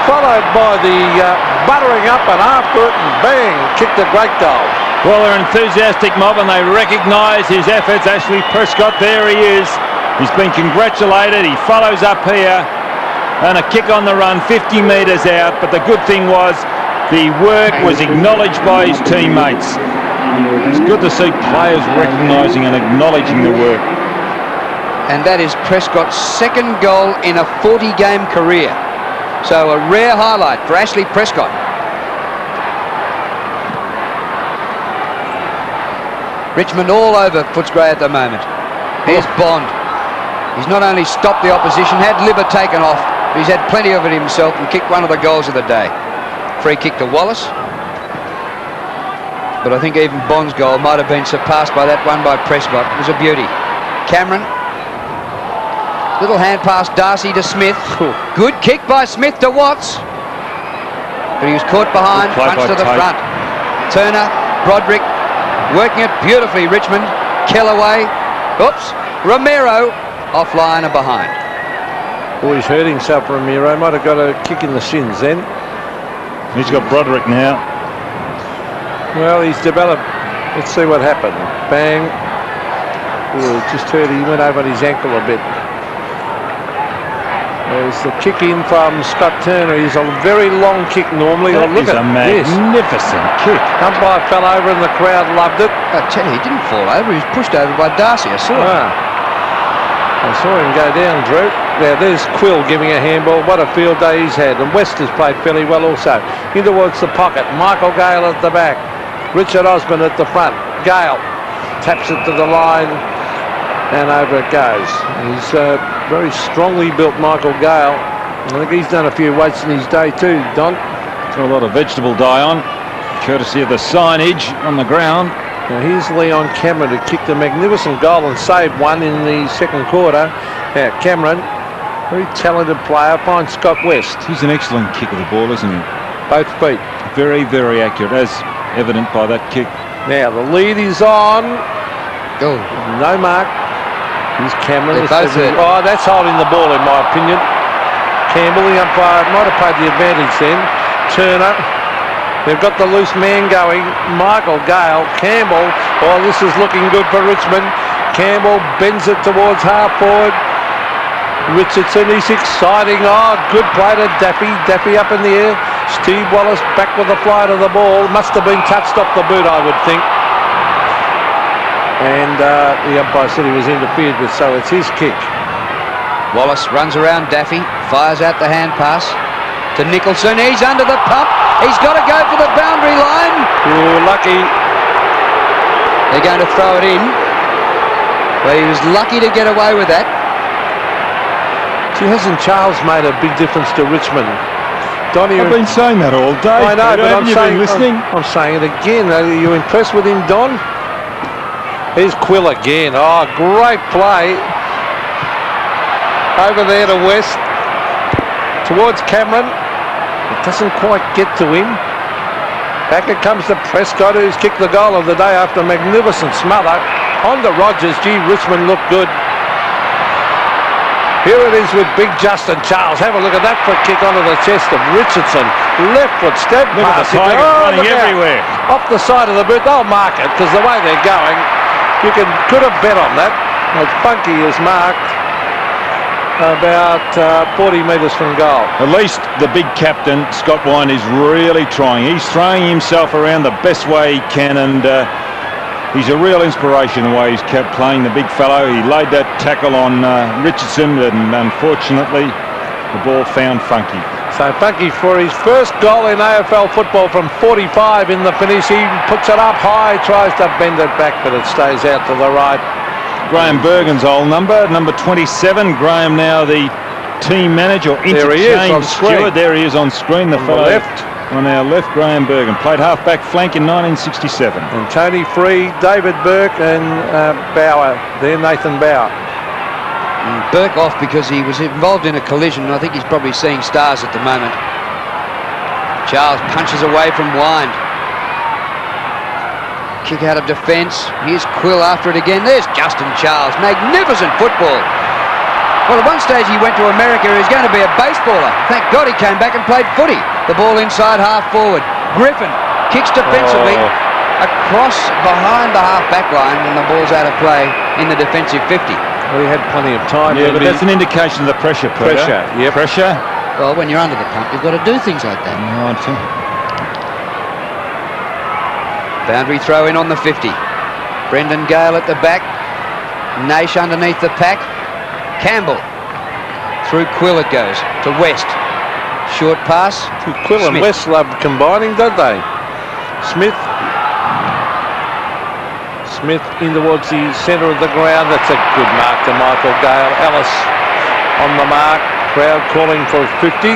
Followed by the buttering up and after it, and bang, kicked a great goal. Well, they're an enthusiastic mob and they recognise his efforts. Ashley Prescott, there he is. He's been congratulated. He follows up here. And a kick on the run, 50 metres out. But the good thing was the work was acknowledged by his teammates. It's good to see players recognising and acknowledging the work. And that is Prescott's second goal in a 40-game career. So a rare highlight for Ashley Prescott. Richmond all over Footscray at the moment. Here's Bond. He's not only stopped the opposition, had Libba taken off, but he's had plenty of it himself and kicked one of the goals of the day. Free kick to Wallace. But I think even Bond's goal might have been surpassed by that one by Prescott. It was a beauty. Cameron. Little hand pass, Darcy to Smith. Good kick by Smith to Watts. But he was caught behind, punch to the front. Turner, Broderick, working it beautifully, Richmond. Kellaway. Oops. Romero, offline and behind. Oh, he's hurt himself, Romero. Might have got a kick in the shins then. He's got Broderick now. Well, he's developed. Let's see what happened. Bang. Ooh, just hurt. He went over his ankle a bit. There's the kick in from Scott Turner. He's a very long kick normally. That is a magnificent kick. Umpire fell over and the crowd loved it. I tell you, he didn't fall over. He was pushed over by Darcy. I saw it. I saw him go down, Drew. Now there's Quill giving a handball. What a field day he's had. And West has played fairly well also. In towards the pocket. Michael Gale at the back. Richard Osborne at the front. Gale taps it to the line. And over it goes. He's very strongly built, Michael Gale. I think he's done a few weights in his day too, Don. Got a lot of vegetable dye on, courtesy of the signage on the ground. Now here's Leon Cameron, who kicked a magnificent goal and saved one in the second quarter. Now Cameron, very talented player, finds Scott West. He's an excellent kick of the ball, isn't he? Both feet. Very, very accurate, as evident by that kick. Now the lead is on. Oh. No mark. Here's Cameron. Oh, that's holding the ball in my opinion. Campbell, the umpire, might have played the advantage then. Turner. They've got the loose man going. Michael Gale. Campbell. Oh, this is looking good for Richmond. Campbell bends it towards half forward. Richardson, he's exciting. Oh, good play to Daffy. Daffy up in the air. Steve Wallace back with the flight of the ball. Must have been touched off the boot, I would think. And the umpire said he was interfered with, so it's his kick. Wallace runs around Daffy, fires out the hand pass to Nicholson. He's under the pump. He's got to go for the boundary line. Oh, lucky. They're going to throw it in. Well, he was lucky to get away with that. Gee, hasn't Charles made a big difference to Richmond? Donnie, I've been saying that all day. I know, but I'm saying, listening. I'm saying it again. Are you impressed with him, Don? Here's Quill again. Oh, great play. Over there to West. Towards Cameron. It doesn't quite get to him. Back it comes to Prescott, who's kicked the goal of the day after a magnificent smother. On to Rogers. Gee, Richmond looked good. Here it is with big Justin Charles. Have a look at that foot kick onto the chest of Richardson. Left foot step pass. Running everywhere. Off the side of the boot. They'll mark it because the way they're going, you could have bet on that. It's Funky is marked about 40 metres from goal. At least the big captain, Scott Wine, is really trying. He's throwing himself around the best way he can, and he's a real inspiration the way he's kept playing the big fellow. He laid that tackle on Richardson, and unfortunately the ball found Funky. So Funky, for his first goal in AFL football from 45 in the finish, he puts it up high, tries to bend it back, but it stays out to the right. Graham Bergen's old number 27. Graham now the team manager, or interchange steward. There he is on screen, the fellow left. On our left, Graham Bergen. Played half-back flank in 1967. And Tony Free, David Burke and Bauer. There, Nathan Bauer. Burke off because he was involved in a collision. I think he's probably seeing stars at the moment. Charles punches away from Wind. Kick out of defence. Here's Quill after it again. There's Justin Charles. Magnificent football. Well, at one stage he went to America. He was going to be a baseballer. Thank God he came back and played footy. The ball inside half forward. Griffin kicks defensively across behind the half back line, and the ball's out of play in the defensive 50. Well, he had plenty of time. Yeah, but that's an indication of the pressure. Pressure, yeah. Pressure. Well, when you're under the pump, you've got to do things like that. Boundary throw in on the 50. Brendon, Gale at the back. Naish underneath the pack. Campbell. Through Quill it goes to West. Short pass. Quill and West love combining, don't they? Smith in towards the centre of the ground. That's a good mark to Michael Gale. Ellis on the mark. Crowd calling for 50.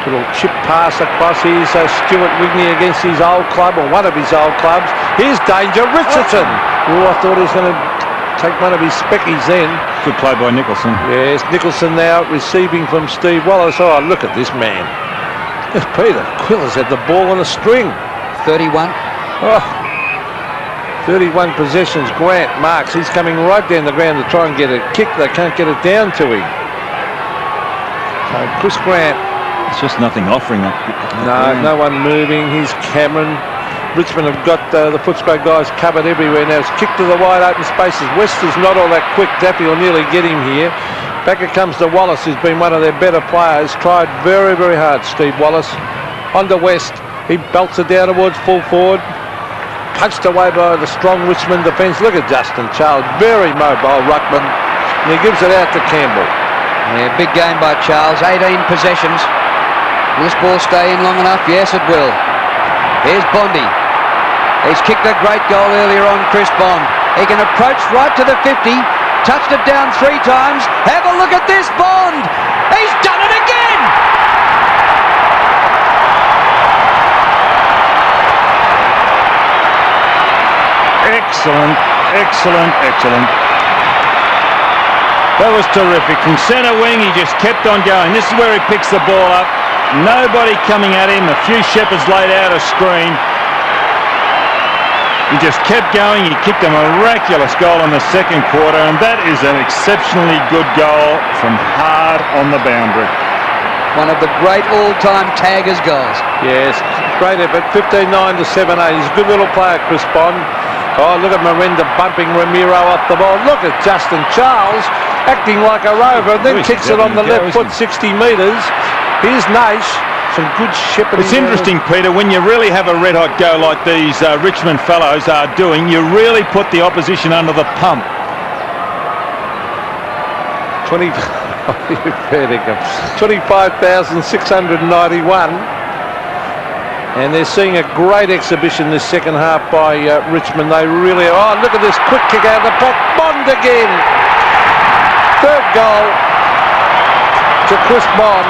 Little chip pass across. Here's Stuart Wigney against his old club, or one of his old clubs. Here's danger. Richardson. Oh, I thought he was going to take one of his speckies then. Good play by Nicholson. Yes, Nicholson now receiving from Steve Wallace. Oh, look at this man. Peter Quill has had the ball on a string. 31. Oh. 31 possessions. Grant marks. He's coming right down the ground to try and get a kick. They can't get it down to him. So Chris Grant. It's just nothing offering that. No one moving. Here's Cameron. Richmond have got the Footscray guys covered everywhere now. It's kicked to the wide open spaces. West is not all that quick. Daffy will nearly get him here. Back it comes to Wallace, who's been one of their better players. Tried very, very hard, Steve Wallace. On to West. He belts it down towards full forward. Punched away by the strong Richmond defence. Look at Justin Charles, very mobile ruckman, and he gives it out to Campbell. Yeah, big game by Charles, 18 possessions. Will this ball stay in long enough? Yes, it will. Here's Bondi. He's kicked a great goal earlier on, Chris Bond. He can approach right to the 50, touched it down 3 times. Have a look at this, Bond! He's done it again! Excellent, excellent, excellent. That was terrific. From centre wing, he just kept on going. This is where he picks the ball up. Nobody coming at him. A few shepherds laid out a screen. He just kept going. He kicked a miraculous goal in the second quarter, and that is an exceptionally good goal from hard on the boundary. One of the great all-time Taggers goals. Yes, great effort. 15-9 to 7-8. He's a good little player, Chris Bond. Oh, look at Merenda bumping Ramiro off the ball. Look at Justin Charles acting like a rover, and then kicks it on the left foot 60 metres. Here's Naish. Some good shepherding. It's interesting, Peter, when you really have a red-hot go like these Richmond fellows are doing, you really put the opposition under the pump. 25,691. And they're seeing a great exhibition this second half by Richmond. They really are. Oh, look at this quick kick out of the pack. Bond again. Third goal to Chris Bond.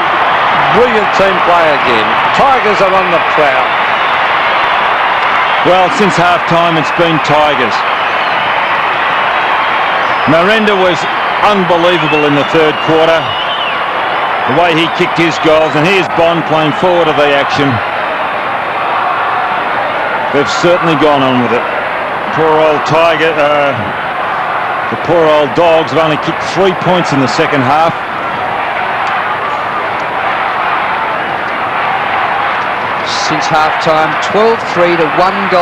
Brilliant team play again. Tigers are on the prowl. Well, since half-time, it's been Tigers. Merenda was unbelievable in the third quarter. The way he kicked his goals. And here's Bond playing forward of the action. They've certainly gone on with it. Poor old Tiger, the poor old Dogs have only kicked 3 points in the second half. Since half-time, 12-3 to 1-5.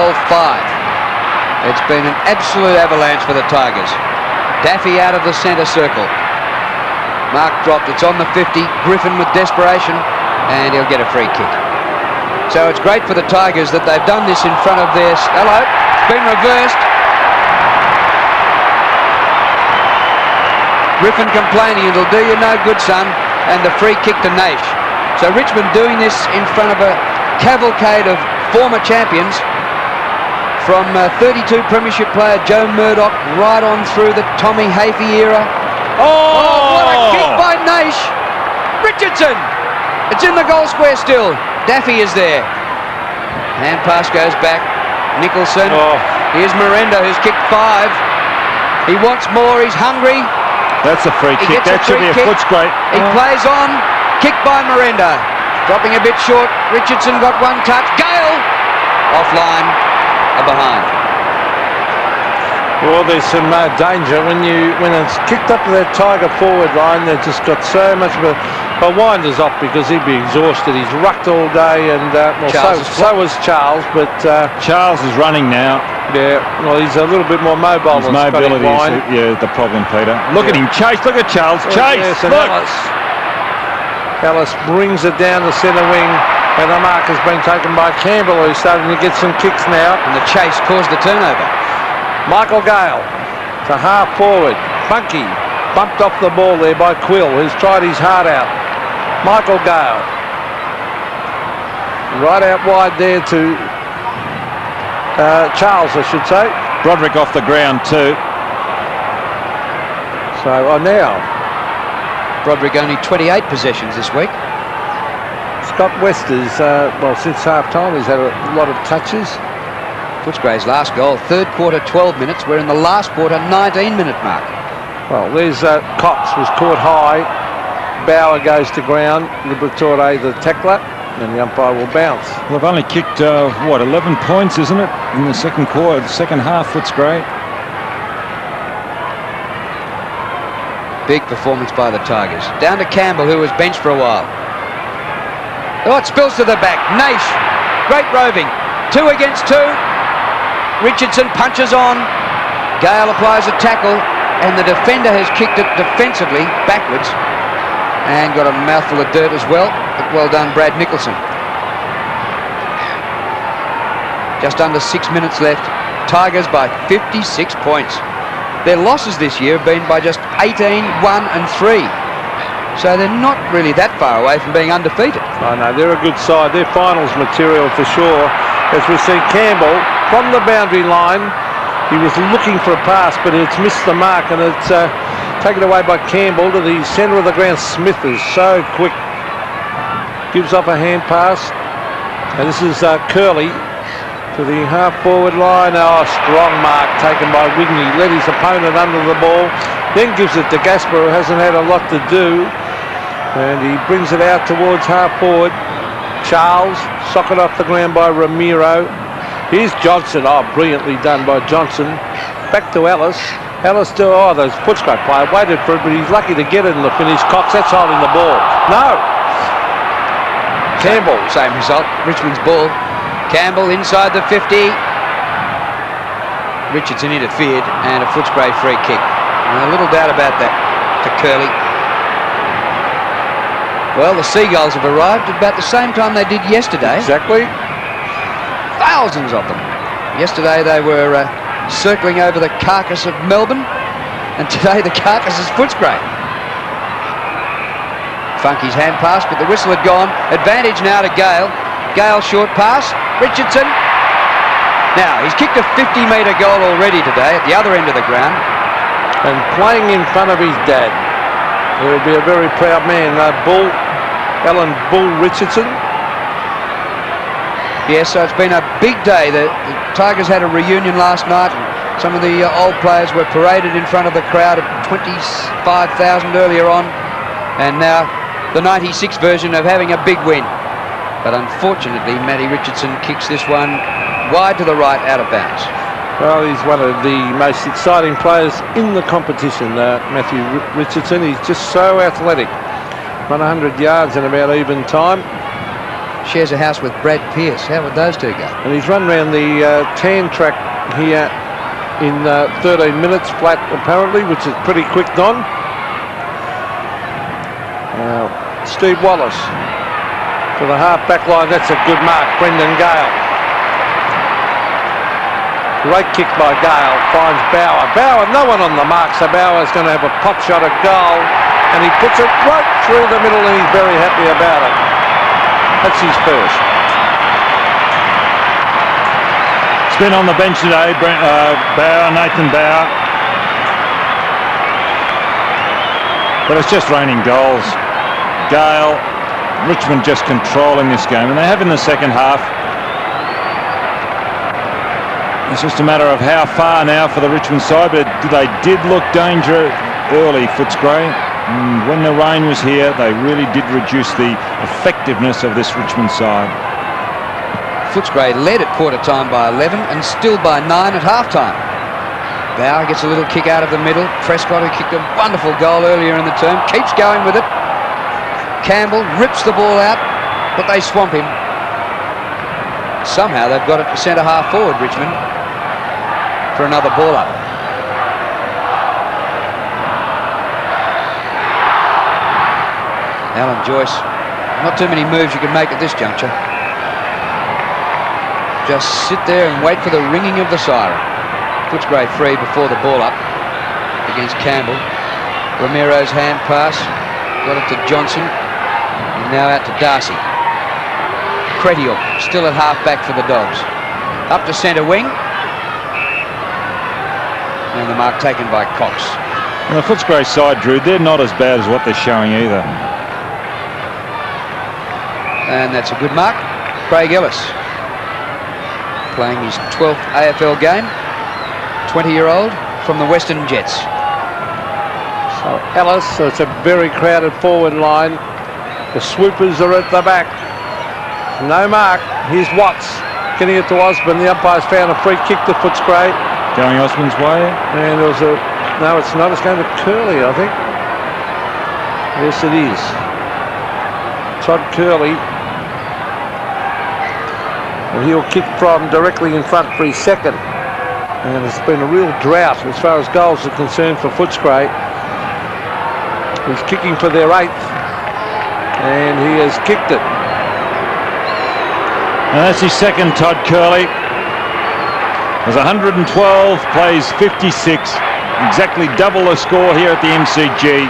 It's been an absolute avalanche for the Tigers. Daffy out of the centre circle. Mark dropped, it's on the 50. Griffin with desperation, and he'll get a free kick. So it's great for the Tigers that they've done this in front of their... Hello, it's been reversed. Griffin complaining, it'll do you no good, son. And the free kick to Naish. So Richmond doing this in front of a cavalcade of former champions, from 32 premiership player Joe Murdoch right on through the Tommy Hafey era. Oh, what a kick by Naish! Richardson! It's in the goal square still. Daffy is there. Hand pass goes back. Nicholson. Here's Merenda, who's kicked 5. He wants more, he's hungry. That's a free kick. That should be a Footscray. He plays on. Kick by Merenda. Dropping a bit short. Richardson got one touch. Gale! Offline. Behind. Well, there's some danger when it's kicked up to that Tiger forward line. They've just got so much of a... Well, Winder's off because he'd be exhausted. He's rucked all day, and so was Charles. But Charles is running now. Yeah, well, he's a little bit more mobile. His mobility is the problem, Peter. Look at him chase. Look at Charles chase. Yes, and look. Ellis brings it down the centre wing. And the mark has been taken by Campbell, who's starting to get some kicks now. And the chase caused the turnover. Michael Gale to half forward. Funky bumped off the ball there by Quill, who's tried his heart out. Michael Gale. Right out wide there to Charles, I should say. Broderick off the ground too. So now. Broderick only 28 possessions this week. Scott Wester's, well, since half-time, he's had a lot of touches. Footscray's last goal, third quarter, 12 minutes. We're in the last quarter, 19-minute mark. Well, there's Cox was caught high. Bauer goes to ground. Liberatore, the tackler, and the umpire will bounce. Well, they've only kicked, 11 points, isn't it, in the second quarter, second half, Footscray. Big performance by the Tigers. Down to Campbell, who was benched for a while. Oh, it spills to the back. Naish, great roving. 2 against 2. Richardson punches on. Gale applies a tackle, and the defender has kicked it defensively backwards and got a mouthful of dirt as well. But well done, Brad Nicholson. Just under 6 minutes left. Tigers by 56 points. Their losses this year have been by just 18, 1 and 3. So they're not really that far away from being undefeated. I know, they're a good side. They're finals material for sure. As we see Campbell from the boundary line. He was looking for a pass, but it's missed the mark, and it's taken away by Campbell to the centre of the ground. Smith is so quick. Gives up a hand pass. And this is Curley to the half-forward line. Oh, strong mark taken by Wigney. Led his opponent under the ball. Then gives it to Gasper, who hasn't had a lot to do. And he brings it out towards half-forward. Charles, socket off the ground by Ramiro. Here's Johnson. Oh, brilliantly done by Johnson. Back to Ellis. Ellis to, the Footscray player waited for it, but he's lucky to get it in the finish. Cox, that's holding the ball. No! Campbell. Same result. Richmond's ball. Campbell inside the 50. Richardson interfered, and a Footscray free kick. And a little doubt about that to Curley. Well, the Seagulls have arrived at about the same time they did yesterday. Exactly. Thousands of them. Yesterday they were circling over the carcass of Melbourne, and today the carcass is Footscray. Funky's hand pass, but the whistle had gone. Advantage now to Gale. Gale short pass. Richardson. Now, he's kicked a 50-metre goal already today at the other end of the ground. And playing in front of his dad. He'll be a very proud man. Alan Bull Richardson. Yes, so it's been a big day. The Tigers had a reunion last night. Some of the old players were paraded in front of the crowd at 25,000 earlier on. And now the 96 version of having a big win. But unfortunately, Matty Richardson kicks this one wide to the right, out of bounds. Well, he's one of the most exciting players in the competition, Matthew Richardson. He's just so athletic. 100 yards in about even time. Shares a house with Brad Pearce. How would those two go? And he's run around the tan track here in 13 minutes flat, apparently, which is pretty quick, Don. Steve Wallace to the half-back line. That's a good mark. Brendon Gale. Great kick by Gale. Finds Bauer. Bauer, no one on the mark, so Bauer's going to have a pot shot at goal. And he puts it right through the middle, and he's very happy about it. That's his first. Spin on the bench today, Nathan Bauer. But it's just raining goals. Gale, Richmond just controlling this game, and they have in the second half. It's just a matter of how far now for the Richmond side, but they did look dangerous early, Footscray. And when the rain was here, they really did reduce the effectiveness of this Richmond side. Footscray led at quarter time by 11 and still by 9 at half time. Bauer gets a little kick out of the middle. Prescott, who kicked a wonderful goal earlier in the term, keeps going with it. Campbell rips the ball out, but they swamp him. Somehow they've got it to centre half forward, Richmond, for another ball up. Alan Joyce, not too many moves you can make at this juncture. Just sit there and wait for the ringing of the siren. Footscray free before the ball up against Campbell. Ramiro's hand pass, got it to Johnson, and now out to Darcy. Cretiel still at half back for the Dogs. Up to centre wing. And the mark taken by Cox. And the Footscray side, Drew, they're not as bad as what they're showing either. And that's a good mark. Craig Ellis, playing his 12th AFL game, 20-year-old from the Western Jets. So Ellis, so it's a very crowded forward line. The swoopers are at the back. No mark. Here's Watts getting it to Osborne. The umpire's found a free kick to Footscray. Going Osborne's way. And there was a... No, it's not. It's going to Curley, I think. Yes, it is. Todd Curley. And he'll kick from directly in front for his second. And it's been a real drought as far as goals are concerned for Footscray. He's kicking for their 8th. And he has kicked it. And that's his second, Todd Curley. Has 112, plays 56. Exactly double the score here at the MCG.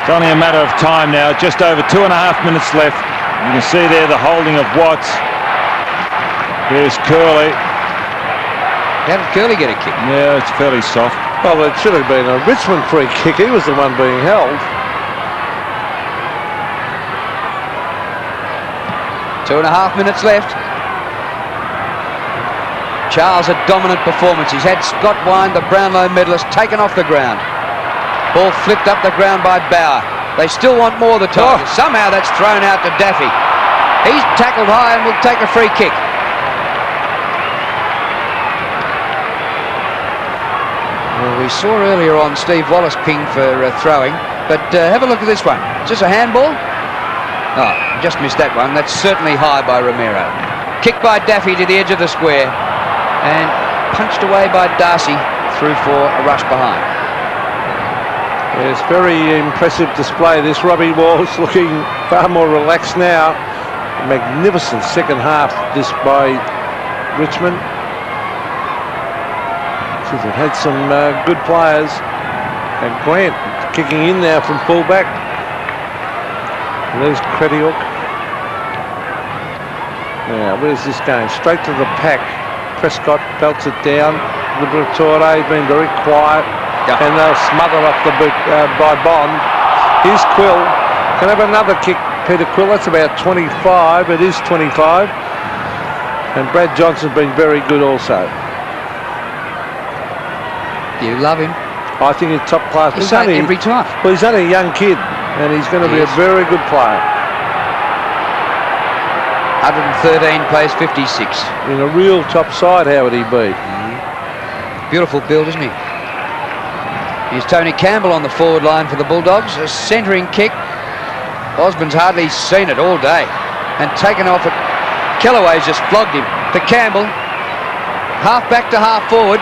It's only a matter of time now, just over 2.5 minutes left. You can see there the holding of Watts. Here's Curley. How did Curley get a kick? Yeah, it's fairly soft. Well, it should have been a Richmond free kick. He was the one being held. 2.5 minutes left. Charles, a dominant performance. He's had Scott Wine, the Brownlow medalist, taken off the ground. Ball flipped up the ground by Bauer. They still want more, the Tigers. Somehow that's thrown out to Daffy. He's tackled high and will take a free kick. Well, we saw earlier on Steve Wallace ping for throwing, but have a look at this one. Just a handball? Oh, just missed that one. That's certainly high by Ramiro. Kicked by Daffy to the edge of the square and punched away by Darcy through for a rush behind. Yes, very impressive display. This Robbie Walsh looking far more relaxed now. A magnificent second half this by Richmond. They've had some good players. And Grant kicking in now from fullback. There's Cretiel. Now, where's this going? Straight to the pack. Prescott belts it down. Liberatore been very quiet. And they'll smother off the boot by Bond. Here's Quill. Can have another kick, Peter Quill. That's about 25. It is 25. And Brad Johnson's been very good also. You love him. I think he's top class. He's only every time. Well, he's only a young kid, and he's going to be a very good player. 113, plays 56. In a real top side, how would he be? Beautiful build, isn't he? Here's Tony Campbell on the forward line for the Bulldogs. A centering kick. Osborne's hardly seen it all day. And taken off it. Kellaway's just flogged him. To Campbell. Half back to half forward.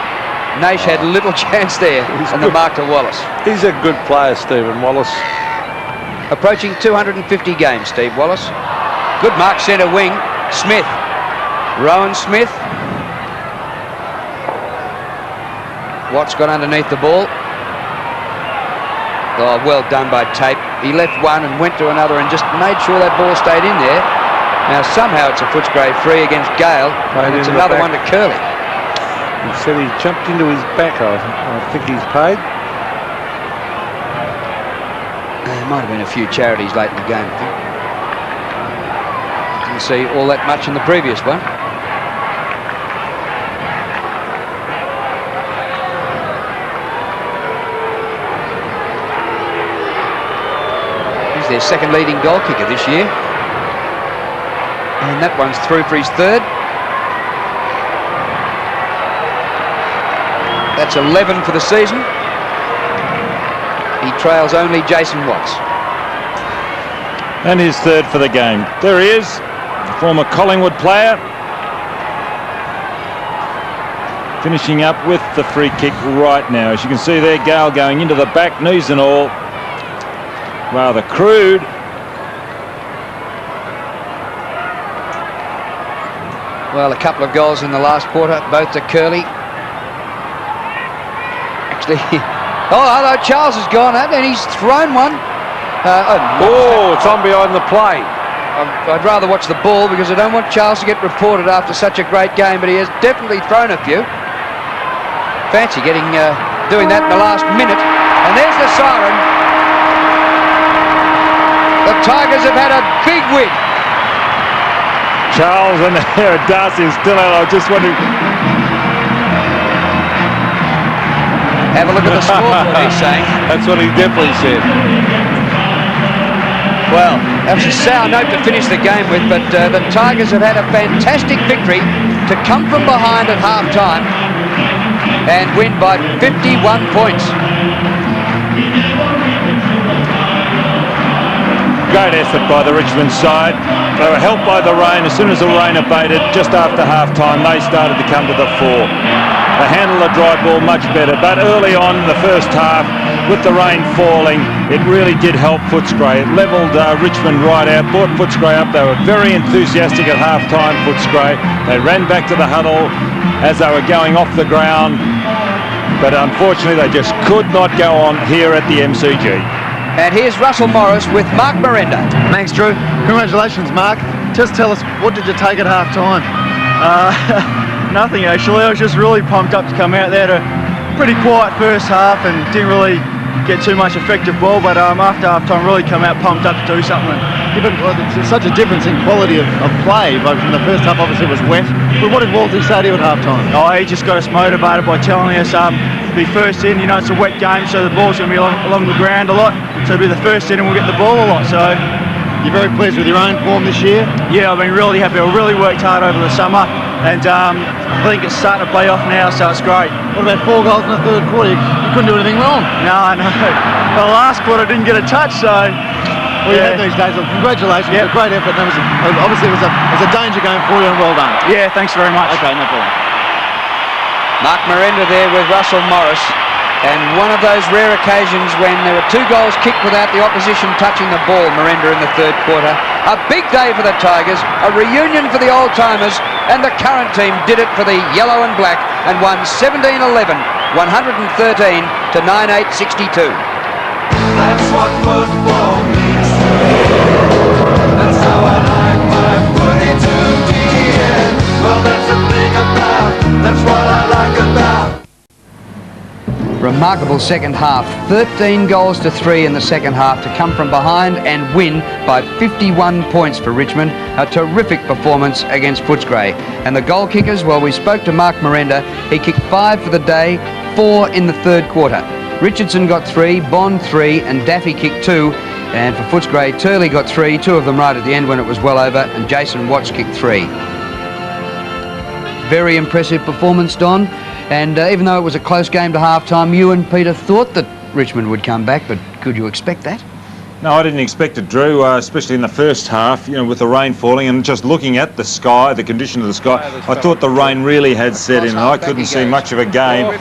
Naish had little chance there. And the mark to Wallace. He's a good player, Stephen Wallace. Approaching 250 games, Steve Wallace. Good mark, centre wing. Smith. Rowan Smith. Watts got underneath the ball. Oh, well done by Tape. He left one and went to another and just made sure that ball stayed in there. Now somehow it's a Footscray free against Gale. And it's another one to Curley. He said he jumped into his back. I think he's paid. There might have been a few charities late in the game, I think. Didn't see all that much in the previous one. Their second leading goal kicker this year, and that one's through for his third. That's 11 for the season. He trails only Jason Watts. And his third for the game. There he is, the former Collingwood player, finishing up with the free kick right now. As you can see there, Gale going into the back, knees and all. Rather crude. Well, a couple of goals in the last quarter, both to Curley. Actually, oh, hello, Charles has gone out and he's thrown one. It's on behind the play. I'd rather watch the ball because I don't want Charles to get reported after such a great game, but he has definitely thrown a few. Fancy doing that in the last minute. And there's the siren. The Tigers have had a big win. Charles and Darcy is still out. I just wondering. Have a look at the scoreboard, he's saying. That's what he definitely said. Well, that was a sour note to finish the game with, but the Tigers have had a fantastic victory to come from behind at half-time and win by 51 points. Great effort by the Richmond side. They were helped by the rain. As soon as the rain abated, just after half-time, they started to come to the fore. They handled the dry ball much better, but early on in the first half, with the rain falling, it really did help Footscray. It levelled Richmond right out, brought Footscray up. They were very enthusiastic at half-time, Footscray. They ran back to the huddle as they were going off the ground, but unfortunately they just could not go on here at the MCG. And here's Russell Morris with Mark Merenda. Thanks, Drew. Congratulations, Mark. Just tell us, what did you take at half-time? Nothing, actually. I was just really pumped up to come out there. To pretty quiet first half and didn't really get too much effective ball, but after half-time really come out pumped up to do something. There's such a difference in quality of play, but from the first half obviously it was wet. But what did Walter say to you at half-time? Oh, he just got us motivated by telling us be first in, it's a wet game, so the ball's going to be along the ground a lot, so be the first in and we'll get the ball a lot. So you're very pleased with your own form this year? Yeah, I've been really happy. I really worked hard over the summer, and I think it's starting to play off now, so it's great. What about 4 goals in the third quarter? You couldn't do anything wrong. No. Well, the last quarter I didn't get a touch, so... Well, you had these days. Well, congratulations. Yep. It was a great effort. Obviously, it was a danger game for you, and well done. Yeah, thanks very much. Okay, no problem. Mark Merenda there with Russell Morris. And one of those rare occasions when there were 2 goals kicked without the opposition touching the ball, Merenda in the third quarter. A big day for the Tigers, a reunion for the old-timers, and the current team did it for the yellow and black and won 17-11, 113 to 98-62. That's what football means to me. That's how I like my footy to be. And well, that's the thing about, that's what I like about. Remarkable second half, 13 goals to 3 in the second half to come from behind and win by 51 points for Richmond. A terrific performance against Footscray. And the goal kickers, well, we spoke to Mark Merenda. He kicked 5 for the day, 4 in the third quarter. Richardson got 3, Bond 3 and Daffy kicked 2. And for Footscray, Turley got 3, 2 of them right at the end when it was well over, and Jason Watts kicked 3. Very impressive performance, Don. And even though it was a close game to half-time, you and Peter thought that Richmond would come back, but could you expect that? No, I didn't expect it, Drew, especially in the first half, with the rain falling and just looking at the sky, the condition of the sky. I thought the rain really had set in and I couldn't see much of a game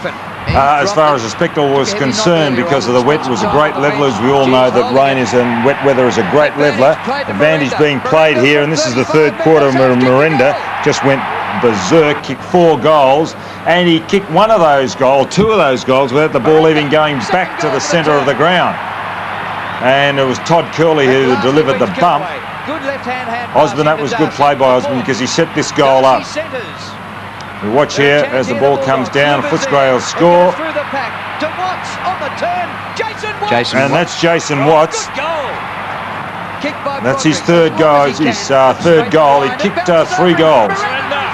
as far as the spectacle was concerned because of the wet. It was a great leveller, as we all know that rain is and wet weather is a great leveller. Advantage being played here, and this is the third quarter. Merenda just went berserk, kicked 4 goals, and he kicked 2 of those goals without the ball even going back to the centre of the ground. and it was Todd Curley who delivered the bump. Osborne, that was good play by Osborne because he set this goal up. We watch here as the ball comes down. Footscray will score. And that's Jason Watts. That's his third goal. His third goal. He kicked 3 goals.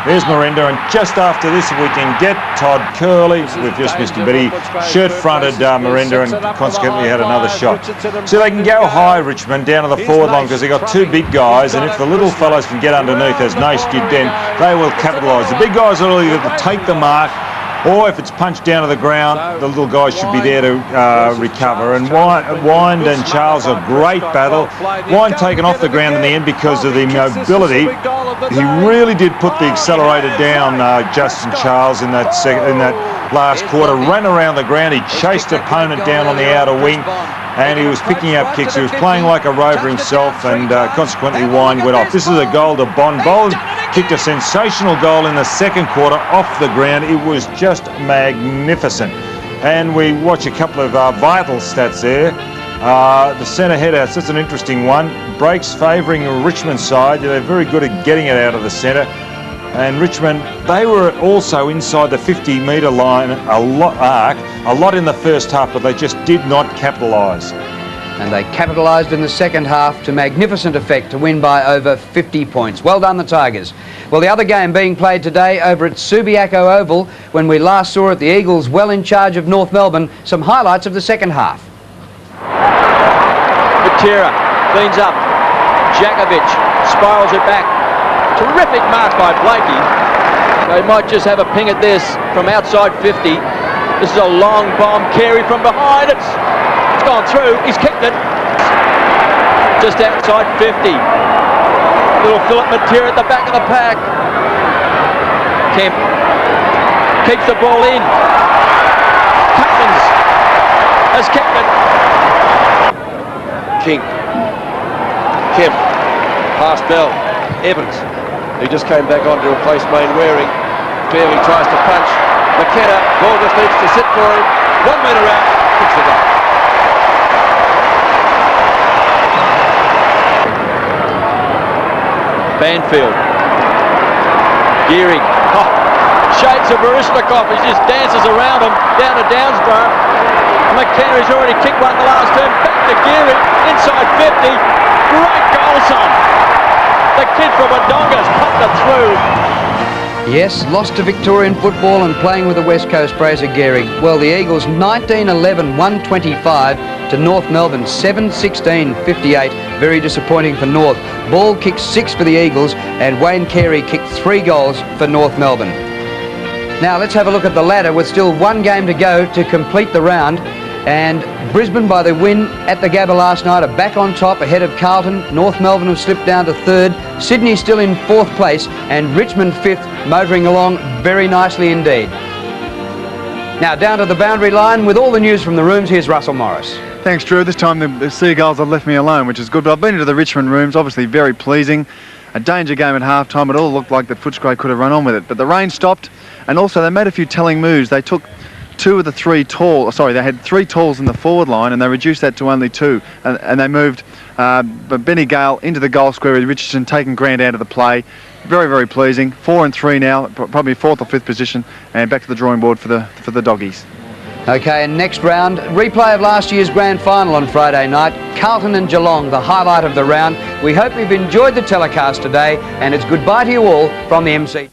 There's Merenda, and just after this, if we can get Todd Curley, we've just missed him, but he shirt-fronted Merenda and consequently had another shot. So they can go high, Richmond, down to the forward line because they've got 2 big guys, and if the little fellows can get underneath, as Naish did then, they will capitalise. The big guys will either take the mark, or if it's punched down to the ground, the little guys should be there to recover. And Wind and Charles, a great battle. Wind taken off the ground in the end because of the mobility. He really did put the accelerator down, Justin Charles, in that last quarter. Ran around the ground. He chased opponent down on the outer wing, and he was picking up kicks. He was playing like a rover himself, and consequently Wind went off. This is a goal to Bond. Bond kicked a sensational goal in the second quarter off the ground. It was just magnificent. And we watch a couple of vital stats there. The centre headouts, that's an interesting one. Breaks favouring Richmond's side. They're very good at getting it out of the centre. And Richmond, they were also inside the 50-metre line a lot in the first half, but they just did not capitalise. And they capitalised in the second half to magnificent effect to win by over 50 points. Well done, the Tigers. Well, the other game being played today over at Subiaco Oval, when we last saw it, the Eagles well in charge of North Melbourne. Some highlights of the second half. Matera cleans up. Jakovic spirals it back. Terrific mark by Blakey. They might just have a ping at this from outside 50. This is a long bomb. Carey from behind. It's gone through. He's kicked it. Just outside 50. Little Philip Matera at the back of the pack. Kemp keeps the ball in. Cummins has kicked it. King. Kemp. Pass Bell. Evans. He just came back on to replace Waring. Fairley tries to punch. McKenna. Ball just needs to sit for him. 1 metre out. Kicks the goal. Banfield. Gearing. Oh, shades of Barishnikov. He just dances around him down to Downsborough. McKenna has already kicked one the last term. Back to Gearing. Inside 50. Great goal, son. The kid from Wodonga's popped it through. Yes, lost to Victorian football and playing with the West Coast Fraser Gehrig. Well, the Eagles 19-11, 125 to North Melbourne 7-16-58. Very disappointing for North. Ball kicked 6 for the Eagles, and Wayne Carey kicked 3 goals for North Melbourne. Now let's have a look at the ladder with still 1 game to go to complete the round. And Brisbane, by the win at the Gabba last night, are back on top ahead of Carlton. North Melbourne have slipped down to 3rd. Sydney still in 4th place, and Richmond 5th, motoring along very nicely indeed. Now down to the boundary line with all the news from the rooms. Here's Russell Morris. Thanks, Drew. This time the Seagulls have left me alone, which is good. But I've been into the Richmond rooms, obviously very pleasing. A danger game at half-time. It all looked like that Footscray could have run on with it. But the rain stopped, and also they made a few telling moves. They took 2 of the 3 tall, sorry, they had 3 talls in the forward line, and they reduced that to only 2. And they moved Benny Gale into the goal square with Richardson taking Grant out of the play. Very, very pleasing. 4 and 3 now, probably 4th or 5th position, and back to the drawing board for the doggies. Okay, and next round, replay of last year's grand final on Friday night. Carlton and Geelong, the highlight of the round. We hope you've enjoyed the telecast today, and it's goodbye to you all from the MC.